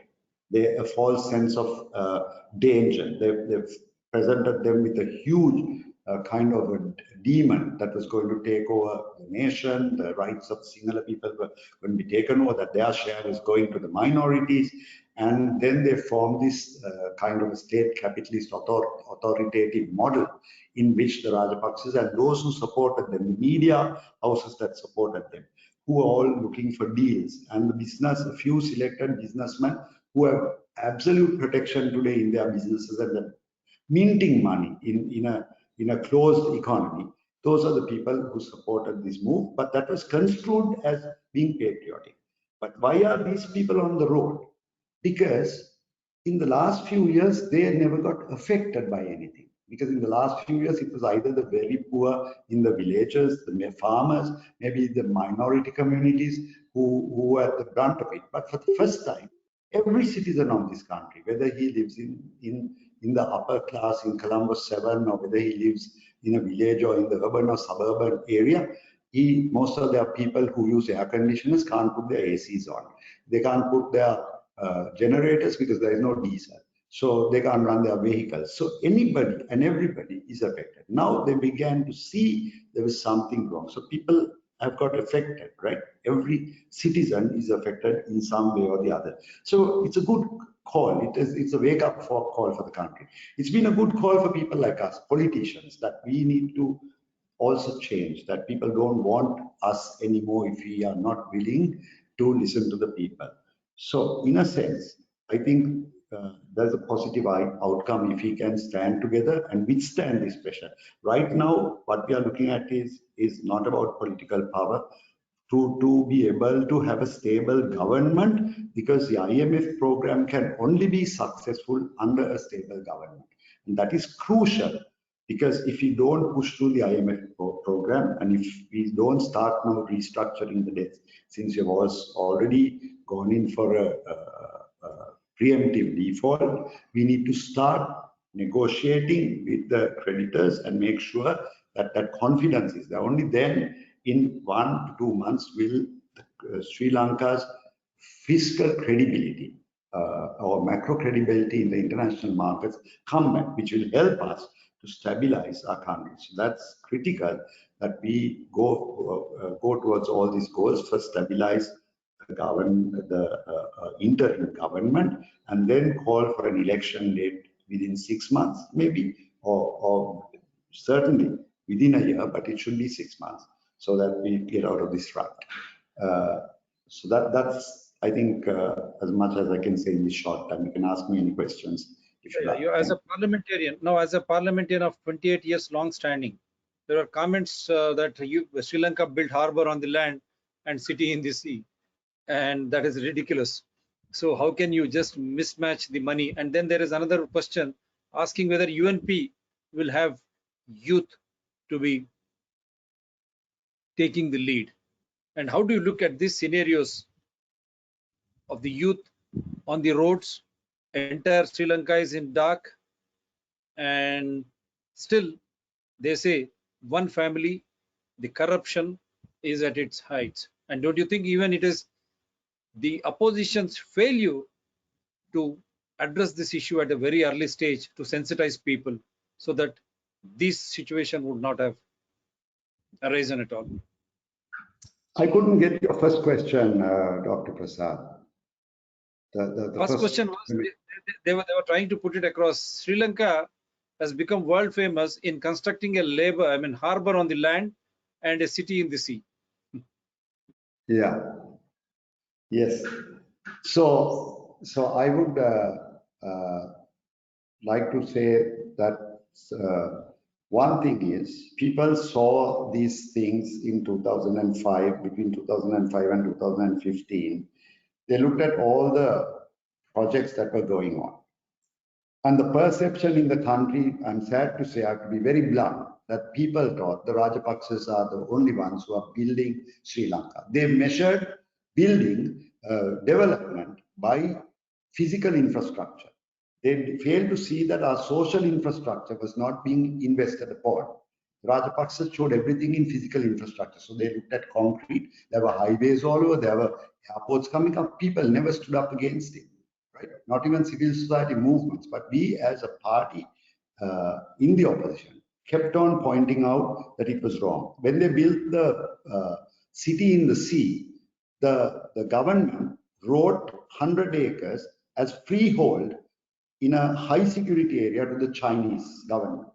A false sense of danger. They've presented them with a huge kind of a demon that was going to take over the nation. The rights of Sinhala people were going to be taken over, that their share was going to the minorities. And then they formed this kind of a state capitalist authoritative model in which the Rajapaksas and those who supported them, the media houses that supported them, who are all looking for deals. And the business, a few selected businessmen who have absolute protection today in their businesses and the minting money in a closed economy. Those are the people who supported this move, but that was construed as being patriotic. But why are these people on the road? Because in the last few years, they never got affected by anything. Because in the last few years, it was either the very poor in the villages, the farmers, maybe the minority communities who were at the brunt of it. But for the first time, every citizen of this country, whether he lives in the upper class in Colombo 7, or whether he lives in a village or in the urban or suburban area, most of their people who use air conditioners can't put their ACs on. They can't put their generators because there is no diesel. So they can't run their vehicles. So anybody and everybody is affected. Now they began to see there was something wrong. So people have got affected, right? Every citizen is affected in some way or the other. So it's a good call. It's a wake-up call for the country. It's been a good call for people like us, politicians, that we need to also change, that people don't want us anymore if we are not willing to listen to the people. So in a sense, I think there's a positive outcome if we can stand together and withstand this pressure. Right now, what we are looking at is not about political power, to be able to have a stable government, because the IMF program can only be successful under a stable government. And that is crucial, because if we don't push through the IMF program, and if we don't start now restructuring the debts, since we have already gone in for a preemptive default, we need to start negotiating with the creditors and make sure that that confidence is there. Only then, in 1 to 2 months, will Sri Lanka's fiscal credibility or macro credibility in the international markets come back, which will help us to stabilize our country. So that's critical, that we go towards all these goals. First, stabilize the interim government, and then call for an election date within 6 months, maybe, or certainly within a year, but it should be 6 months, so that we get out of this rut. So that's, I think, as much as I can say in this short time. You can ask me any questions if you like. You, as a parliamentarian, now as a parliamentarian of 28 years long standing, there are comments that Sri Lanka built harbor on the land and city in the sea, and that is ridiculous. So how can you just mismatch the money? And then there is another question asking whether UNP will have youth to be taking the lead. And how do you look at these scenarios of the youth on the roads? Entire Sri Lanka is in dark, and still they say one family, the corruption is at its heights. And don't you think even it is the opposition's failure to address this issue at a very early stage to sensitize people so that this situation would not have arisen at all? I couldn't get your first question, Dr. Prasad. The first question was they were trying to put it across. Sri Lanka has become world famous in constructing a harbor on the land and a city in the sea. Yeah. Yes. So I would like to say that one thing is, people saw these things in 2005, between 2005 and 2015. They looked at all the projects that were going on. And the perception in the country, I'm sad to say, I have to be very blunt, that people thought the Rajapaksas are the only ones who are building Sri Lanka. They measured building development by physical infrastructure. They failed to see that our social infrastructure was not being invested upon. Rajapaksas showed everything in physical infrastructure. So they looked at concrete. There were highways all over. There were airports coming up. People never stood up against it, right? Not even civil society movements. But we as a party in the opposition kept on pointing out that it was wrong. When they built the city in the sea, the government wrote 100 acres as freehold in a high security area to the Chinese government.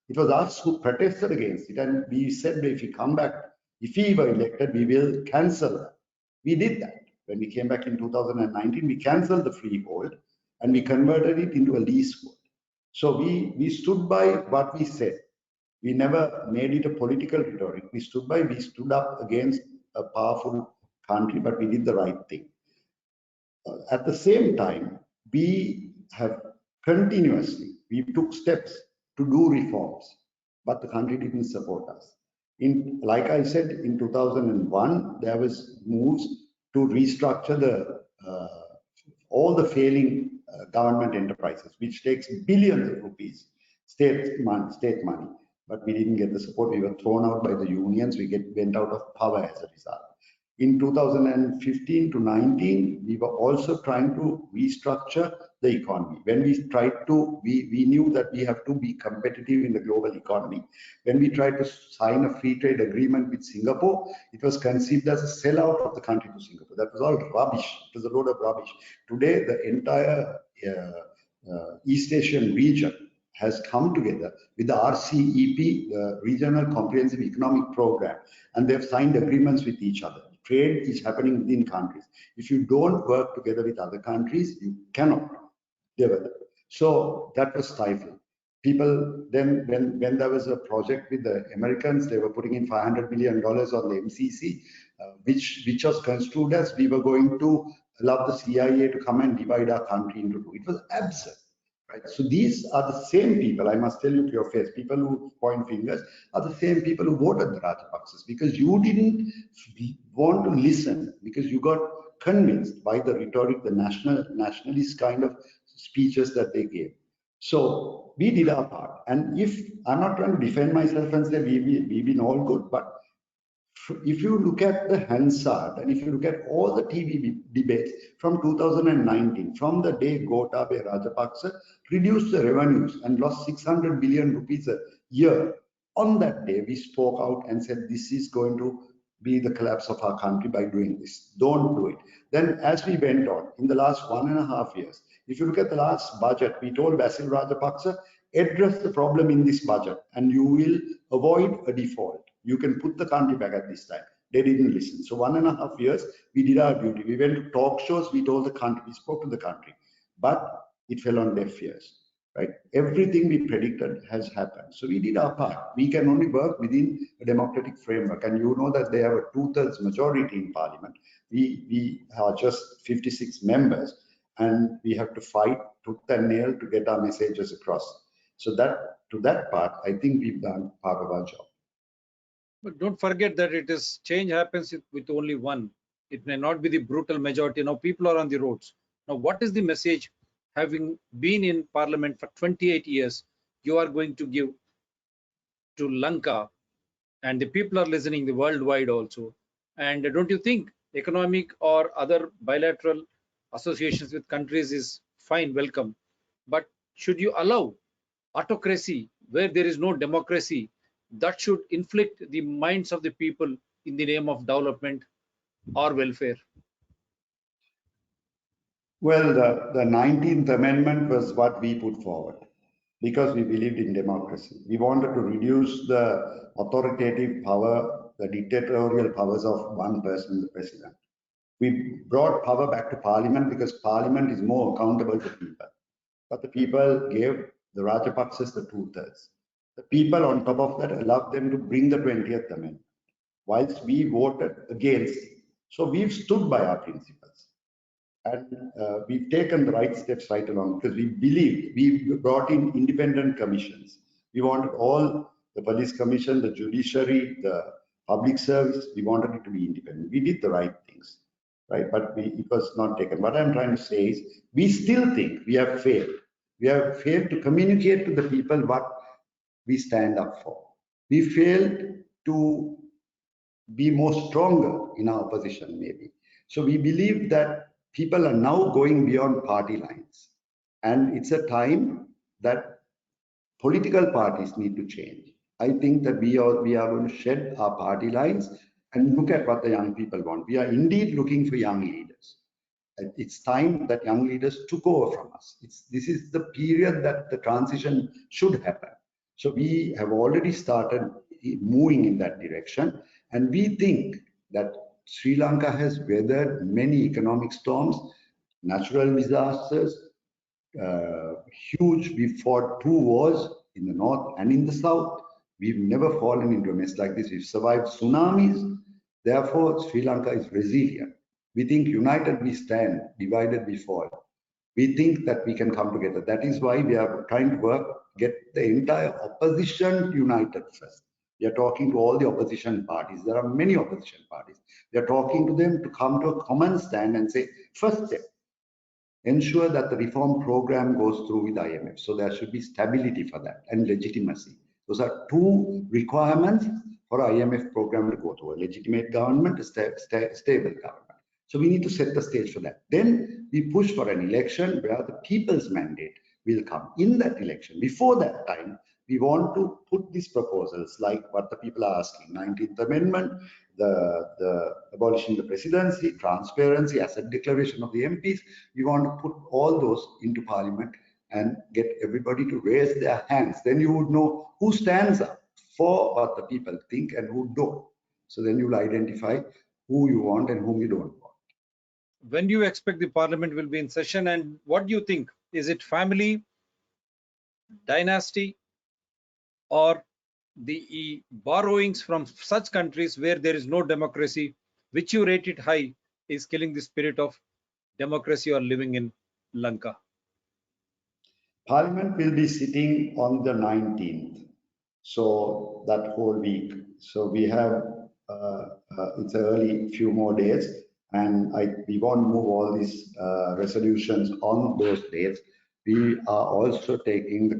It was us who protested against it, and we said, if you come back, if we were elected, we will cancel that. We did that. When we came back in 2019, we canceled the freehold and we converted it into a leasehold. So we stood by what we said. We never made it a political rhetoric. We stood up against a powerful country, but we did the right thing. At the same time, we have continuously, we took steps to do reforms, but the country didn't support us. Like I said, in 2001, there was moves to restructure all the failing government enterprises, which takes billions of rupees, state money, but we didn't get the support. We were thrown out by the unions. We went out of power as a result. In 2015 to 19, we were also trying to restructure the economy. When we tried to, we knew that we have to be competitive in the global economy. When we tried to sign a free trade agreement with Singapore, it was conceived as a sellout of the country to Singapore. That was all rubbish. It was a load of rubbish. Today, the entire East Asian region has come together with the RCEP, the Regional Comprehensive Economic Program, and they've signed agreements with each other. Trade is happening within countries. If you don't work together with other countries, you cannot develop. So that was stifled. People then, when there was a project with the Americans, they were putting in $500 million on the MCC, which was construed as we were going to allow the CIA to come and divide our country into two. It was absurd. Right? So these are the same people, I must tell you to your face, people who point fingers are the same people who voted the Rajapaksas, because you didn't want to listen, because you got convinced by the rhetoric, the nationalist kind of speeches that they gave. So we did our part. And if I'm not trying to defend myself and say we've been all good, but if you look at the Hansard and if you look at all the TV debates from 2019, from the day Gotabaya Rajapaksa reduced the revenues and lost 600 billion rupees a year, on that day we spoke out and said this is going to be the collapse of our country by doing this. Don't do it. Then as we went on, in the last 1.5 years, if you look at the last budget, we told Basil Rajapaksa, address the problem in this budget and you will avoid a default. You can put the country back at this time. They didn't listen. So 1.5 years, we did our duty. We went to talk shows, we told the country, we spoke to the country, but it fell on deaf ears, right? Everything we predicted has happened. So we did our part. We can only work within a democratic framework. And you know that they have a 2/3 majority in parliament. We are just 56 members and we have to fight tooth and nail to get our messages across. So to that part, I think we've done part of our job. But don't forget that change happens with only one. It may not be the brutal majority. Now people are on the roads. Now what is the message, having been in parliament for 28 years, you are going to give to Lanka? And the people are listening the worldwide also. And don't you think economic or other bilateral associations with countries is fine, welcome. But should you allow autocracy where there is no democracy, that should inflict the minds of the people in the name of development or welfare? Well, the 19th Amendment was what we put forward because we believed in democracy. We wanted to reduce the authoritative power, the dictatorial powers of one person, the president. We brought power back to parliament because parliament is more accountable to people. But the people gave the Rajapaksas the 2/3. The people on top of that allowed them to bring the 20th Amendment, whilst we voted against it. So we've stood by our principles. And we've taken the right steps right along because we believed. We brought in independent commissions. We wanted all the police commission, the judiciary, the public service, we wanted it to be independent. We did the right things, right? But it was not taken. What I'm trying to say is we still think we have failed. We have failed to communicate to the people what we stand up for. We failed to be more stronger in our position, maybe. So we believe that people are now going beyond party lines. And it's a time that political parties need to change. I think that we are going to shed our party lines and look at what the young people want. We are indeed looking for young leaders. It's time that young leaders took over from us. This is the period that the transition should happen. So we have already started moving in that direction, and we think that Sri Lanka has weathered many economic storms, natural disasters, huge. We fought 2 wars in the north and in the south. We've never fallen into a mess like this. We've survived tsunamis. Therefore, Sri Lanka is resilient. We think united we stand, divided we fall. We think that we can come together. That is why we are trying to get the entire opposition united first. We are talking to all the opposition parties. There are many opposition parties. We are talking to them to come to a common stand and say, first step, ensure that the reform program goes through with IMF. So there should be stability for that and legitimacy. Those are 2 requirements for IMF program to go through: a legitimate government, a stable government. So we need to set the stage for that. Then we push for an election where the people's mandate will come. In that election, before that time, we want to put these proposals like what the people are asking: 19th Amendment, the abolishing the presidency, transparency, asset declaration of the MPs. We want to put all those into Parliament and get everybody to raise their hands. Then you would know who stands up for what the people think and who don't. So then you'll identify who you want and whom you don't want. When do you expect the Parliament will be in session, and what do you think? Is it family, dynasty, or the borrowings from such countries where there is no democracy, which you rate it high, is killing the spirit of democracy or living in Lanka? Parliament will be sitting on the 19th, so that whole week. So we have, it's early few more days, and we won't move all these resolutions on those dates. We are also taking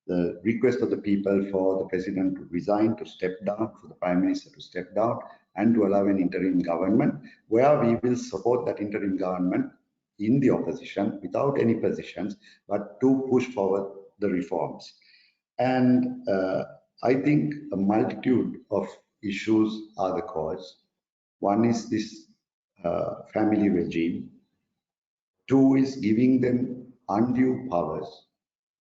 the request of the people for the president to resign, to step down, for the prime minister to step down, and to allow an interim government, where we will support that interim government in the opposition without any positions, but to push forward the reforms. And I think a multitude of issues are the cause. One is this family regime. 2 is giving them undue powers,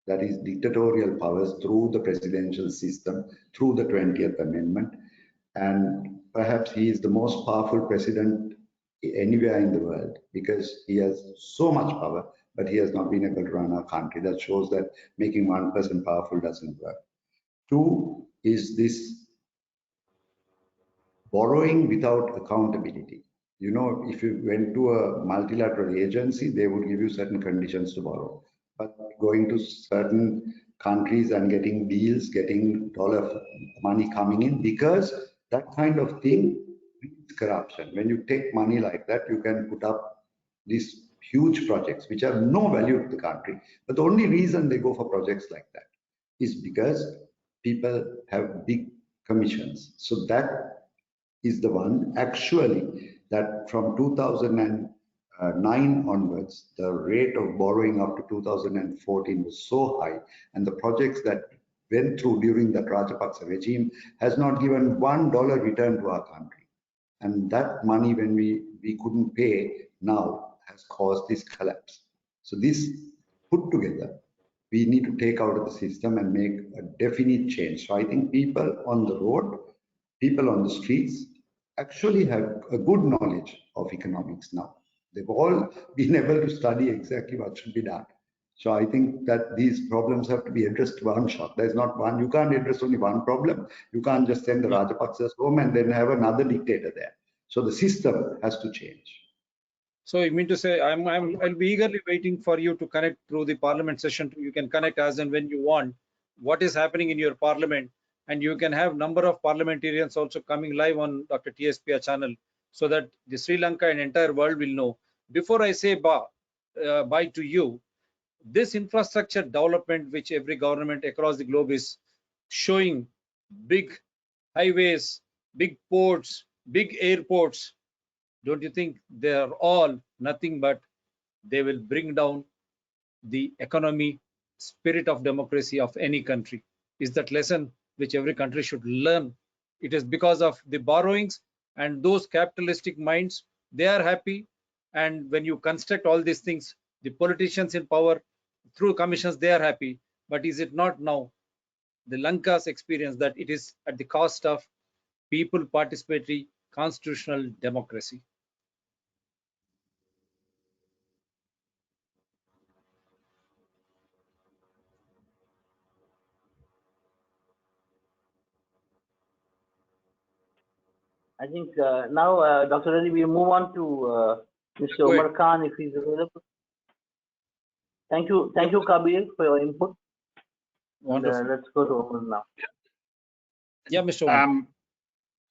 that is dictatorial powers through the presidential system, through the 20th Amendment. And perhaps he is the most powerful president anywhere in the world because he has so much power, but he has not been able to run our country. That shows that making one person powerful doesn't work. 2 is this borrowing without accountability. You know, if you went to a multilateral agency, they would give you certain conditions to borrow. But going to certain countries and getting deals, getting dollar money coming in, because that kind of thing is corruption. When you take money like that, you can put up these huge projects which have no value to the country. But the only reason they go for projects like that is because people have big commissions. So that is the one actually that from 2009 onwards, the rate of borrowing up to 2014 was so high, and the projects that went through during the Rajapaksa regime has not given $1 return to our country. And that money, when we couldn't pay now, has caused this collapse. So this put together, we need to take out of the system and make a definite change. So I think people on the road, people on the streets actually have a good knowledge of economics now. They've all been able to study exactly what should be done. So I think that these problems have to be addressed one shot. There's not one, you can't address only one problem. You can't just send the Rajapaksas home and then have another dictator there. So the system has to change. So you mean to say I'll be eagerly waiting for you to connect through the parliament session. You can connect as and when you want what is happening in your parliament, and you can have number of parliamentarians also coming live on Dr. TSPR channel, so that the Sri Lanka and entire world will know. Before I say bye to you, this infrastructure development which every government across the globe is showing, big highways, big ports, big airports, don't you think they are all nothing but they will bring down the economy, spirit of democracy of any country? Is that lesson which every country should learn? It is because of the borrowings and those capitalistic minds, they are happy And when you construct all these things, the politicians in power through commissions, they are happy. But is it not now the Lanka's experience that it is at the cost of people participatory constitutional democracy? I think now, Dr. Reddy, we move on to Mr. Omar Khan if he's available. Thank you, Kabir, for your input. Wonderful. Let's go to Omar now. Yeah, Mr. Omar.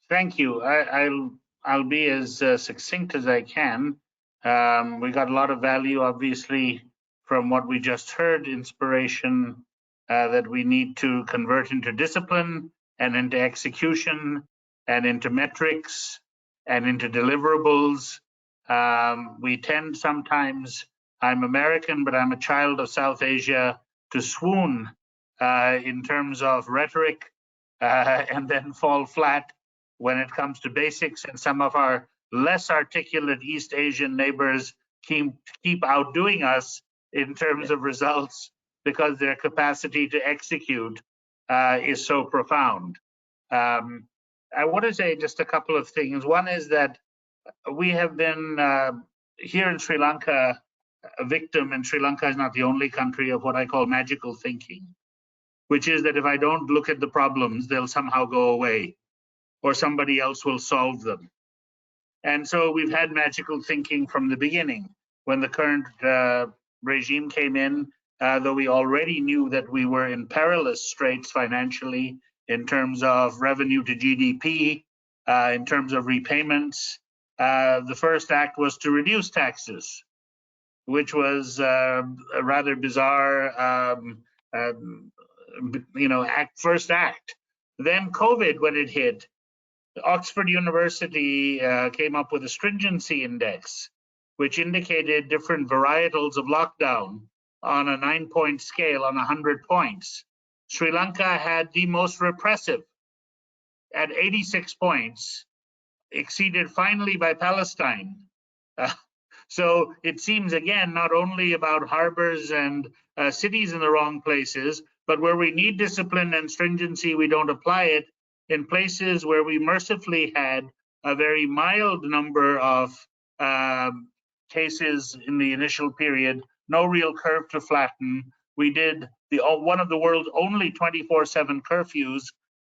Thank you. I'll be as succinct as I can. We got a lot of value, obviously, from what we just heard, inspiration that we need to convert into discipline and into execution and into metrics and into deliverables. We tend sometimes, I'm American, but I'm a child of South Asia, to swoon in terms of rhetoric and then fall flat when it comes to basics, and some of our less articulate East Asian neighbors keep outdoing us in terms of results because their capacity to execute is so profound. I want to say just a couple of things. One is that we have been here in Sri Lanka a victim, and Sri Lanka is not the only country, of what I call magical thinking, which is that if I don't look at the problems, they'll somehow go away, or somebody else will solve them. And so we've had magical thinking from the beginning. When the current regime came in, though we already knew that we were in perilous straits financially in terms of revenue to GDP, in terms of repayments, the first act was to reduce taxes, which was a rather bizarre, first act. Then COVID, when it hit, Oxford University came up with a stringency index, which indicated different varietals of lockdown on a 9-point scale on 100 points. Sri Lanka had the most repressive at 86 points, exceeded finally by Palestine. So it seems, again, not only about harbors and cities in the wrong places, but where we need discipline and stringency, we don't apply it. In places where we mercifully had a very mild number of cases in the initial period, no real curve to flatten. We did one of the world's only 24/7 curfews,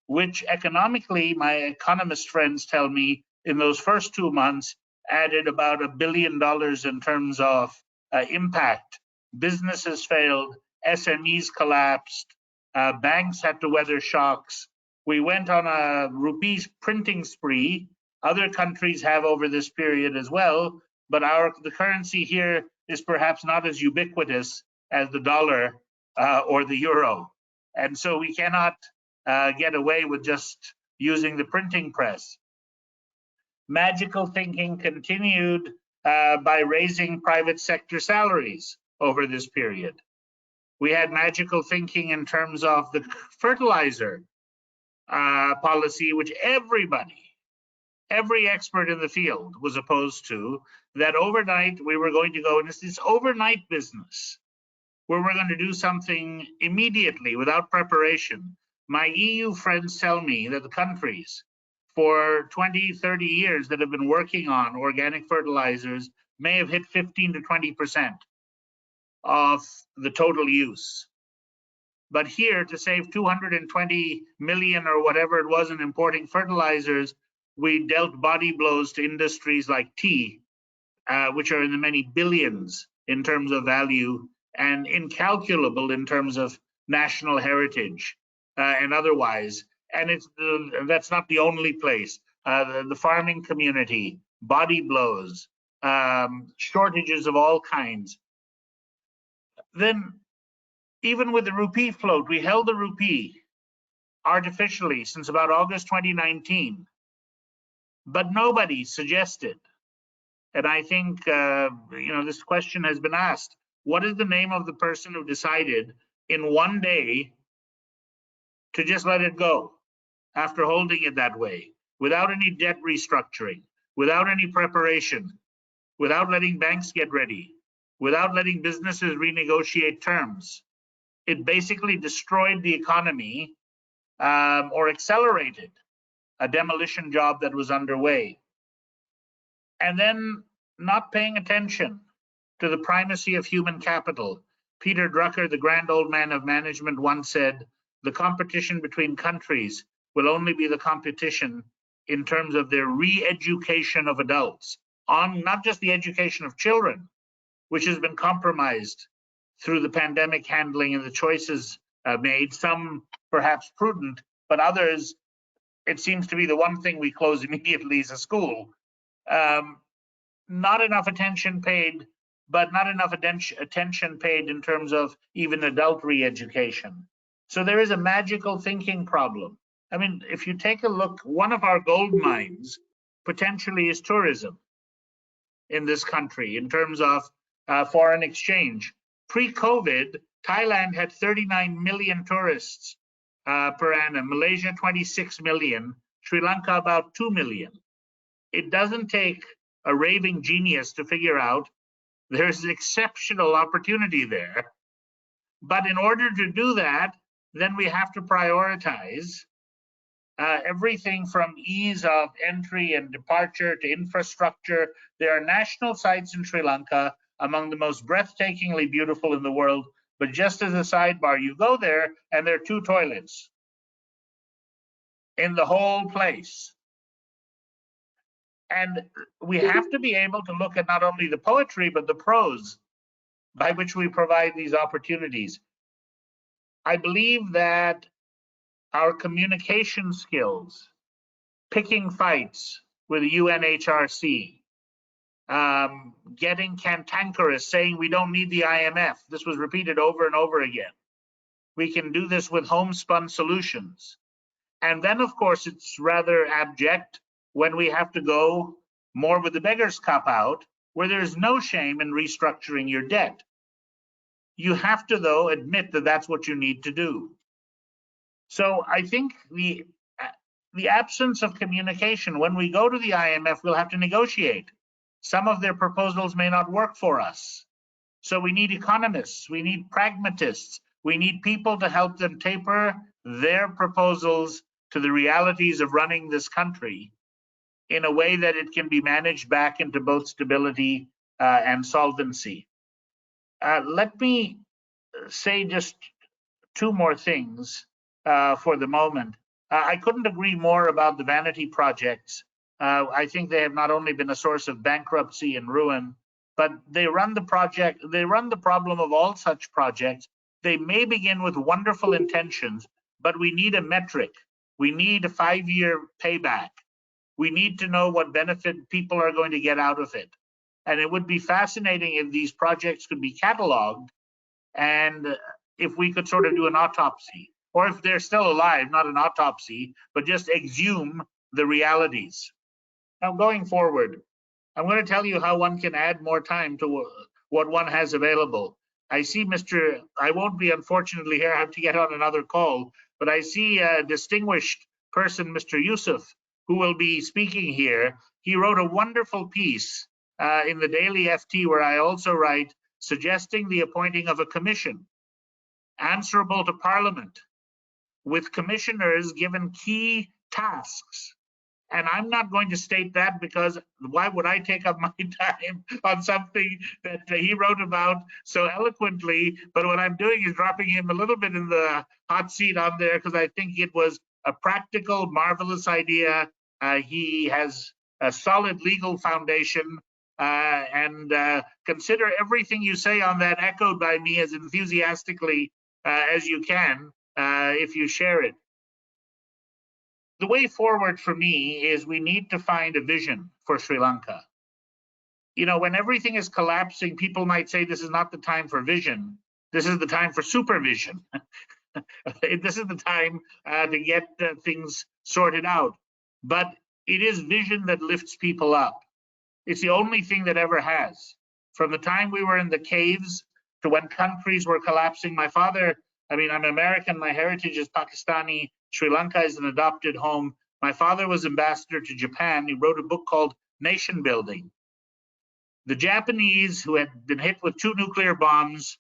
which economically, my economist friends tell me, in those first 2 months, added about $1 billion in terms of impact. Businesses failed, SMEs collapsed, banks had to weather shocks. We went on a rupee printing spree. Other countries have over this period as well, but the currency here is perhaps not as ubiquitous as the dollar or the euro. And so we cannot get away with just using the printing press. Magical thinking continued by raising private sector salaries over this period. We had magical thinking in terms of the fertilizer policy, which every expert in the field was opposed to, that overnight we were going to go, and it's this overnight business where we're going to do something immediately without preparation. My EU friends tell me that the countries for 20, 30 years that have been working on organic fertilizers may have hit 15 to 20% of the total use. But here, to save 220 million or whatever it was in importing fertilizers, we dealt body blows to industries like tea, which are in the many billions in terms of value and incalculable in terms of national heritage and otherwise. And that's not the only place. The farming community, body blows, shortages of all kinds. Then, even with the rupee float, we held the rupee artificially since about August 2019, but nobody suggested, and I think this question has been asked, what is the name of the person who decided in one day to just let it go after holding it that way, without any debt restructuring, without any preparation? without letting banks get ready, without letting businesses renegotiate terms. It basically destroyed the economy or accelerated a demolition job that was underway. And then not paying attention to the primacy of human capital. Peter Drucker, the grand old man of management, once said, the competition between countries will only be the competition in terms of their re-education of adults, on not just the education of children, which has been compromised through the pandemic handling and the choices made, some perhaps prudent, but others, it seems to be the one thing we close immediately is a school. Not enough attention paid, but not enough attention paid in terms of even adult re-education. So there is a magical thinking problem. I mean, if you take a look, one of our gold mines potentially is tourism in this country in terms of foreign exchange. Pre-COVID, Thailand had 39 million tourists per annum, Malaysia 26 million, Sri Lanka about 2 million. It doesn't take a raving genius to figure out there's exceptional opportunity there. But in order to do that, then we have to prioritize everything from ease of entry and departure to infrastructure. There are national sites in Sri Lanka among the most breathtakingly beautiful in the world. But just as a sidebar, you go there and there are 2 toilets in the whole place. And we have to be able to look at not only the poetry, but the prose by which we provide these opportunities. I believe that our communication skills, picking fights with the UNHRC, getting cantankerous, saying we don't need the IMF. This was repeated over and over again. We can do this with homespun solutions. And then, of course, it's rather abject when we have to go more with the beggar's cup out, where there's no shame in restructuring your debt. You have to, though, admit that that's what you need to do. So I think the absence of communication, when we go to the IMF, we'll have to negotiate. Some of their proposals may not work for us. So we need economists, we need pragmatists, we need people to help them taper their proposals to the realities of running this country in a way that it can be managed back into both stability and solvency. Let me say just 2 more things for the moment. I couldn't agree more about the vanity projects. I think they have not only been a source of bankruptcy and ruin, but they run the problem of all such projects. They may begin with wonderful intentions, but we need a metric. We need a 5-year payback. We need to know what benefit people are going to get out of it. And it would be fascinating if these projects could be cataloged and if we could sort of do an autopsy, or if they're still alive, not an autopsy, but just exhume the realities. Now, going forward, I'm going to tell you how one can add more time to what one has available. I see I won't be unfortunately here, I have to get on another call, but I see a distinguished person, Mr. Yusuf, who will be speaking here. He wrote a wonderful piece in the Daily FT, where I also write, suggesting the appointing of a commission answerable to Parliament, with commissioners given key tasks. And I'm not going to state that, because why would I take up my time on something that he wrote about so eloquently? But what I'm doing is dropping him a little bit in the hot seat on there, because I think it was a practical, marvelous idea. He has a solid legal foundation, and consider everything you say on that echoed by me as enthusiastically as you can, if you share it. The way forward for me is we need to find a vision for Sri Lanka. You know, when everything is collapsing, people might say this is not the time for vision. This is the time for supervision. This is the time to get things sorted out. But it is vision that lifts people up. It's the only thing that ever has. From the time we were in the caves to when countries were collapsing, my father, I mean, I'm American, my heritage is Pakistani, Sri Lanka is an adopted home. My father was ambassador to Japan. He wrote a book called Nation Building. The Japanese, who had been hit with 2 nuclear bombs,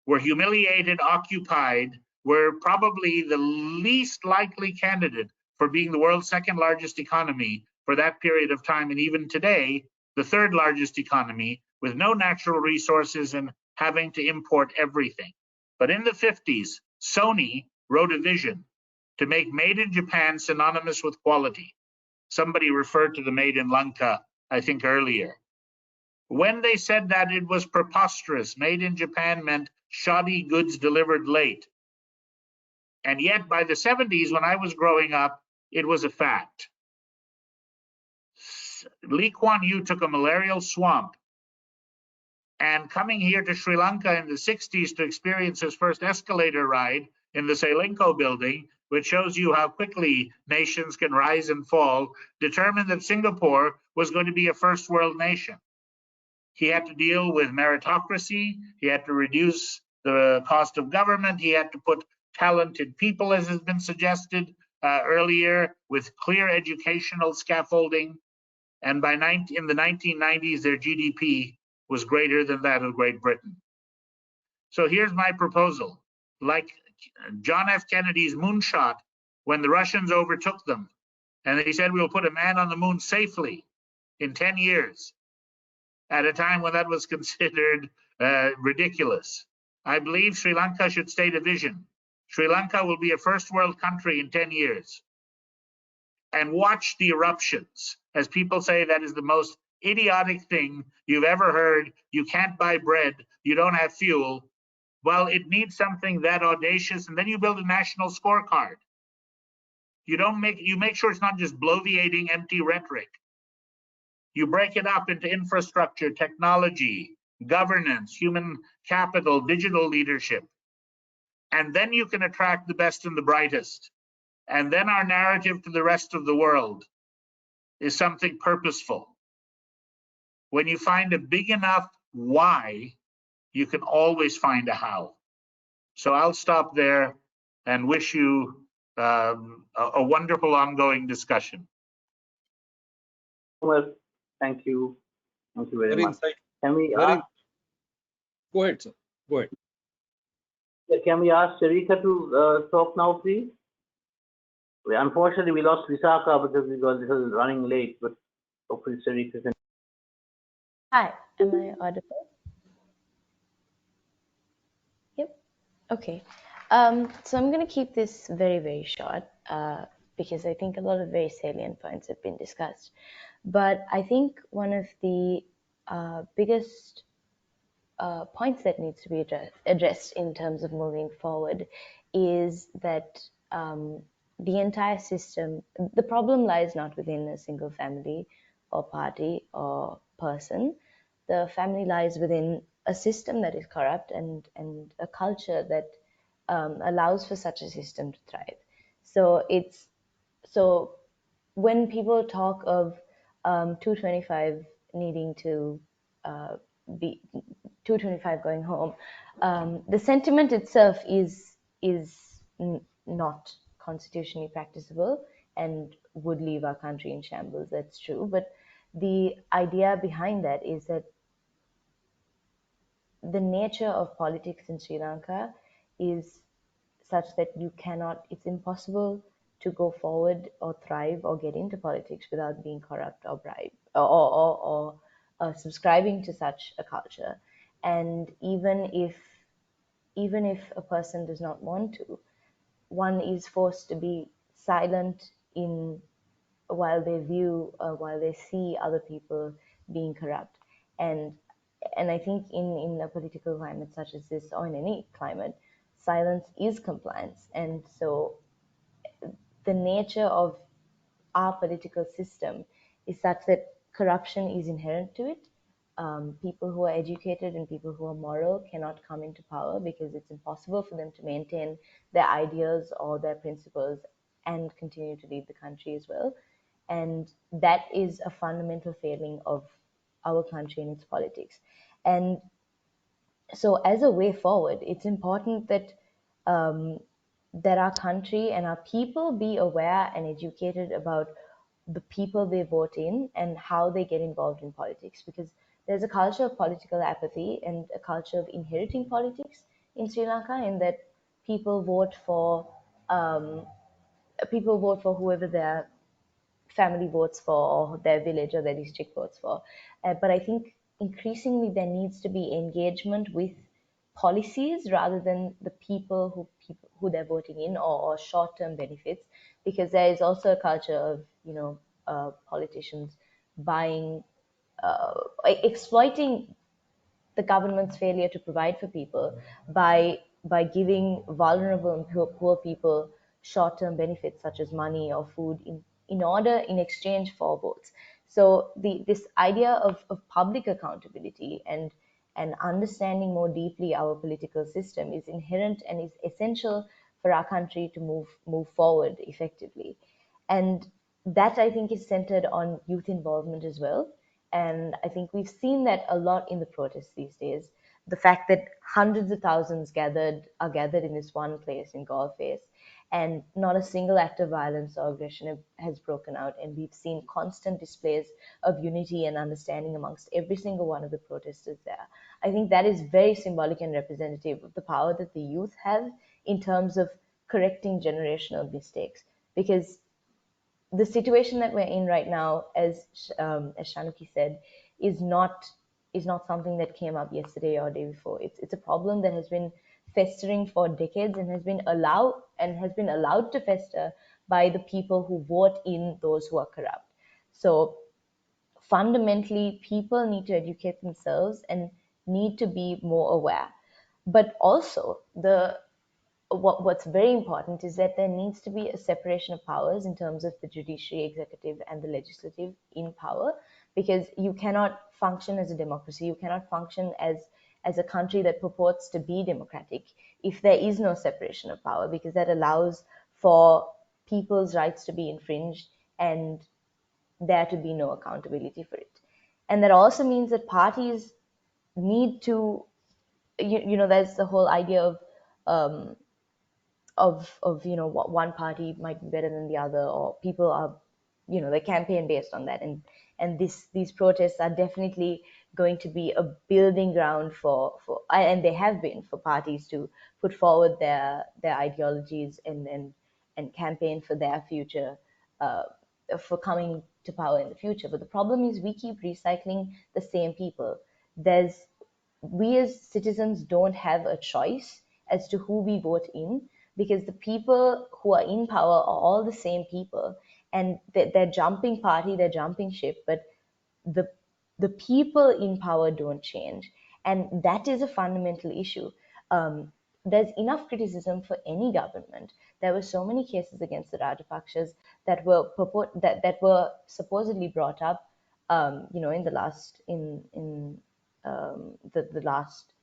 were humiliated, occupied, were probably the least likely candidate for being the world's 2nd largest economy for that period of time, and even today, the 3rd largest economy, with no natural resources and having to import everything. But in the 50s, Sony wrote a vision to make made in Japan synonymous with quality. Somebody referred to the made in Lanka, I think, earlier. When they said that, it was preposterous. Made in Japan meant shoddy goods delivered late. And yet by the 70s, when I was growing up, it was a fact. Lee Kuan Yew took a malarial swamp, and coming here to Sri Lanka in the 60s to experience his first escalator ride in the Selinko building, which shows you how quickly nations can rise and fall, determined that Singapore was going to be a first world nation. He had to deal with meritocracy, he had to reduce the cost of government, he had to put talented people, as has been suggested earlier, with clear educational scaffolding. And in the 1990s, their GDP was greater than that of Great Britain. So here's my proposal. Like John F. Kennedy's moonshot, when the Russians overtook them, and they said, we'll put a man on the moon safely in 10 years, at a time when that was considered ridiculous. I believe Sri Lanka should state a vision. Sri Lanka will be a first world country in 10 years. And watch the eruptions. As people say, that is the most idiotic thing you've ever heard. You can't buy bread, you don't have fuel. Well, it needs something that audacious, and then you build a national scorecard. You make sure it's not just bloviating, empty rhetoric. You break it up into infrastructure, technology, governance, human capital, digital leadership. And then you can attract the best and the brightest. And then our narrative to the rest of the world is something purposeful. When you find a big enough why, you can always find a how. So I'll stop there and wish you a wonderful ongoing discussion. Well, thank you. Thank you very much. Insightful. Can we Very, ask? go ahead, sir. Go ahead. Can we ask Sharika to talk now, please? Unfortunately, we lost Visakha because this is running late, but hopefully Sharika can. Hi, am I audible? Yep. Okay. So I'm going to keep this very, very short because I think a lot of very salient points have been discussed. But I think one of the biggest points that needs to be addressed in terms of moving forward is that the entire system, the problem lies not within a single family or party or person. The family lies within a system that is corrupt and a culture that allows for such a system to thrive. So when people talk of 225 needing to be 225 going home, the sentiment itself is not constitutionally practicable and would leave our country in shambles. That's true. But the idea behind that is that the nature of politics in Sri Lanka is such that you cannot, it's impossible to go forward or thrive or get into politics without being corrupt or bribed or subscribing to such a culture. And even if a person does not want to, one is forced to be silent while they see other people being corrupt. And I think in a political climate such as this, or in any climate, silence is compliance. And so the nature of our political system is such that corruption is inherent to it. People who are educated and people who are moral cannot come into power because it's impossible for them to maintain their ideas or their principles and continue to lead the country as well. And that is a fundamental failing of our country and its politics. And so as a way forward, it's important that that our country and our people be aware and educated about the people they vote in and how they get involved in politics, because there's a culture of political apathy and a culture of inheriting politics in Sri Lanka, in that people vote for whoever their family votes for, or their village or their district votes for. But I think increasingly there needs to be engagement with policies rather than the people who they're voting in, or short-term benefits, because there is also a culture of politicians buying, exploiting the government's failure to provide for people by giving vulnerable and poor people short-term benefits such as money or food in exchange for votes. So this idea of public accountability and understanding more deeply our political system is inherent and is essential for our country to move forward effectively. And that, I think, is centered on youth involvement as well. And I think we've seen that a lot in the protests these days. The fact that hundreds of thousands are gathered in this one place in Galle, and not a single act of violence or aggression has broken out. And we've seen constant displays of unity and understanding amongst every single one of the protesters there. I think that is very symbolic and representative of the power that the youth have in terms of correcting generational mistakes. Because the situation that we're in right now, as Shanuki said, is not something that came up yesterday or day before. It's a problem that has been festering for decades and has been allowed to fester by the people who vote in those who are corrupt. So fundamentally, people need to educate themselves and need to be more aware. But also, what's very important is that there needs to be a separation of powers in terms of the judiciary, executive, and the legislative in power, because you cannot function as a democracy, you cannot function as a country that purports to be democratic if there is no separation of power, because that allows for people's rights to be infringed and there to be no accountability for it. And that also means that parties need to, there's the whole idea of what one party might be better than the other, or people are, they campaign based on that. And these protests are definitely going to be a building ground for and they have been, for parties to put forward their ideologies and campaign for their future, for coming to power in the future. But the problem is we keep recycling the same people. We as citizens don't have a choice as to who we vote in, because the people who are in power are all the same people, and they're jumping party, they're jumping ship, but the people in power don't change. And that is a fundamental issue. There's enough criticism for any government. There were so many cases against the Rajapakshas that were supposedly brought up, in the last the last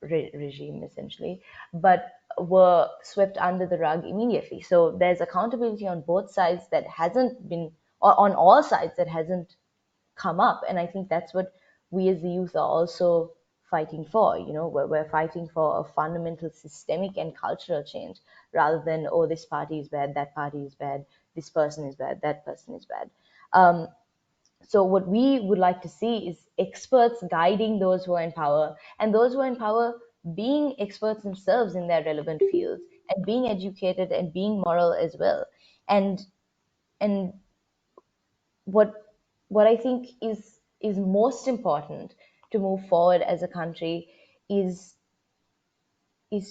regime, essentially, but were swept under the rug immediately. So there's accountability on both sides that hasn't been, or on all sides that hasn't come up. And I think that's what we as the youth are also fighting for. We're fighting for a fundamental systemic and cultural change, rather than, oh, this party is bad, that party is bad, this person is bad, that person is bad. So what we would like to see is experts guiding those who are in power, and those who are in power being experts themselves in their relevant fields, and being educated and being moral as well. And what I think is most important to move forward as a country is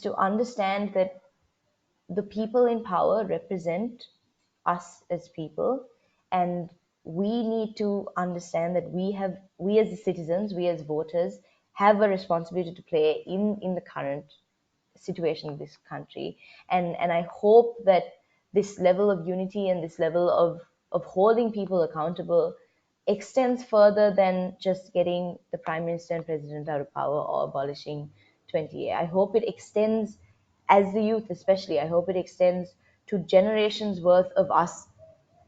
to understand that the people in power represent us as people, and we need to understand that we as citizens, we as voters, have a responsibility to play in the current situation of this country. And I hope that this level of unity and this level of holding people accountable extends further than just getting the prime minister and president out of power or abolishing 20A. I hope it extends, as the youth especially, I hope it extends to generations worth of us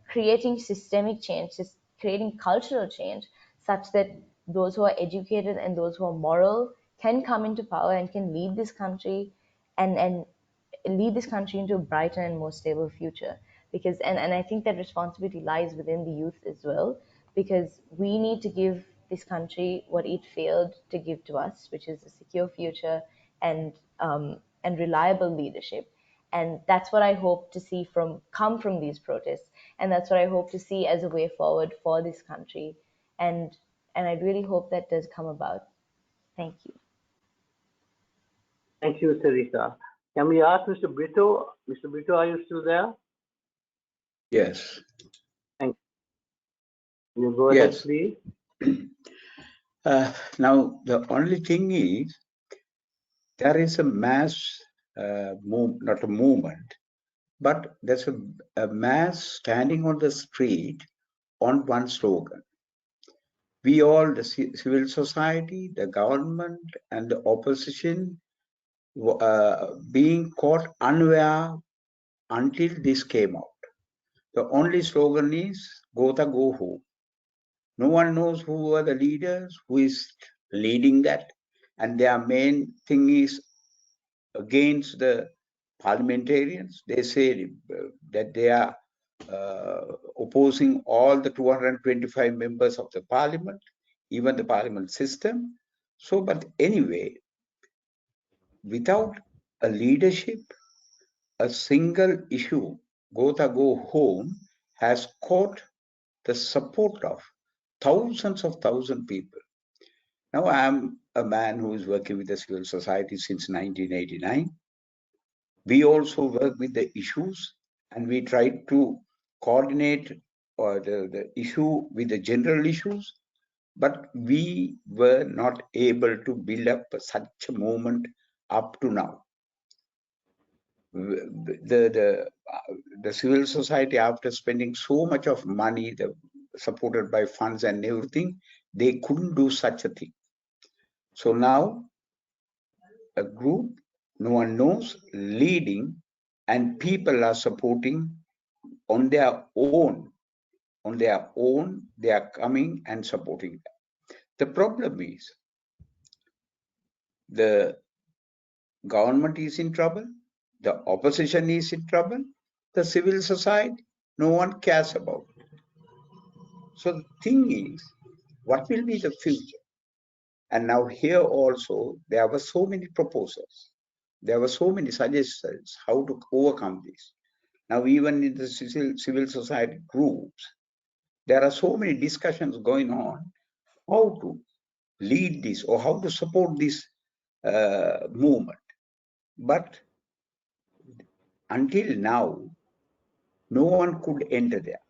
creating systemic change, just creating cultural change, such that those who are educated and those who are moral can come into power and can lead this country and lead this country into a brighter and more stable future. Because and I think that responsibility lies within the youth as well, because we need to give this country what it failed to give to us, which is a secure future and reliable leadership. And that's what I hope to see come from these protests. And that's what I hope to see as a way forward for this country. And I really hope that does come about. Thank you. Thank you, Sarika. Can we ask Mr. Brito? Mr. Brito, are you still there? Yes. Thank you. You go Yes. ahead, please. Now, the only thing is, there is a mass not a movement, but there's a mass standing on the street on one slogan. We all, the civil society, the government, and the opposition, being caught unaware until this came out. The only slogan is "Gotha Go Home." No one knows who are the leaders, who is leading that, and their main thing is against the parliamentarians. They say that they are opposing all the 225 members of the parliament, even the parliament system. So, but anyway, without a leadership, a single issue, Gotha Go Home, has caught the support of thousands of people. Now, I am a man who is working with the civil society since 1989. We also work with the issues, and we try to coordinate the issue with the general issues, but we were not able to build up such a movement up to now. The civil society, after spending so much of money, supported by funds and everything, they couldn't do such a thing. So now, a group no one knows leading, and people are supporting on their own. On their own, they are coming and supporting them. The problem is the government is in trouble, the opposition is in trouble, the civil society, no one cares about it. So the thing is, what will be the future? And now here also, there were so many proposals. There were so many suggestions how to overcome this. Now, even in the civil society groups, there are so many discussions going on how to lead this or how to support this movement. But until now, no one could enter there.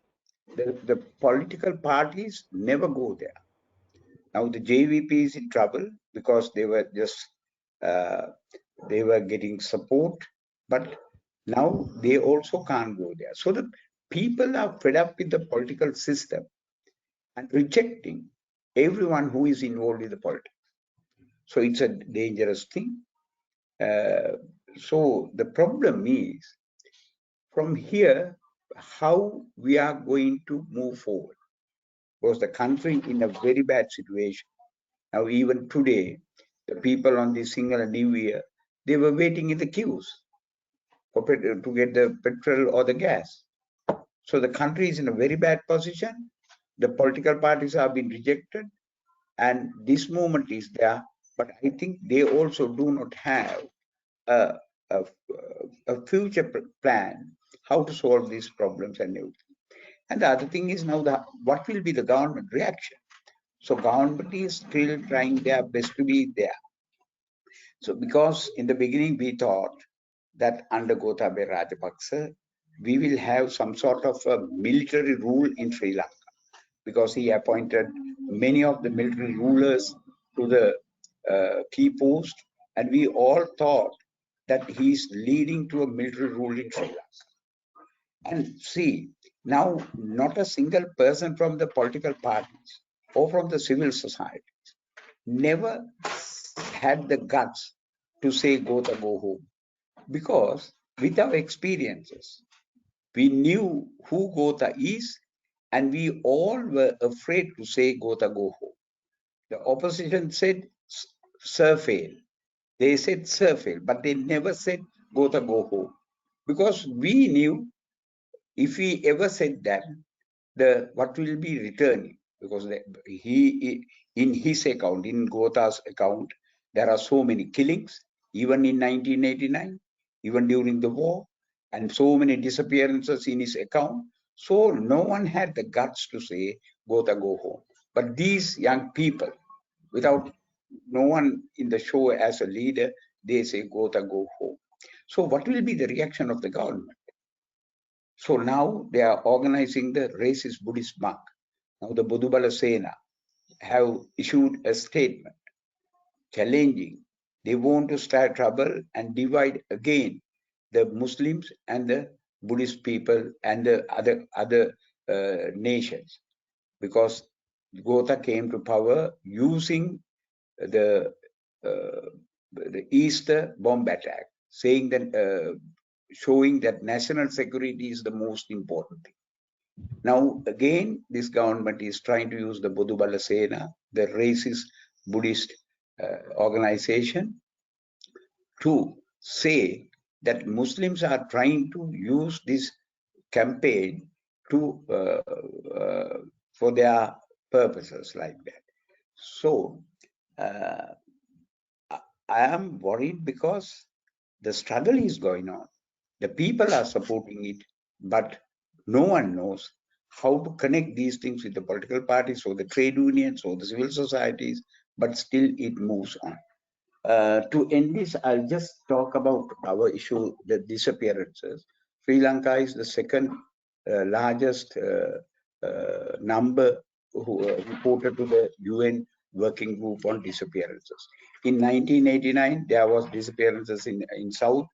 The political parties never go there. Now the JVP is in trouble because they were just they were getting support, but now they also can't go there. So the people are fed up with the political system and rejecting everyone who is involved in the politics. So it's a dangerous thing. So the problem is, from here, how we are going to move forward. Because the country in a very bad situation. Now, even today, the people on the single New Year, they were waiting in the queues to get the petrol or the gas. So the country is in a very bad position. The political parties have been rejected, and this movement is there. But I think they also do not have a future plan how to solve these problems and everything. And the other thing is now what will be the government reaction? So government is still trying their best to be there. So because in the beginning we thought that under Gotabaya Rajapaksa, we will have some sort of a military rule in Sri Lanka, because he appointed many of the military rulers to the key post, and we all thought that he's leading to a military rule in Sri Lanka. And see, now not a single person from the political parties or from the civil society never had the guts to say Gotha go home, because with our experiences, we knew who Gotha is, and we all were afraid to say Gotha go home. The opposition said Sir fail. They said Sir fail, but they never said Gotha go home, because we knew if we ever said that, what will be returning? because in his account, in Gotha's account, there are so many killings, even in 1989, even during the war, and so many disappearances in his account. So no one had the guts to say, Gotha, go home. But these young people, without no one in the show as a leader, they say, Gotha, go home. So what will be the reaction of the government? So now they are organizing the racist Buddhist monk. Now the Bodubala Sena have issued a statement challenging. They want to start trouble and divide again the Muslims and the Buddhist people and the other nations, because Gotha came to power using the Easter bomb attack, saying that showing that national security is the most important thing. Now again, this government is trying to use the Bodubala Sena, the racist Buddhist organization, to say that Muslims are trying to use this campaign to for their purposes like that. So I am worried because the struggle is going on. The people are supporting it, but no one knows how to connect these things with the political parties or the trade unions or the civil societies, but still it moves on. To end this, I'll just talk about our issue, the disappearances. Sri Lanka is the second largest number reported to the UN Working Group on Disappearances. In 1989, there was disappearances in South.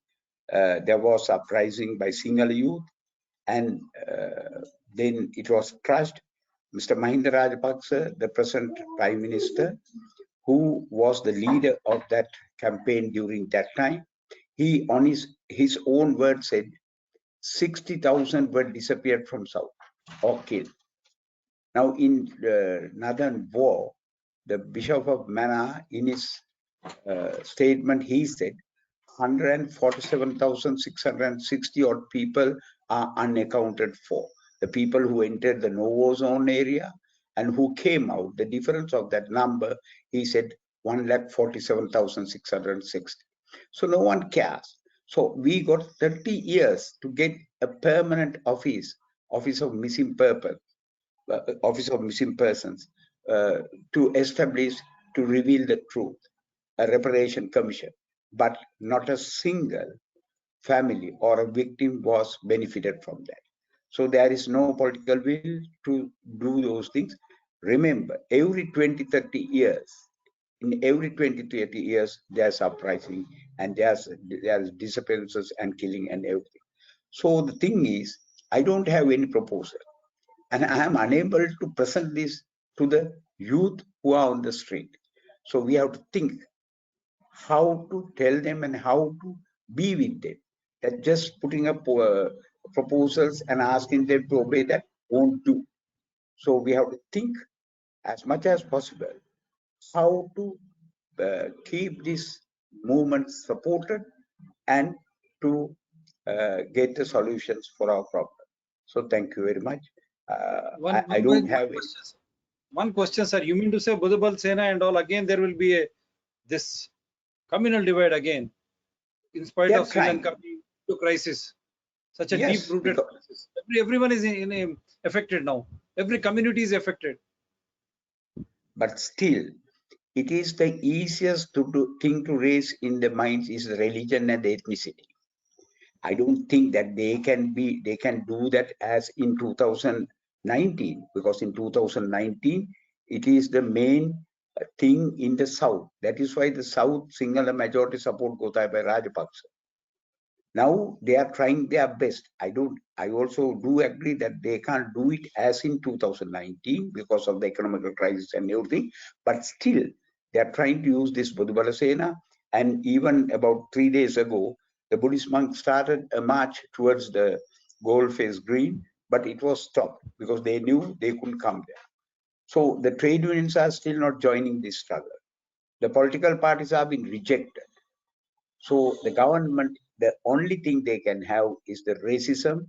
There was uprising by Sinhala youth, and then it was crushed. Mr. Mahinda Rajapaksa, the present Prime Minister, who was the leader of that campaign during that time, he, on his own word, said 60,000 were disappeared from South or killed. Now, in the Northern War, the Bishop of Mana, in his statement, he said 147,660 odd people are unaccounted for. The people who entered the no-war zone area and who came out, the difference of that number, he said 147,660. So no one cares. So we got 30 years to get a permanent office of missing persons, to establish, to reveal the truth, a reparation commission, but not a single family or a victim was benefited from that. So there is no political will to do those things. Remember, every 20-30 years, in every 20-30 years, there's uprising and there's disappearances and killing and everything. So the thing is, I don't have any proposal, and I am unable to present this to the youth who are on the street. So we have to think how to tell them and how to be with them. That just putting up proposals and asking them to obey that won't do. So we have to think as much as possible how to keep this movement supported and to get the solutions for our problem. So thank you very much. I don't have one question, sir. You mean to say Bodubal Sena and all, again there will be this communal divide again, in spite of Sri Lanka being to crisis, such a deep-rooted crisis. Everyone is affected now. Every community is affected. But still, it is the easiest thing to raise in the minds is religion and ethnicity. I don't think that they can do that as in 2019, because in 2019 it is the main thing in the South. That is why the South Sinhala majority support Gotabaya Rajapaksa. Now they are trying their best. I also do agree that they can't do it as in 2019 because of the economic crisis and everything, but still they are trying to use this Bodubala Sena. And even about 3 days ago, the Buddhist monks started a march towards the gold face green, but it was stopped because they knew they couldn't come there. So the trade unions are still not joining this struggle. The political parties have been rejected. So the government, the only thing they can have is the racism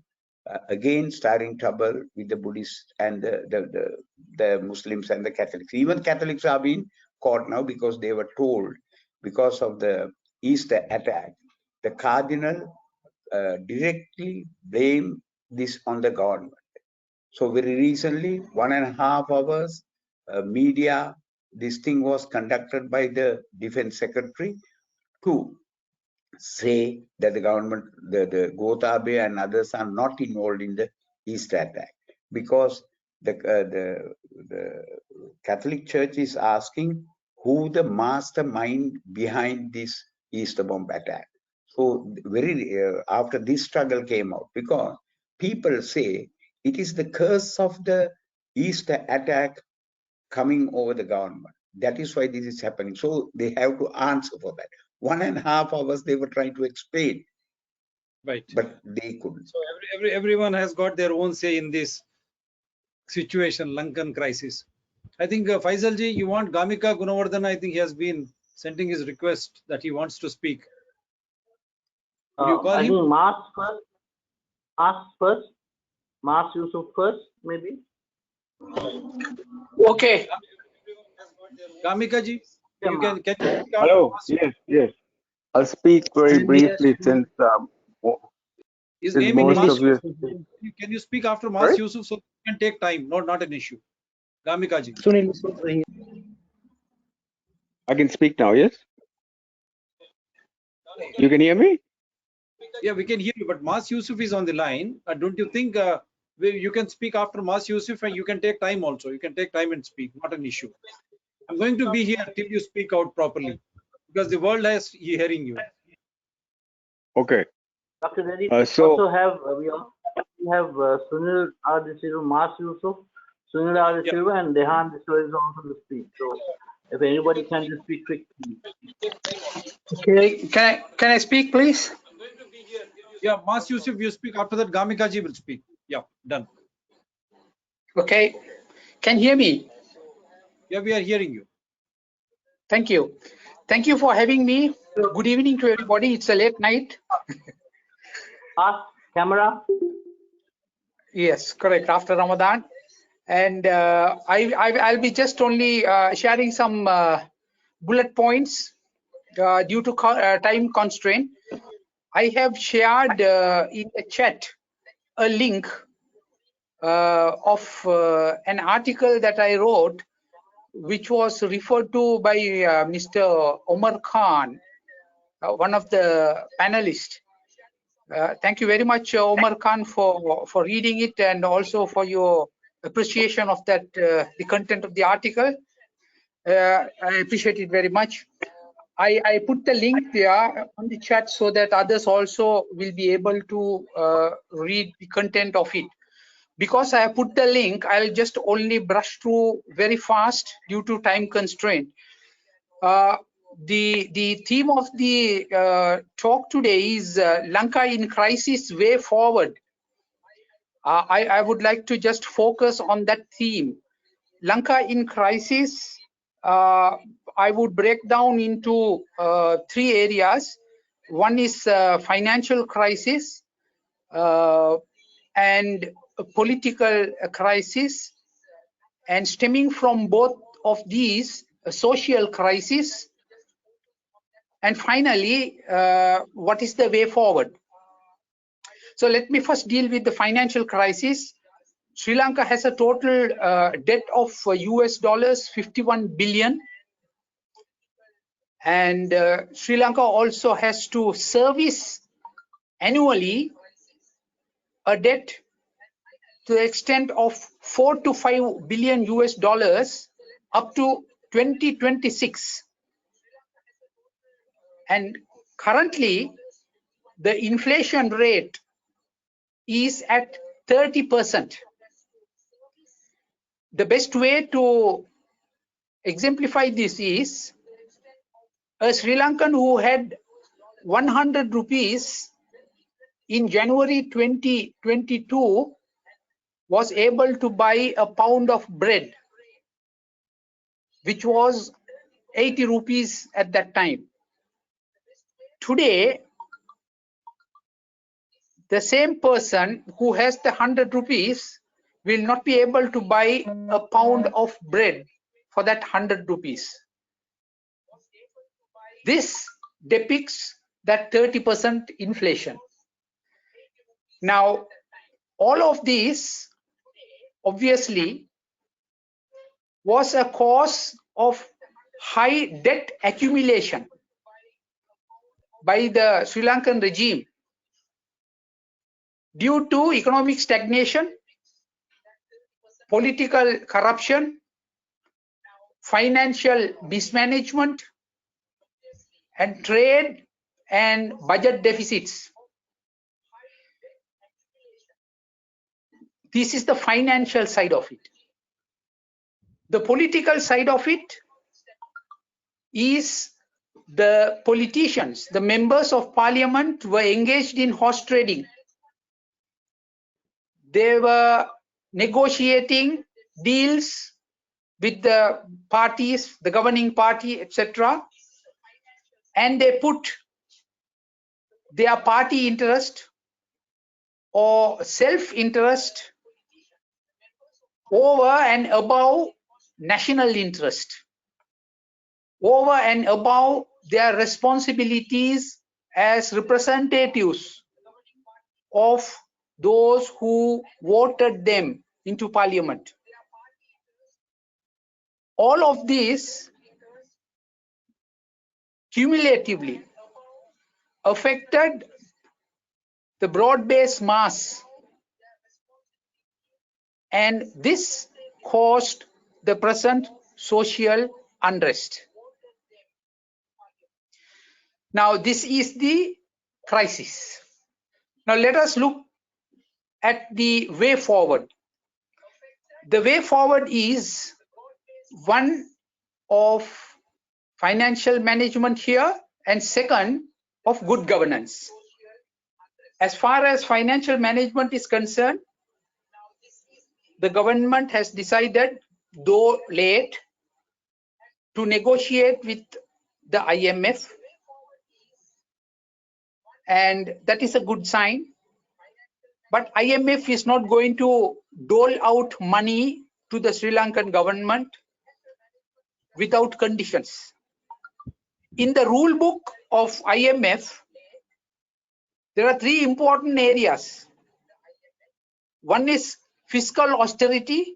again starting trouble with the Buddhists and the Muslims and the Catholics. Even Catholics are being caught now because they were told, because of the Easter attack, the cardinal directly blamed this on the government. So very recently, 1.5 hours media, this thing was conducted by the defense secretary to say that the government, the Gotabe and others are not involved in the Easter attack, because the Catholic Church is asking who the mastermind behind this Easter bomb attack. So very after this struggle came out, because people say it is the curse of the Easter attack coming over the government. That is why this is happening. So they have to answer for that. 1.5 hours they were trying to explain, Right. but they couldn't. So everyone has got their own say in this situation, Lankan crisis. I think Faisalji, you want Gamika Gunawardhan? I think he has been sending his request that he wants to speak. Will you call I him? think Mas Yusuf first, maybe. Okay. Gamika ji, you can you speak Hello. Yes. I'll speak very briefly since his name in most Mas of you. Can you speak after Mas Yusuf so you can take time? Not an issue. Gamika ji. I can speak now. Yes. You can hear me? Yeah, we can hear you, but Mas Yusuf is on the line. Don't you think you can speak after Mas Yusuf and you can take time also? You can take time and speak, not an issue. I'm going to be here till you speak out properly because the world is hearing you. Okay. Dr. Reddy, So also have we have Sunil R. De Silva, Mas Yusuf, Sunil R. De Silva, and Dehan De Silva is also to speak. So if anybody can just speak quickly. Okay. Can I speak, please? Yeah, Mas Yusuf, you speak. After that, Gamika ji will speak. Yeah, done. Okay. Can you hear me? Yeah, we are hearing you. Thank you. Thank you for having me. Good evening to everybody. It's a late night. Camera. Yes, correct. After Ramadan, and I'll be just only sharing some bullet points due to time constraint. I have shared in the chat a link of an article that I wrote, which was referred to by Mr. Omar Khan, one of the panelists. Thank you very much, Omar Khan, for reading it and also for your appreciation of that, the content of the article. I appreciate it very much. I put the link there on the chat so that others also will be able to read the content of it. Because I have put the link, I'll just only brush through very fast due to time constraint. The theme of the talk today is Lanka in crisis, way forward. I would like to just focus on that theme. Lanka in crisis, I would break down into 3 areas. One is financial crisis and a political crisis, and stemming from both of these, a social crisis, and finally, what is the way forward? So let me first deal with the financial crisis. Sri Lanka has a total debt of US dollars 51 billion. And Sri Lanka also has to service annually a debt to the extent of 4 to 5 billion US dollars up to 2026. And currently, the inflation rate is at 30%. The best way to exemplify this is a Sri Lankan who had 100 rupees in January 2022 was able to buy a pound of bread, which was 80 rupees at that time. Today, the same person who has the 100 rupees will not be able to buy a pound of bread for that 100 rupees. This depicts that 30% inflation. Now, all of these obviously was a cause of high debt accumulation by the Sri Lankan regime due to economic stagnation, political corruption, financial mismanagement, and trade and budget deficits. This is the financial side of it. The political side of it is the politicians, the members of parliament were engaged in horse trading. They were negotiating deals with the parties, the governing party, etc. And they put their party interest or self-interest over and above national interest, over and above their responsibilities as representatives of those who voted them into parliament. All of these cumulatively affected the broad-based mass, and this caused the present social unrest. Now, this is the crisis. Now, let us look at the way forward. The way forward is one of financial management here, and second of good governance. As far as financial management is concerned, the government has decided, though late, to negotiate with the IMF, and that is a good sign. But IMF is not going to dole out money to the Sri Lankan government without conditions. In the rule book of IMF, there are three important areas. One is fiscal austerity,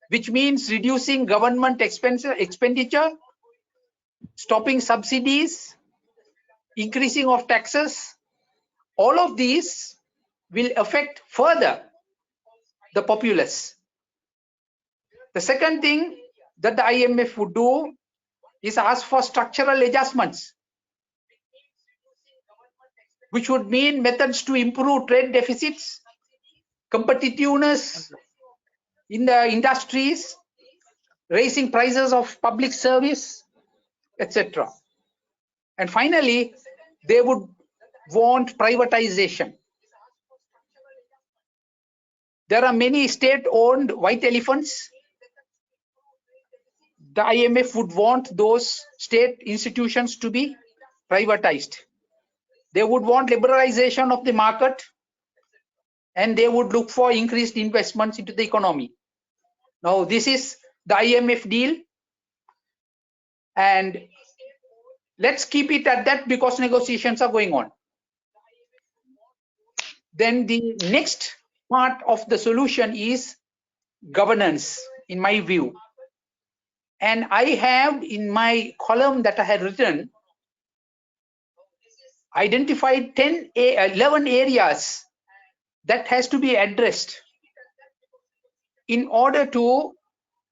which means reducing government expenditure, stopping subsidies, increasing of taxes. All of these will affect further the populace. The second thing that the IMF would do is ask for structural adjustments, which would mean methods to improve trade deficits, competitiveness in the industries, raising prices of public service, etc. And finally, they would want privatization. There are many state-owned white elephants. The IMF would want those state institutions to be privatized. They would want liberalization of the market, and they would look for increased investments into the economy. Now, this is the IMF deal, and let's keep it at that because negotiations are going on. Then the next part of the solution is governance, in my view. And I have in my column that I had written identified 11 areas that has to be addressed in order to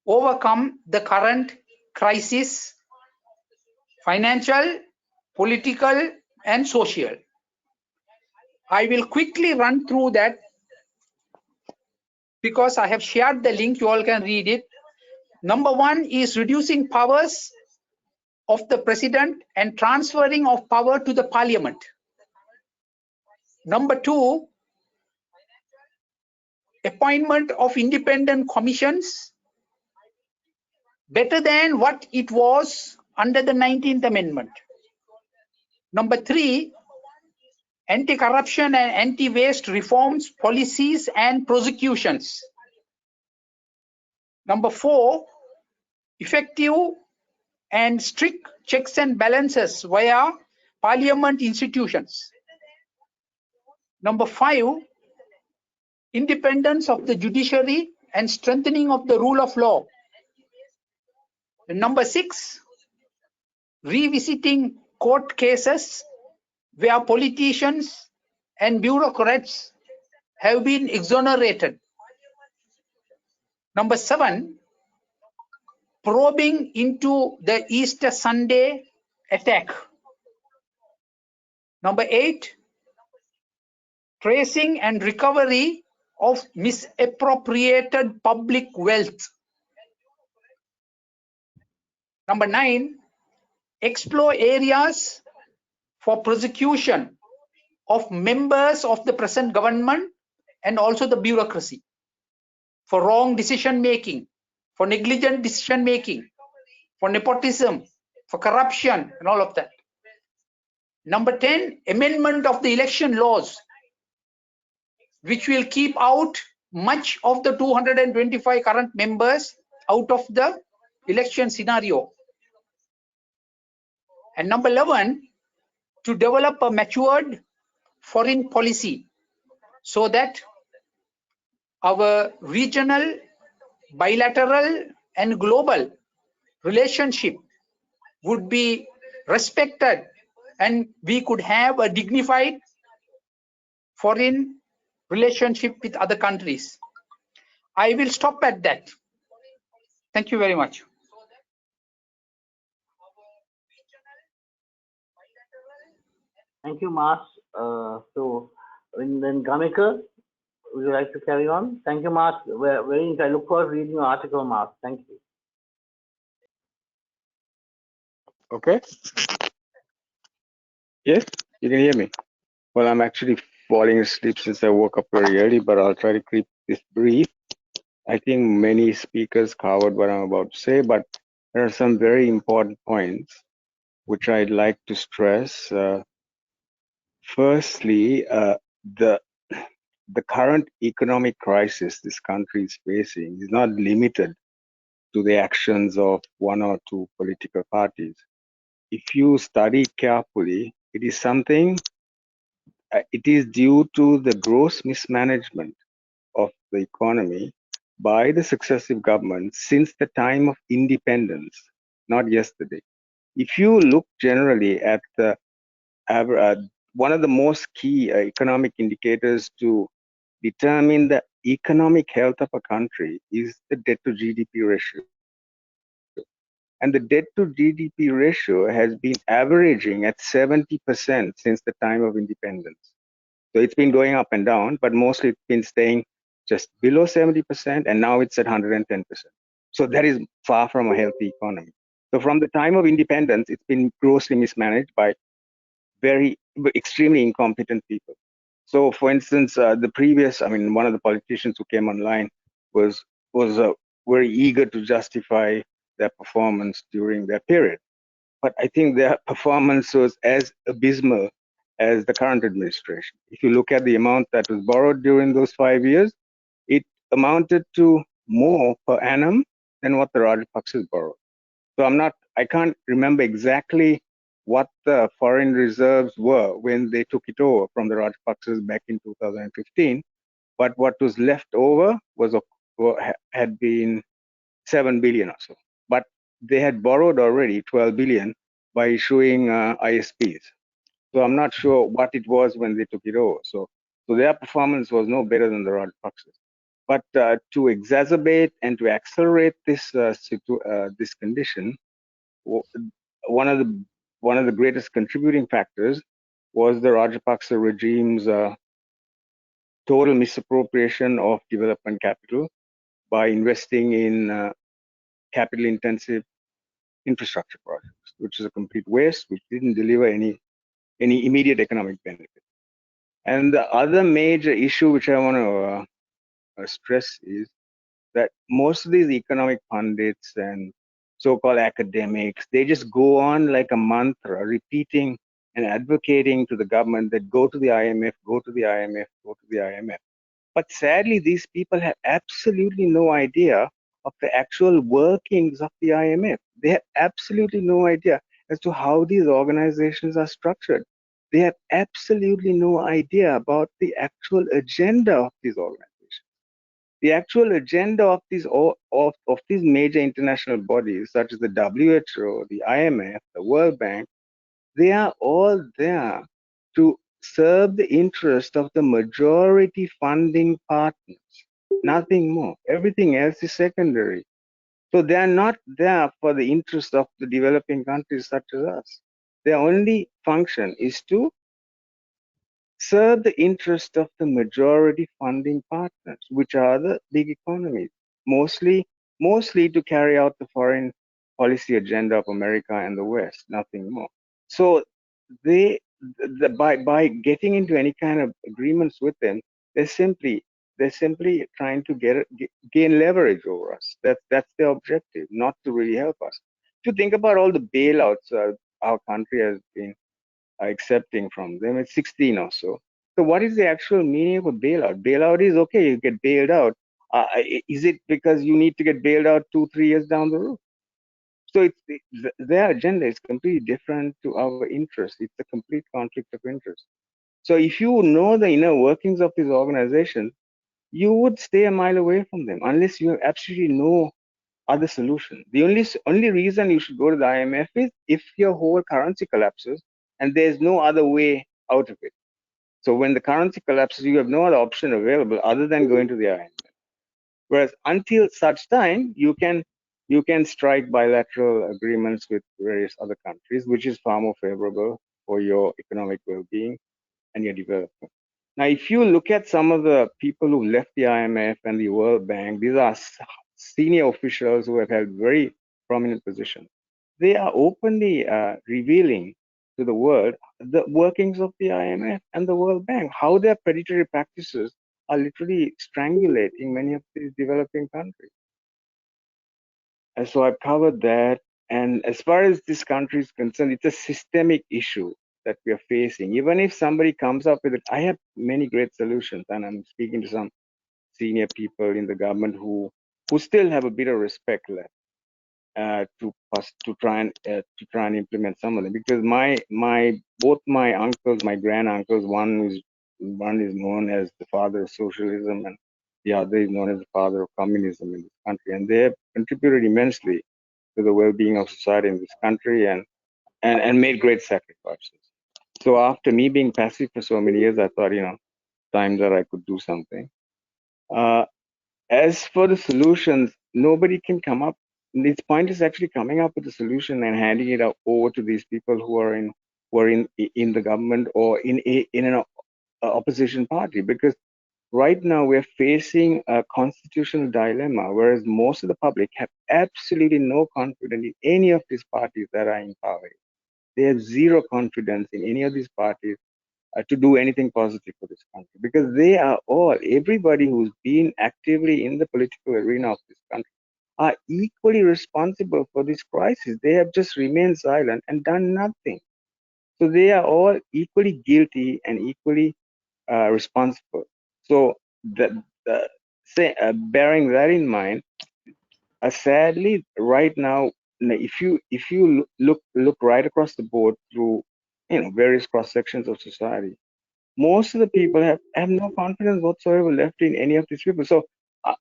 overcome the current crisis, financial, political, and social. I will quickly run through that because I have shared the link, you all can read it. Number one is reducing powers of the president and transferring of power to the parliament. Number two, appointment of independent commissions better than what it was under the 19th Amendment. Number three, anti-corruption and anti-waste reforms, policies and prosecutions. Number 4, effective and strict checks and balances via parliament institutions. Number 5, independence of the judiciary and strengthening of the rule of law. And number 6, revisiting court cases where politicians and bureaucrats have been exonerated. Number 7, probing into the Easter Sunday attack. Number 8, tracing and recovery of misappropriated public wealth. Number 9, explore areas for prosecution of members of the present government and also the bureaucracy for wrong decision making, for negligent decision making, for nepotism, for corruption and all of that. Number 10, amendment of the election laws, which will keep out much of the 225 current members out of the election scenario. And number 11, to develop a matured foreign policy so that our regional, bilateral and global relationship would be respected and we could have a dignified foreign relationship with other countries. I will stop at that. Thank you very much. Thank you, Mas. Then Gamika, would you like to carry on? Thank you, Mas. I look forward to reading your article, Mas. Thank you. Okay. Yes, you can hear me. Well, I'm actually falling asleep since I woke up very early, but I'll try to keep this brief. I think many speakers covered what I'm about to say, but there are some very important points which I'd like to stress. Firstly, the current economic crisis this country is facing is not limited to the actions of one or two political parties. If you study carefully, it is something, it is due to the gross mismanagement of the economy by the successive governments since the time of independence, not yesterday. If you look generally at the one of the most key economic indicators to determine the economic health of a country is the debt to GDP ratio. And the debt to GDP ratio has been averaging at 70% since the time of independence. So it's been going up and down, but mostly it's been staying just below 70%, and now it's at 110%. So that is far from a healthy economy. So from the time of independence, it's been grossly mismanaged by extremely incompetent people. So for instance, the previous, one of the politicians who came online was very eager to justify their performance during their period. But I think their performance was as abysmal as the current administration. If you look at the amount that was borrowed during those 5 years, it amounted to more per annum than what the Rajapaksas borrowed. So I can't remember exactly what the foreign reserves were when they took it over from the Rajapaksas back in 2015, but what was left over had been 7 billion or so. But they had borrowed already 12 billion by issuing ISPs. So I'm not sure what it was when they took it over. So their performance was no better than the Rajapaksas. But to exacerbate and to accelerate this this condition, one of the greatest contributing factors was the Rajapaksa regime's total misappropriation of development capital by investing in capital-intensive infrastructure projects, which is a complete waste, which didn't deliver any immediate economic benefit. And the other major issue which I want to stress is that most of these economic pundits and so-called academics, they just go on like a mantra, repeating and advocating to the government that go to the IMF, go to the IMF, go to the IMF. But sadly, these people have absolutely no idea of the actual workings of the IMF. They have absolutely no idea as to how these organizations are structured. They have absolutely no idea about the actual agenda of these organizations. The actual agenda of these major international bodies, such as the WHO, the IMF, the World Bank, they are all there to serve the interest of the majority funding partners, nothing more. Everything else is secondary. So they are not there for the interest of the developing countries such as us. Their only function is to serve the interest of the majority funding partners, which are the big economies, mostly to carry out the foreign policy agenda of America and the West, nothing more. So by getting into any kind of agreements with them, they're simply trying to gain leverage over us. That's their objective, not to really help us. If you think about all the bailouts our country has been accepting from them, it's 16 or so. So what is the actual meaning of a bailout? Bailout is, okay, you get bailed out. Is it because you need to get bailed out 2-3 years down the road? So their agenda is completely different to our interest. It's a complete conflict of interest. So if you know the inner workings of these organizations, you would stay a mile away from them unless you have absolutely no other solution. The only reason you should go to the IMF is if your whole currency collapses and there's no other way out of it. So when the currency collapses, you have no other option available other than going to the IMF. Whereas until such time, you can strike bilateral agreements with various other countries, which is far more favorable for your economic well-being and your development. Now, if you look at some of the people who left the IMF and the World Bank, these are senior officials who have held very prominent positions. They are openly revealing to the world the workings of the IMF and the World Bank, how their predatory practices are literally strangulating many of these developing countries. And so I've covered that. And as far as this country is concerned, it's a systemic issue that we are facing. Even if somebody comes up with it, I have many great solutions, and I'm speaking to some senior people in the government who still have a bit of respect left to try and implement some of them. Because both my uncles, my grand uncles, one is known as the father of socialism, and the other is known as the father of communism in this country, and they have contributed immensely to the well-being of society in this country and made great sacrifices. So after me being passive for so many years, I thought, time that I could do something. As for the solutions, nobody can come up. Its point is actually coming up with a solution and handing it over to these people who are in the government or in an opposition party, because right now we're facing a constitutional dilemma, whereas most of the public have absolutely no confidence in any of these parties that are in power. They have zero confidence in any of these parties to do anything positive for this country, because they are everybody who's been actively in the political arena of this country are equally responsible for this crisis. They have just remained silent and done nothing. So they are all equally guilty and equally responsible. So bearing that in mind, sadly, right now, if you look right across the board through various cross sections of society, most of the people have no confidence whatsoever left in any of these people. So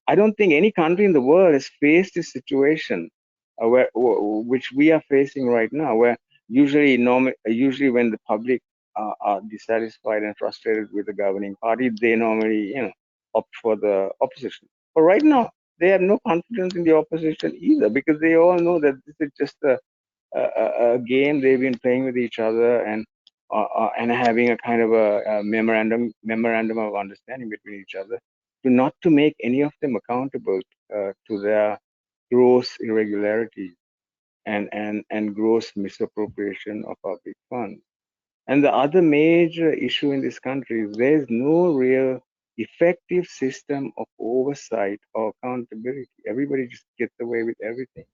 I don't think any country in the world has faced this situation which we are facing right now, where usually when the public are dissatisfied and frustrated with the governing party, they normally opt for the opposition. But right now, they have no confidence in the opposition either, because they all know that this is just a game they've been playing with each other and having a kind of a memorandum of understanding between each other, not to make any of them accountable to their gross irregularities and gross misappropriation of public funds. And the other major issue in this country is there's no real effective system of oversight or accountability. Everybody just gets away with everything,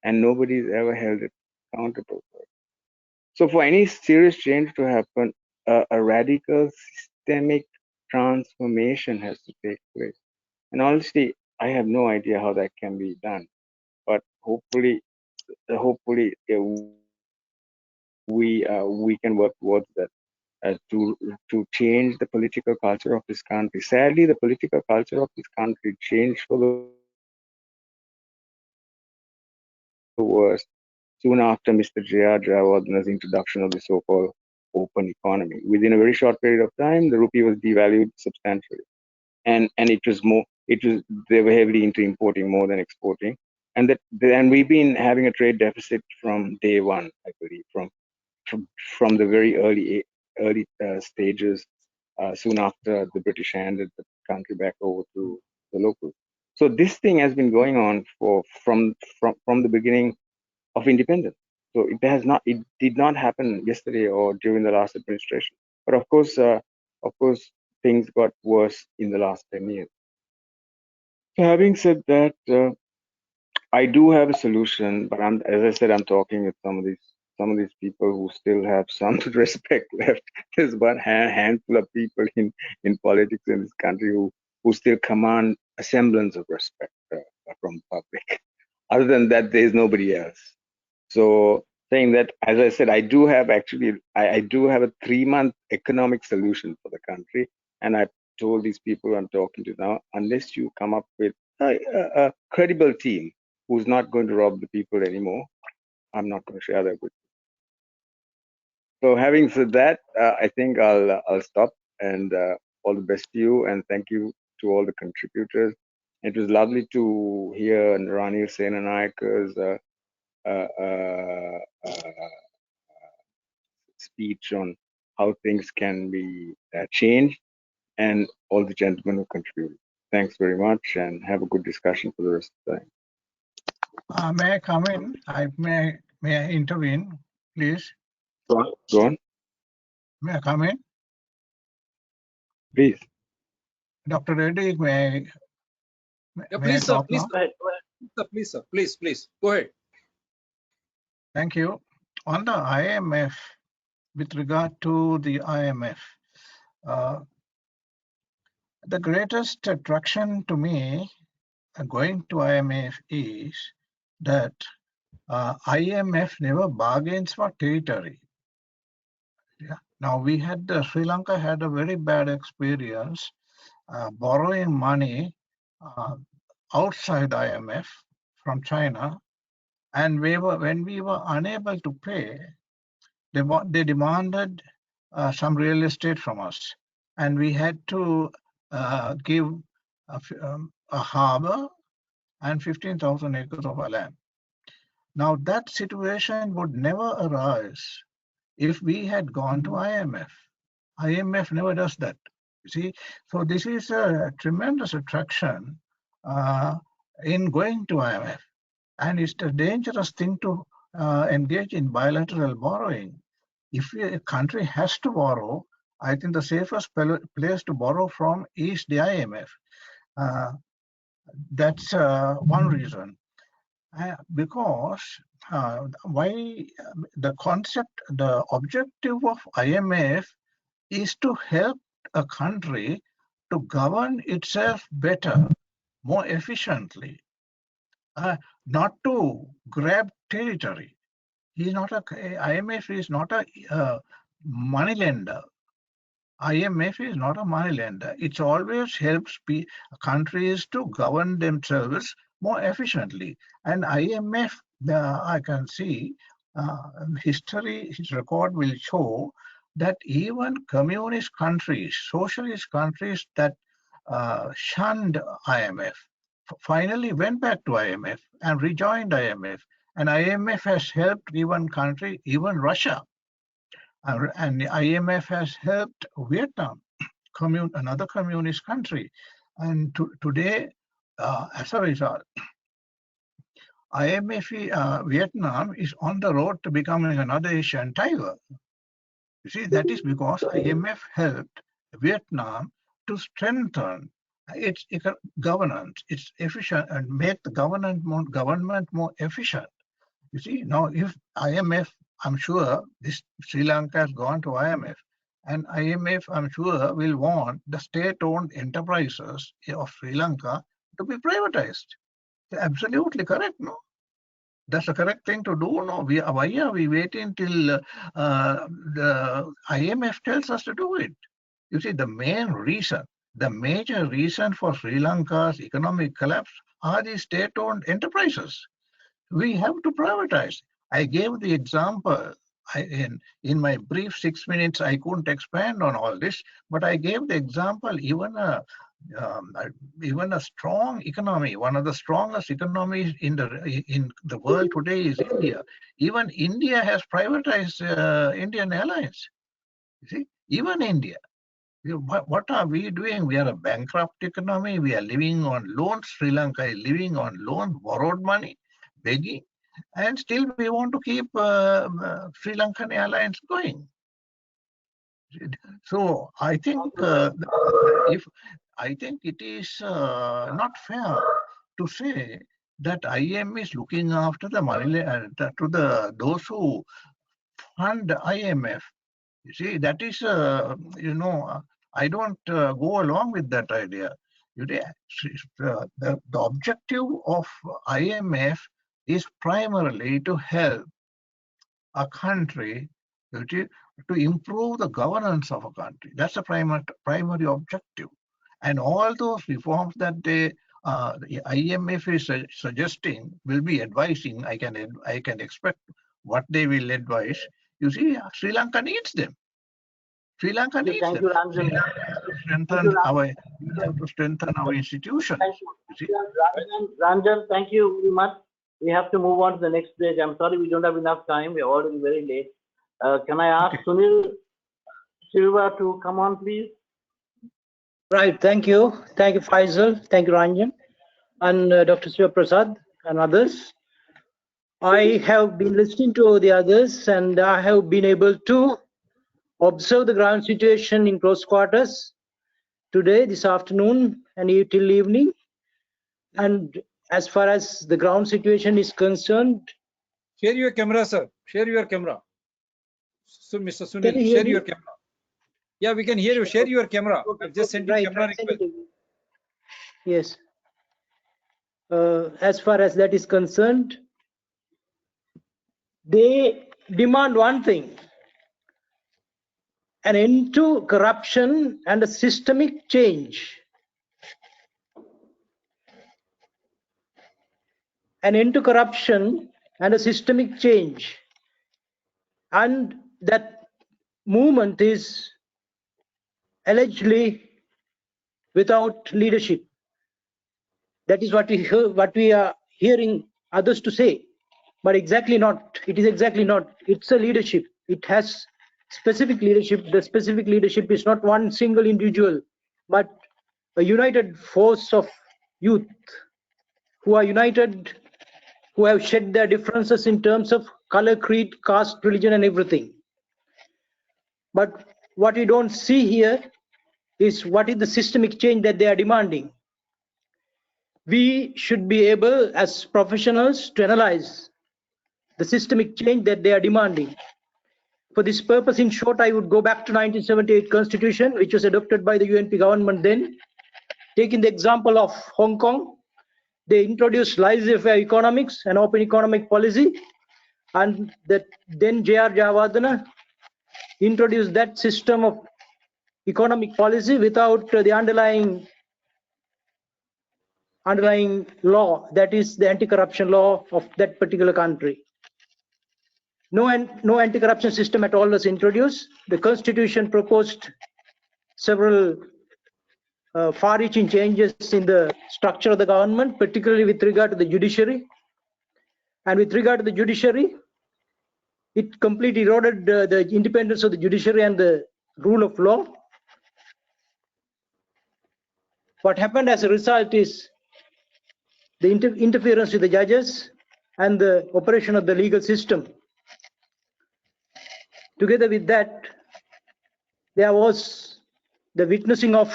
and nobody's ever held it accountable for it. So for any serious change to happen, a radical systemic transformation has to take place. And honestly, I have no idea how that can be done. But hopefully, we can work towards that to change the political culture of this country. Sadly, the political culture of this country changed for the worst soon after Mr. J.R. Jayawardana's introduction of the so-called open economy. Within a very short period of time, the rupee was devalued substantially, and they were heavily into importing more than exporting, and we've been having a trade deficit from day one, I believe, from the very early stages, soon after the British handed the country back over to the locals. So this thing has been going on from the beginning of independence. So it did not happen yesterday or during the last administration. But of course, things got worse in the last 10 years. So having said that, I do have a solution, but as I said, I'm talking with some of these people who still have some respect left. There's one handful of people in politics in this country who still command a semblance of respect from the public. Other than that, there's nobody else. So saying that, as I said, I do have a 3-month economic solution for the country, and I told these people I'm talking to now, unless you come up with a credible team who's not going to rob the people anymore, I'm not going to share that with you. So having said that, I think I'll stop, and all the best to you, and thank you to all the contributors. It was lovely to hear Ranil Senanayaka's speech on how things can be changed, and all the gentlemen who contributed. Thanks very much, and have a good discussion for the rest of the time. May I come in? May I intervene, please? Go on. May I come in? Please. Dr. Reddy, may Please, I sir. talk Please, now? please, sir. Please. Go ahead. Thank you. On the IMF, with regard to the IMF, the greatest attraction to me going to IMF is that IMF never bargains for territory. Yeah. Now Sri Lanka had a very bad experience borrowing money outside IMF from China, and when we were unable to pay, they demanded some real estate from us, and we had to give a harbor and 15,000 acres of land. Now that situation would never arise if we had gone to IMF. IMF never does that. You see, so this is a tremendous attraction in going to IMF, and it's a dangerous thing to engage in bilateral borrowing. If a country has to borrow, I think the safest place to borrow from is the IMF. That's one reason. Because why the objective of IMF is to help a country to govern itself better, more efficiently, not to grab territory. IMF is not a money lender. IMF is not a money lender. It always helps countries to govern themselves more efficiently. And IMF, I can see, his record will show that even communist countries, socialist countries that shunned IMF, finally went back to IMF and rejoined IMF. And IMF has helped even Russia. And the IMF has helped Vietnam, another communist country. And today, as a result, Vietnam is on the road to becoming another Asian tiger. You see, that is because IMF helped Vietnam to strengthen its governance, its efficient, and make the government more efficient. You see, now if IMF I'm sure this Sri Lanka has gone to IMF, and IMF, I'm sure, will want the state-owned enterprises of Sri Lanka to be privatized. Absolutely correct, no? That's the correct thing to do, no? Why are we waiting till the IMF tells us to do it? You see, the major reason for Sri Lanka's economic collapse are the state-owned enterprises. We have to privatize. I gave the example in my brief 6 minutes. I couldn't expand on all this, but I gave the example. Even a strong economy, one of the strongest economies in the world today is India. Even India has privatized Indian Airlines. You see, even India. What are we doing? We are a bankrupt economy. We are living on loans. Sri Lanka is living on loan, borrowed money, begging, and still we want to keep Sri Lankan Airlines going. So I think it is not fair to say that IM is looking after the money to those who fund IMF. You see, that is I don't go along with that idea. The objective of IMF is primarily to help a country to improve the governance of a country. That's the primary objective. And all those reforms that the IMF is suggesting will be advising. I can expect what they will advise. You see, Sri Lanka needs them. Sri Lanka needs them. Ranjan. We have to strengthen our institutions. Ranjan, thank you very much. We have to move on to the next page. I'm sorry we don't have enough time. We're already very late. Can I ask Sunil Silva to come on, please? Right. Thank you. Thank you, Faisal. Thank you, Ranjan. And Dr. Siva Prasad and others. I have been listening to the others, and I have been able to observe the ground situation in close quarters today, this afternoon, and till evening. And as far as the ground situation is concerned, share your camera, sir. Share your camera. So, Mr. Sunil, can you hear share me? your camera. Yeah, we can hear you. Share your camera. I've just sent you camera request. Yes. As far as that is concerned, they demand one thing: an end to corruption and a systemic change. An end to corruption and a systemic change. And that movement is allegedly without leadership. That is what we are hearing others to say, but exactly not. It is exactly not. It's a leadership. It has specific leadership. The specific leadership is not one single individual, but a united force of youth who are united, who have shed their differences in terms of color, creed, caste, religion, and everything. But what we don't see here is what is the systemic change that they are demanding. We should be able, as professionals, to analyze the systemic change that they are demanding. For this purpose, in short, I would go back to 1978 Constitution, which was adopted by the UNP government then. Taking the example of Hong Kong, they introduced laissez-faire economics and open economic policy, and that then J.R. Jayawardena introduced that system of economic policy without the underlying law, that is the anti-corruption law of that particular country. No anti-corruption system at all was introduced. The constitution proposed several far-reaching changes in the structure of the government, particularly with regard to the judiciary. And with regard to the judiciary, it completely eroded the independence of the judiciary and the rule of law. What happened as a result is the interference with the judges and the operation of the legal system. Together with that, there was the witnessing of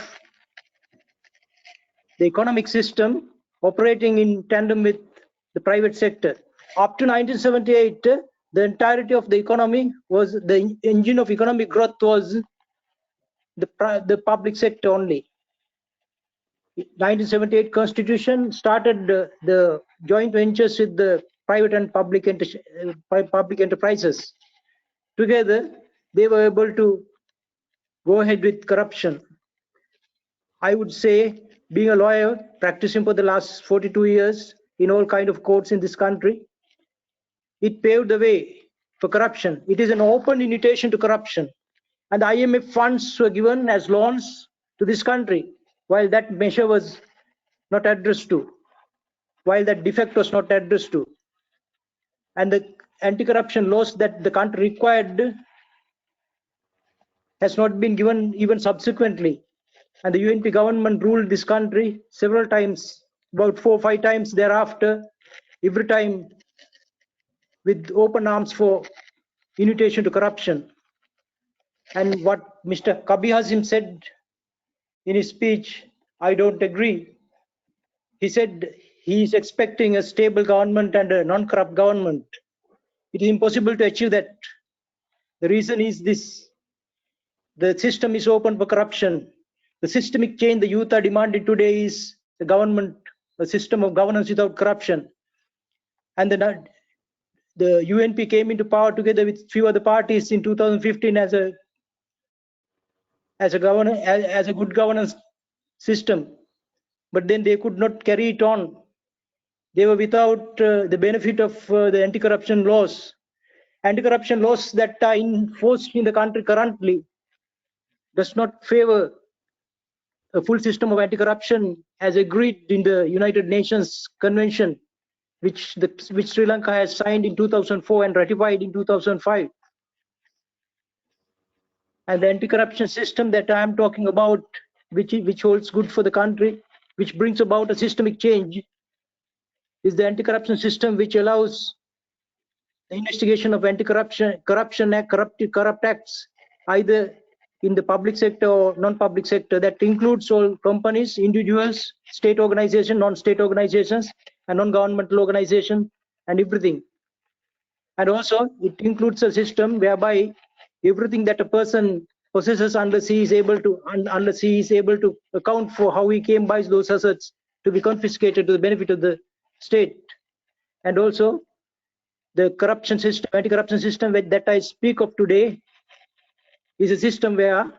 the economic system operating in tandem with the private sector. Up to 1978, the entirety of the economy was the engine of economic growth was the public sector only. 1978 Constitution started the joint ventures with the private and public enterprises. Together, they were able to go ahead with corruption. I would say, being a lawyer, practicing for the last 42 years in all kind of courts in this country, it paved the way for corruption. It is an open invitation to corruption. And the IMF funds were given as loans to this country, while that measure was not addressed to, while that defect was not addressed to. And the anti-corruption laws that the country required has not been given even subsequently. And the UNP government ruled this country several times, about 4 or 5 times thereafter, every time with open arms for invitation to corruption. And what Mr. Kabi Hazim said in his speech, I don't agree. He said he is expecting a stable government and a non-corrupt government. It is impossible to achieve that. The reason is this: the system is open for corruption. The systemic change the youth are demanding today is the government, a system of governance without corruption. And the UNP came into power together with few other parties in 2015 as a good governance system, but then they could not carry it on. They were without the benefit of the anti-corruption laws. Anti-corruption laws that are enforced in the country currently does not favor a full system of anti-corruption as agreed in the United Nations Convention, which Sri Lanka has signed in 2004 and ratified in 2005. And the anti-corruption system that I am talking about, which holds good for the country, which brings about a systemic change, is the anti-corruption system which allows the investigation of corrupt acts, either in the public sector or non-public sector. That includes all companies, individuals, state organizations, non-state organizations, and non-governmental organizations, and everything. And also, it includes a system whereby everything that a person possesses unless he is able to account for how he came by those assets to be confiscated to the benefit of the state. And also, the corruption system, anti-corruption system that I speak of today, is a system where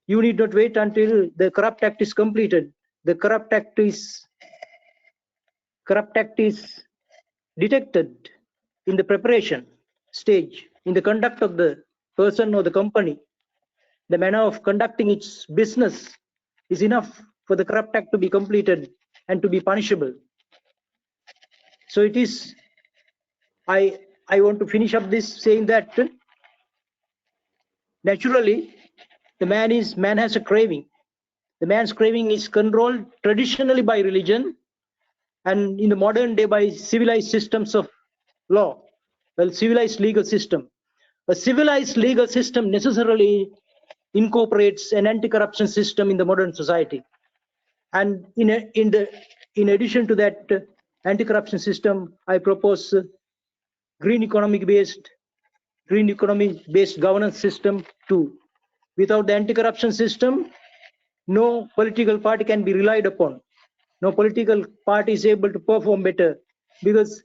you need not wait until the corrupt act is completed. The corrupt act is detected in the preparation stage, in the conduct of the person or the company. The manner of conducting its business is enough for the corrupt act to be completed and to be punishable. So it is, I want to finish up this saying that naturally the man has a craving. The man's craving is controlled traditionally by religion, and in the modern day by civilized systems of law. Well, civilized legal system. A civilized legal system necessarily incorporates an anti-corruption system in the modern society. And in addition to that anti-corruption system, I propose green economy-based governance system too. Without the anti-corruption system, no political party can be relied upon. No political party is able to perform better, because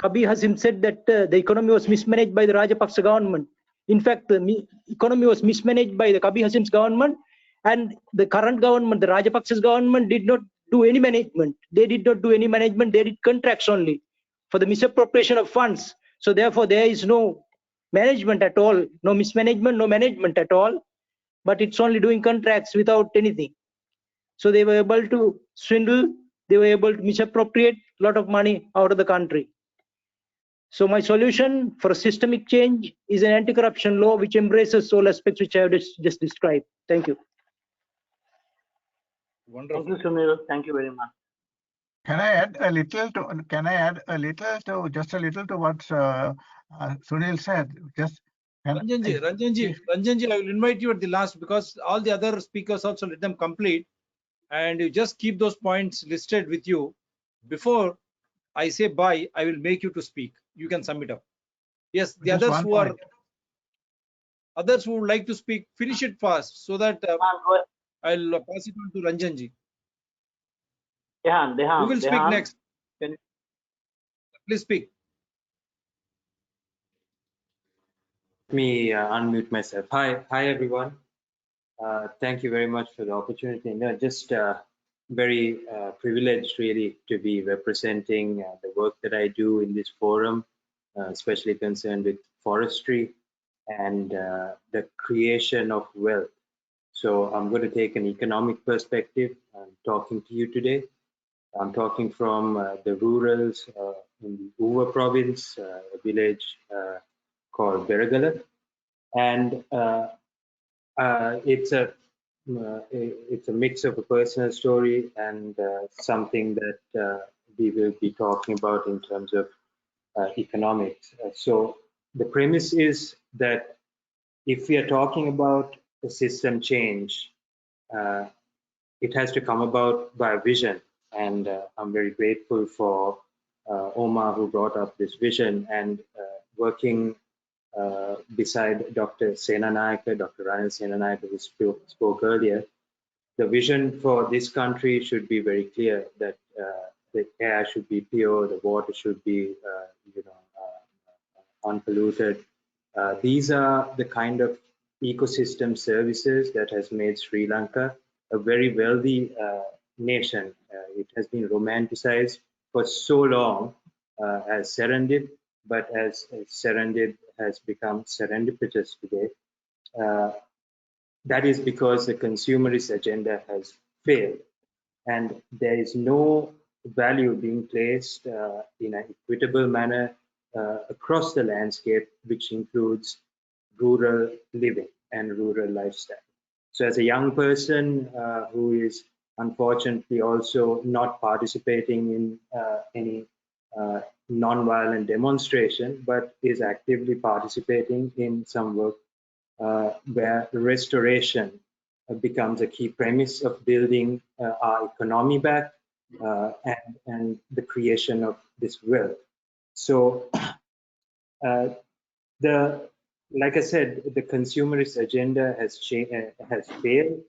Kabi Hazim said that the economy was mismanaged by the Rajapaksa government. In fact, the economy was mismanaged by the Kabi Hazim's government, and the current government, the Rajapaksa's government, did not do any management. They did not do any management. They did contracts only for the misappropriation of funds. So therefore, there is no management at all, no mismanagement, no management at all. But it's only doing contracts without anything. So they were able to swindle. They were able to misappropriate a lot of money out of the country. So my solution for a systemic change is an anti-corruption law which embraces all aspects which I have just described. Thank you. Wonderful. Thank you, Sunil. Thank you very much. Can I add a little to what Sunil said? Ranjanji, I will invite you at the last, because all the other speakers also let them complete, and you just keep those points listed with you before I say bye, I will make you to speak. You can sum it up. Yes, the Just others one who point. others who would like to speak, finish it fast so that I'll pass it on to Ranjanji. Who will speak next? Please speak. Let me unmute myself. Hi everyone. Thank you very much for the opportunity. No, just very privileged really to be representing the work that I do in this forum, especially concerned with forestry and the creation of wealth. So I'm going to take an economic perspective. I'm talking to you today. I'm talking from the rurals in the Uva province, a village called Beragalat. And it's a mix of a personal story and something that we will be talking about in terms of economics. So the premise is that if we are talking about a system change, it has to come about by vision. And I'm very grateful for Omar, who brought up this vision, and working beside Dr. Senanayake, Dr. Ranil Senanayake, who spoke earlier. The vision for this country should be very clear, that the air should be pure, the water should be unpolluted. These are the kind of ecosystem services that has made Sri Lanka a very wealthy nation. It has been romanticized for so long as Serendip, but as Serendip has become serendipitous today, that is because the consumerist agenda has failed, and there is no value being placed in an equitable manner across the landscape, which includes rural living and rural lifestyle. So as a young person who is unfortunately also not participating in any non-violent demonstration, but is actively participating in some work where restoration becomes a key premise of building our economy back and the creation of this wealth. So like I said, the consumerist agenda has failed,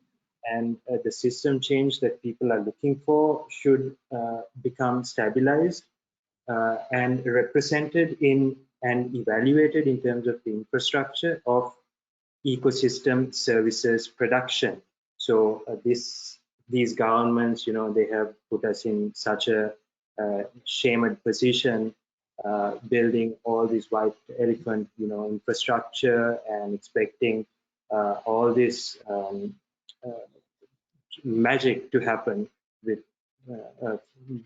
and the system change that people are looking for should become stabilized and represented in and evaluated in terms of the infrastructure of ecosystem services production. So these governments, they have put us in such a shamed position, building all this white elephant, infrastructure, and expecting all this magic to happen with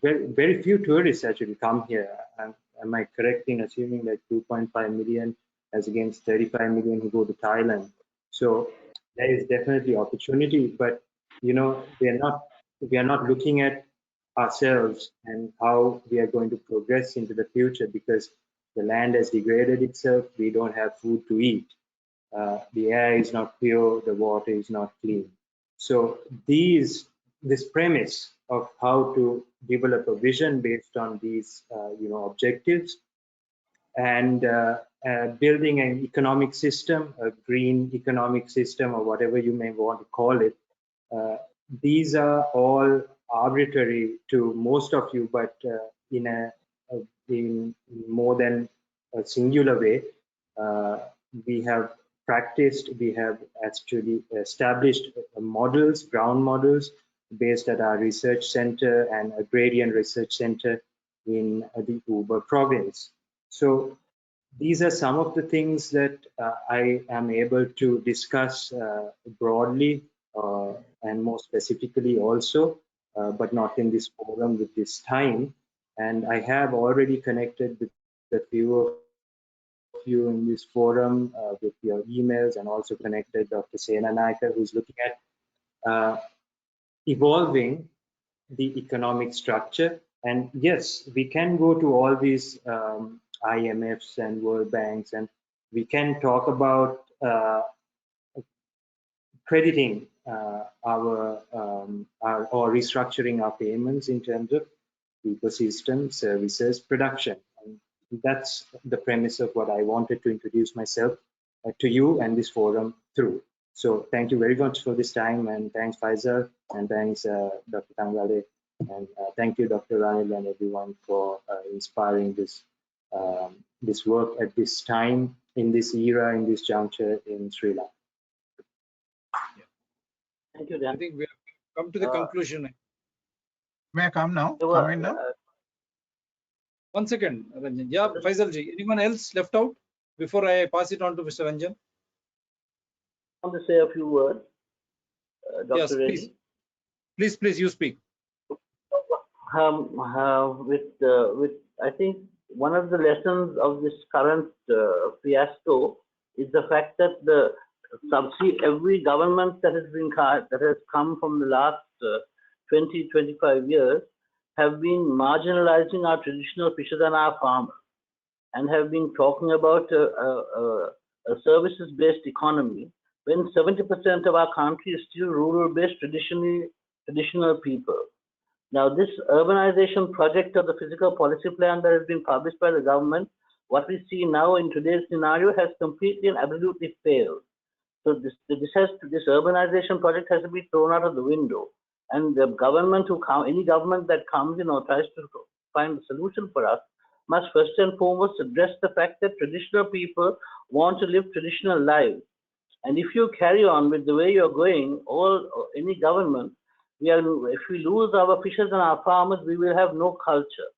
very few tourists actually come here. Am I correct in assuming that 2.5 million as against 35 million who go to Thailand? So there is definitely opportunity, but we are not looking at ourselves and how we are going to progress into the future, because the land has degraded itself. We don't have food to eat. The air is not pure. The water is not clean. So this premise of how to develop a vision based on these objectives, and building an economic system, a green economic system, or whatever you may want to call it, these are all arbitrary to most of you, but in more than a singular way. We have practiced, we have actually established models, ground models, based at our research center and agrarian research center in the Uba province. So these are some of the things that I am able to discuss broadly and more specifically also, but not in this forum with this time. And I have already connected with a few of you in this forum with your emails, and also connected Dr. Senanayake, who's looking at evolving the economic structure. And yes, we can go to all these IMFs and World Banks, and we can talk about crediting or restructuring our payments in terms of ecosystem, services, production. And that's the premise of what I wanted to introduce myself to you and this forum through. So thank you very much for this time, and thanks Faisal, and thanks Dr. Tangale, and thank you Dr. Ranil and everyone for inspiring this work at this time, in this era, in this juncture in Sri Lanka. Thank you, Dan. I think we have come to the conclusion. May I come now? Come in now? 1 second, Ranjan. Yeah, Faisal ji. Anyone else left out before I pass it on to Mr. Ranjan? I want to say a few words, Dr. Yes, Reddy. please. Please, you speak. With I think one of the lessons of this current fiasco is the fact that the every government that has come from the last 20-25 years have been marginalizing our traditional fishers and our farmers, and have been talking about a services-based economy, when 70% of our country is still rural-based, traditional people. Now, this urbanization project of the physical policy plan that has been published by the government, what we see now in today's scenario has completely and absolutely failed. So this urbanization project has to be thrown out of the window, and the government any government that comes in or tries to find a solution for us must first and foremost address the fact that traditional people want to live traditional lives. And if you carry on with the way you're going, any government, if we lose our fishers and our farmers, we will have no culture.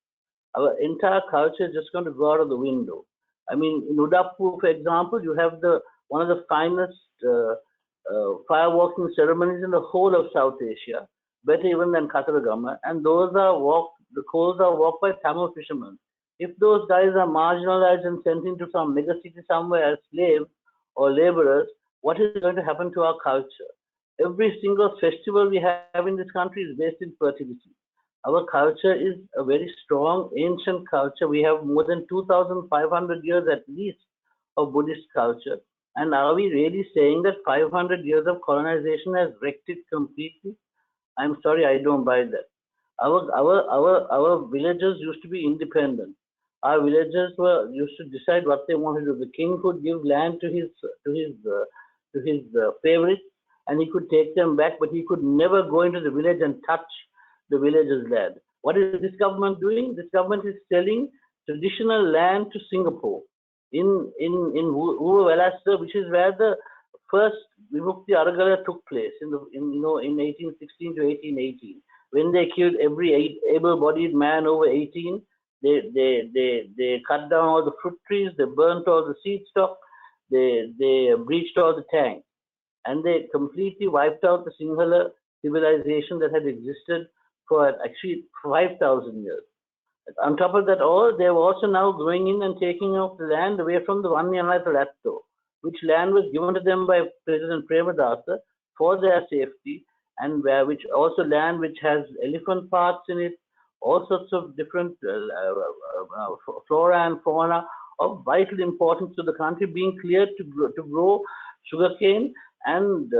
Our entire culture is just going to go out of the window. I mean, in Udaipur, for example, you have one of the finest fireworking ceremonies in the whole of South Asia, better even than Kataragama, and the coals are walked by Tamil fishermen. If those guys are marginalized and sent into some mega city somewhere as slaves or laborers, what is going to happen to our culture? Every single festival we have in this country is based in fertility. Our culture is a very strong, ancient culture. We have more than 2,500 years at least of Buddhist culture. And are we really saying that 500 years of colonization has wrecked it completely? I'm sorry, I don't buy that. Our villagers used to be independent. Our villagers used to decide what they wanted to do. The king could give land to his favorites, and he could take them back, but he could never go into the village and touch the villagers' land. What is this government doing? This government is selling traditional land to Singapore in Uvuvelaster, which is where the first Vimukti Aragala took place in 1816 to 1818. When they killed every able-bodied man over 18, they cut down all the fruit trees, they burnt all the seed stock, they breached all the tanks, and they completely wiped out the Sinhala civilization that had existed for actually 5,000 years. On top of that all, they're also now going in and taking off the land away from the Vanyanai Palatto, which land was given to them by President Premadasa for their safety, and which also land which has elephant parts in it, all sorts of different flora and fauna of vital importance to the country being cleared to grow sugarcane and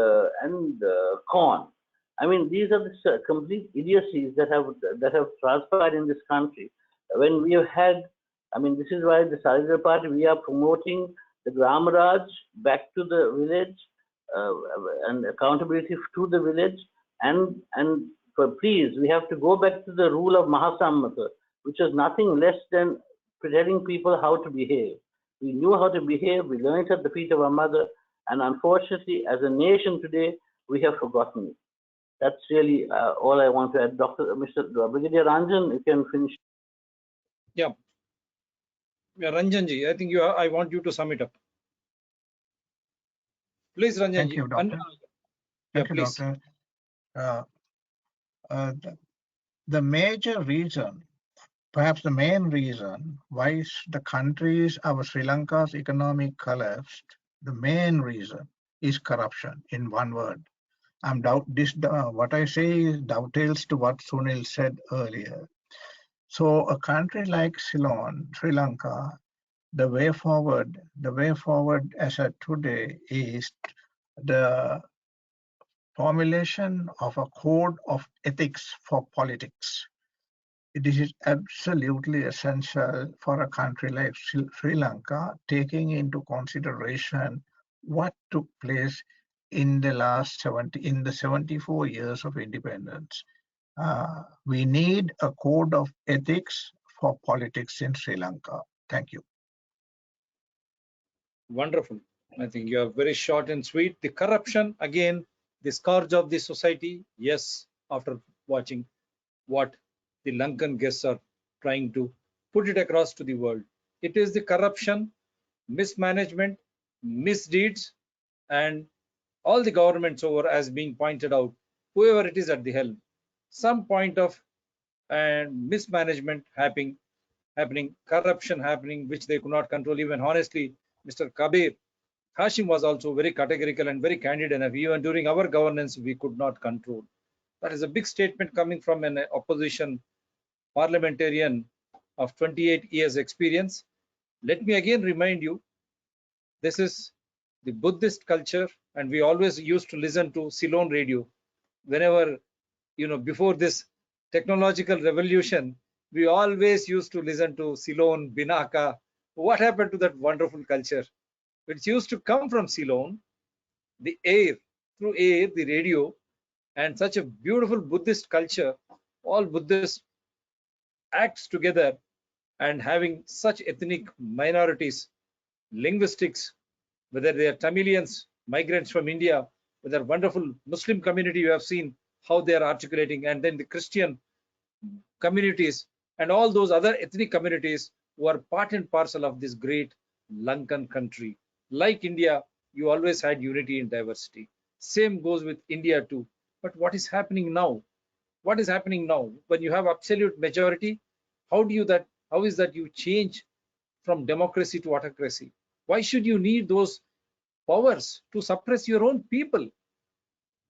corn. I mean, these are the complete idiocies that have transpired in this country. When we have had, I mean, this is why the Salidar Party, we are promoting the Gramaraj back to the village and accountability to the village, and please, we have to go back to the rule of Mahasammata, which is nothing less than telling people how to behave. We knew how to behave, we learned at the feet of our mother, and unfortunately, as a nation today, we have forgotten it. That's really all I want to add. Mr. Brigadier Ranjan, you can finish. Yeah, Ranjanji, I think I want you to sum it up. Please, Ranjanji. Thank you, Doctor. Thank you, please. Doctor. The major reason, perhaps the main reason why the countries of Sri Lanka's economic collapsed, the main reason is corruption, in one word. What I say dovetails to what Sunil said earlier. So a country like Ceylon, Sri Lanka, the way forward as of today is the formulation of a code of ethics for politics. it is absolutely essential for a country like Sri Lanka, taking into consideration what took place in the last 74 years of independence. We need a code of ethics for politics in Sri Lanka. Thank you. Wonderful. I think you are very short and sweet. The corruption, again, the scourge of the society. Yes, after watching what the Lankan guests are trying to put it across to the world. It is the corruption, mismanagement, misdeeds, and all the governments over, as being pointed out, whoever it is at the helm, some point of mismanagement happening, corruption happening, which they could not control. Even honestly, Mr. Kabir Hashim was also very categorical and very candid enough. Even during our governance, we could not control. That is a big statement coming from an opposition parliamentarian of 28 years experience. Let me again remind you, this is the Buddhist culture, and we always used to listen to Ceylon radio. Whenever, before this technological revolution, we always used to listen to Ceylon, Binaka. What happened to that wonderful culture? It used to come from Ceylon, the air, through air, the radio, and such a beautiful Buddhist culture, all Buddhists acts together, and having such ethnic minorities, linguistics, whether they are Tamilians, migrants from India, whether wonderful Muslim community, you have seen how they are articulating, and then the Christian communities and all those other ethnic communities who are part and parcel of this great Lankan country. Like India, you always had unity in diversity. Same goes with India too. But what is happening now? What is happening now? When you have absolute majority, how is that you change from democracy to autocracy? Why should you need those powers to suppress your own people?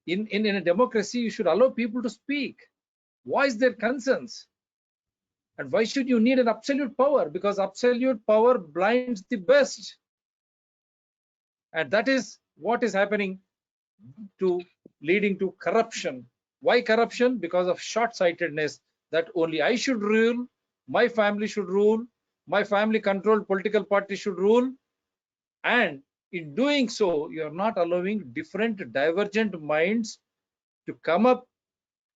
In a democracy, you should allow people to speak, voice their concerns. And why should you need an absolute power? Because absolute power blinds the best. And that is what is happening, to leading to corruption. Why corruption? Because of short-sightedness, that only I should rule, my family should rule, my family controlled political party should rule. And in doing so, you are not allowing different divergent minds to come up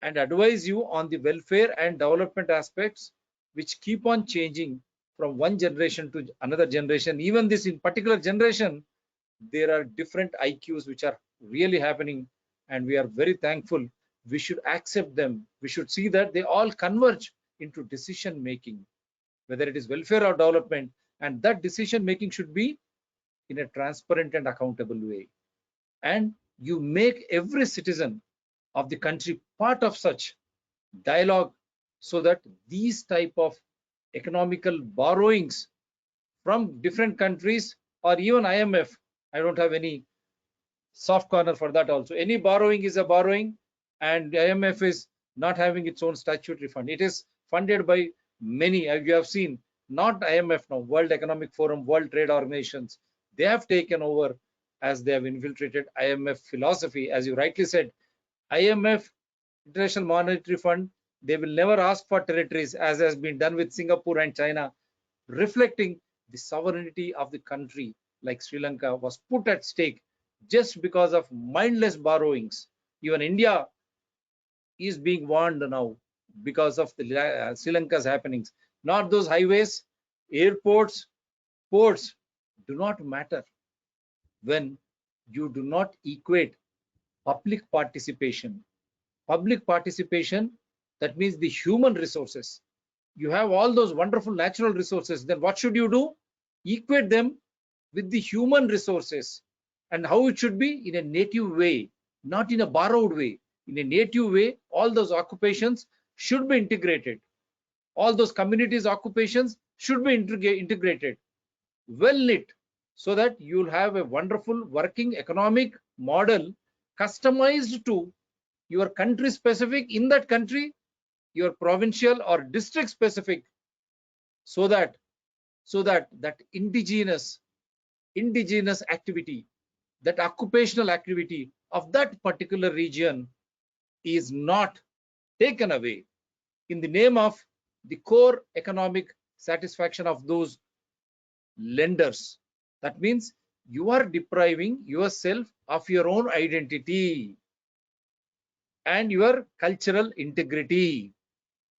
and advise you on the welfare and development aspects, which keep on changing from one generation to another generation. Even this in particular generation, there are different IQs which are really happening, and we are very thankful. We should accept them. We should see that they all converge into decision making, whether it is welfare or development, and that decision making should be in a transparent and accountable way. And you make every citizen of the country part of such dialogue, so that these type of economical borrowings from different countries, or even IMF, I don't have any soft corner for that also. Any borrowing is a borrowing, and the IMF is not having its own statutory fund. It is funded by many, as you have seen, not IMF now, World Economic Forum, World Trade Organizations. They have taken over as they have infiltrated IMF philosophy. As you rightly said, IMF, International Monetary Fund, they will never ask for territories, as has been done with Singapore and China, reflecting the sovereignty of the country like Sri Lanka was put at stake just because of mindless borrowings. Even India is being warned now because of the Sri Lanka's happenings. Not those highways, airports, ports do not matter when you do not equate public participation. Public participation, that means the human resources. You have all those wonderful natural resources, then what should you do? Equate them with the human resources, and how it should be in a native way, not in a borrowed way. In a native way, all those occupations should be integrated. All those communities' occupations should be integrated, well knit, so that you'll have a wonderful working economic model customized to your country specific in that country, your provincial or district specific, so that that indigenous activity, that occupational activity of that particular region is not taken away in the name of the core economic satisfaction of those lenders. That means you are depriving yourself of your own identity and your cultural integrity.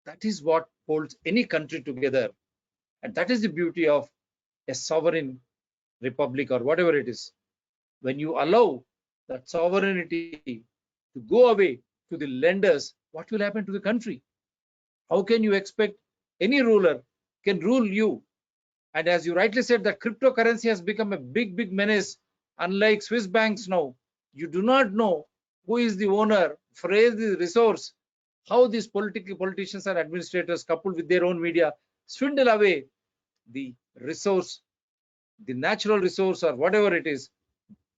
That is what holds any country together. And that is the beauty of a sovereign republic or whatever it is. When you allow that sovereignty to go away to the lenders, what will happen to the country? How can you expect any ruler can rule you? And as you rightly said, that cryptocurrency has become a big menace. Unlike Swiss banks now, you do not know who is the owner, phrase the resource, how these politicians and administrators, coupled with their own media, swindle away the resource, the natural resource or whatever it is,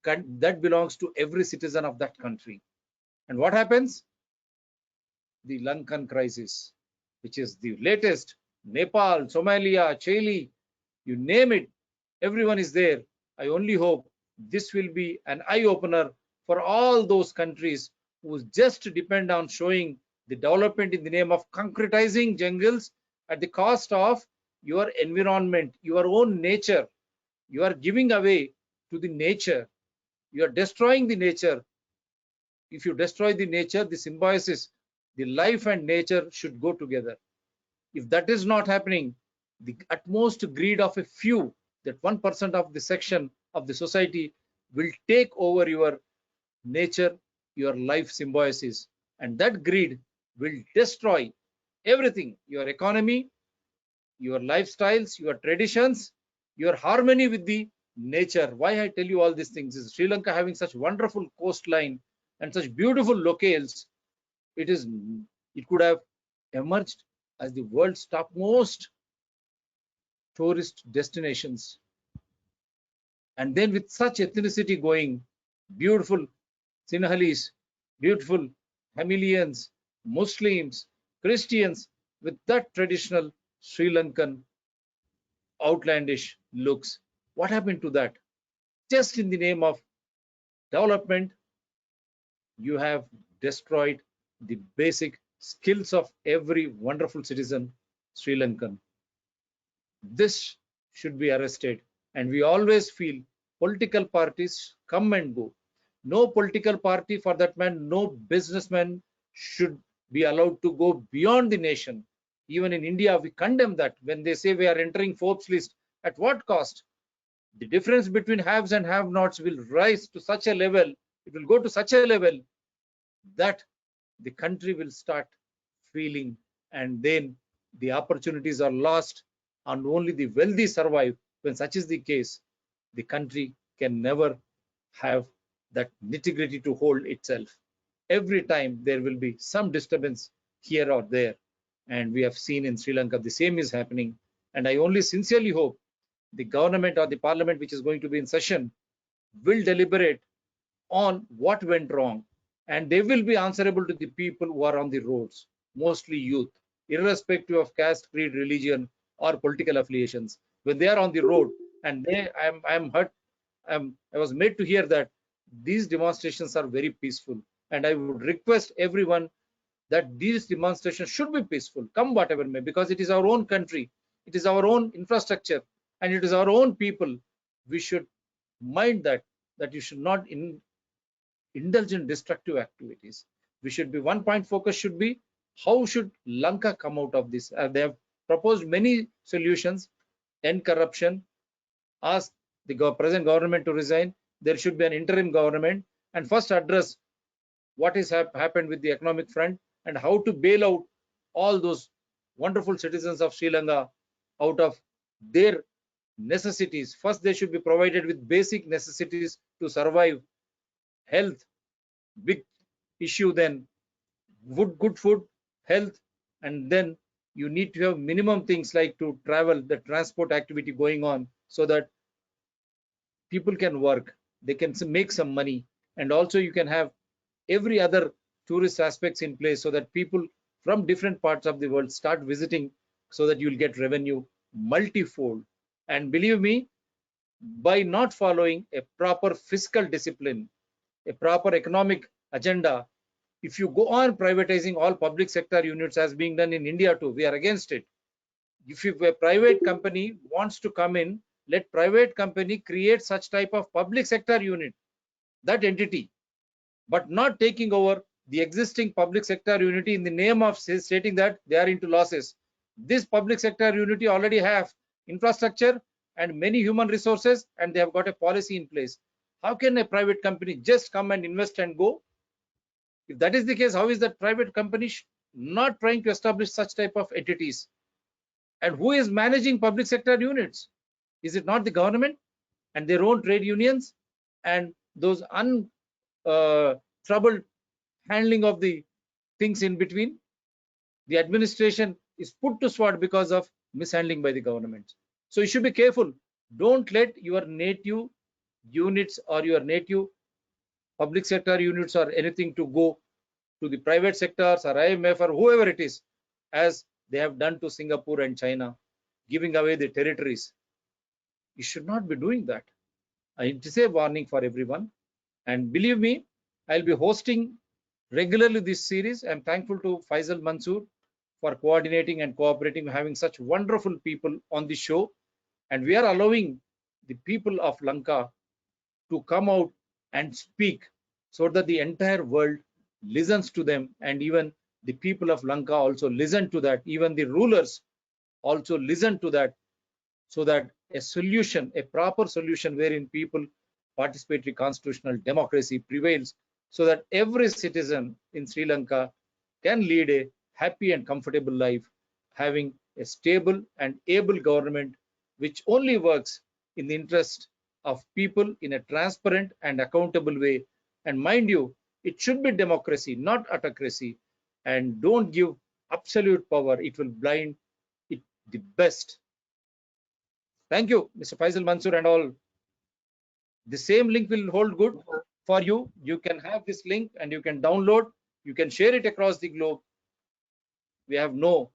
that belongs to every citizen of that country. And what happens? The Lankan crisis, which is the latest. Nepal, Somalia, Chile, you name it, everyone is there. I only hope this will be an eye-opener for all those countries who just depend on showing the development in the name of concretizing jungles at the cost of your environment, your own nature. You are giving away to the nature. You are destroying the nature. If you destroy the nature, the symbiosis, the life and nature should go together. If that is not happening, the utmost greed of a few, that 1% of the section of the society, will take over your nature, your life symbiosis, and that greed will destroy everything, your economy, your lifestyles, your traditions, your harmony with the nature. Why I tell you all these things is Sri Lanka having such wonderful coastline and such beautiful locales, it could have emerged as the world's topmost tourist destinations. And then with such ethnicity going, beautiful Sinhalese, beautiful Tamilians, Muslims, Christians, with that traditional Sri Lankan outlandish looks. What happened to that? Just in the name of development, you have destroyed the basic skills of every wonderful citizen Sri Lankan. This should be arrested. And we always feel political parties come and go. No political party, for that man, no businessman should be allowed to go beyond the nation. Even in India, we condemn that when they say we are entering Forbes list. At what cost? The difference between haves and have-nots will rise to such a level, it will go to such a level that the country will start feeling, and then the opportunities are lost and only the wealthy survive. When such is the case, the country can never have that nitty-gritty to hold itself. Every time there will be some disturbance here or there, and we have seen in Sri Lanka the same is happening. And I only sincerely hope the government or the parliament which is going to be in session will deliberate on what went wrong, and they will be answerable to the people who are on the roads, mostly youth, irrespective of caste, creed, religion, or political affiliations. When they are on the road, and I was made to hear that these demonstrations are very peaceful, and I would request everyone that these demonstrations should be peaceful, come whatever may, because it is our own country, it is our own infrastructure, and it is our own people. We should mind that you should not indulge in destructive activities. We should be, one point focus should be, how should Lanka come out of this? They have proposed many solutions: end corruption, ask the present government to resign, there should be an interim government, and first address what has happened with the economic front and how to bail out all those wonderful citizens of Sri Lanka out of their necessities. First, they should be provided with basic necessities to survive. Health, big issue. Then good food, health, and then you need to have minimum things like to travel, the transport activity going on, so that people can work, they can make some money, and also you can have every other tourist aspects in place so that people from different parts of the world start visiting, so that you'll get revenue multifold. And believe me, by not following a proper fiscal discipline, a proper economic agenda, if you go on privatizing all public sector units as being done in India too, we are against it. If a private company wants to come in, let private company create such type of public sector unit, that entity, but not taking over the existing public sector unity in the name of stating that they are into losses. This public sector unity already have infrastructure and many human resources, and they have got a policy in place. How can a private company just come and invest and go? If that is the case, how is that private company not trying to establish such type of entities? And who is managing public sector units? Is it not the government and their own trade unions and those untroubled handling of the things in between? The administration is put to sword because of mishandling by the government. So you should be careful. Don't let your native units or your native public sector units or anything to go to the private sectors or IMF or whoever it is, as they have done to Singapore and China, giving away the territories. You should not be doing that. It is a warning for everyone. And believe me, I'll be hosting regularly this series. I'm thankful to Faisal Mansoor for coordinating and cooperating, having such wonderful people on the show. And we are allowing the people of Lanka to come out and speak so that the entire world listens to them, and even the people of Lanka also listen to that. Even the rulers also listen to that, so that a solution, a proper solution wherein people participatory constitutional democracy prevails, so that every citizen in Sri Lanka can lead a happy and comfortable life, having a stable and able government which only works in the interest of people in a transparent and accountable way. And mind you, it should be democracy, not autocracy. And don't give absolute power. It will blind it the best. Thank you, Mr. Faisal Mansoor and all. The same link will hold good for you. You can have this link and you can download. You can share it across the globe. We have nothing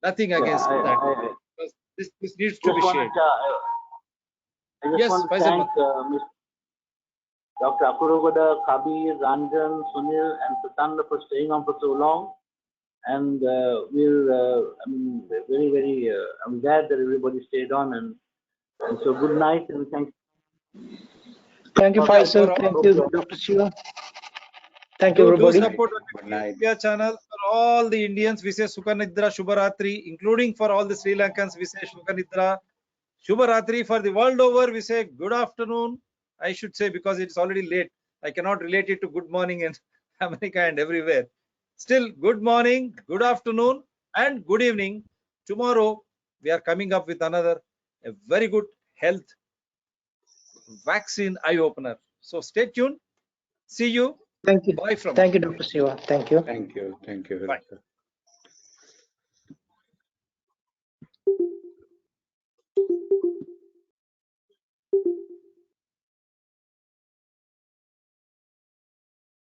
against that. Because this needs to be shared. I just Yes, want to Faisal thank Dr. Apuruvada, Kabir, Ranjan, Sunil, and Pratanda for staying on for so long. And I'm glad that everybody stayed on. And so good night and thank you. Thank you, Faisal. Thank you, Dr. Shiva. Thank you, everybody. Do support India channel for all the Indians. We say Sukhanidra, Shubharatri, including for all the Sri Lankans. We say Sukhanidra, Shubharatri. For the world over, we say good afternoon. I should say, because it's already late. I cannot relate it to good morning in America and everywhere. Still, good morning, good afternoon, and good evening. Tomorrow, we are coming up with a very good health vaccine eye opener. So stay tuned. See you. Thank you. Bye from. Thank you, Dr. Shiva. Thank you. Thank you. Thank you. Bye.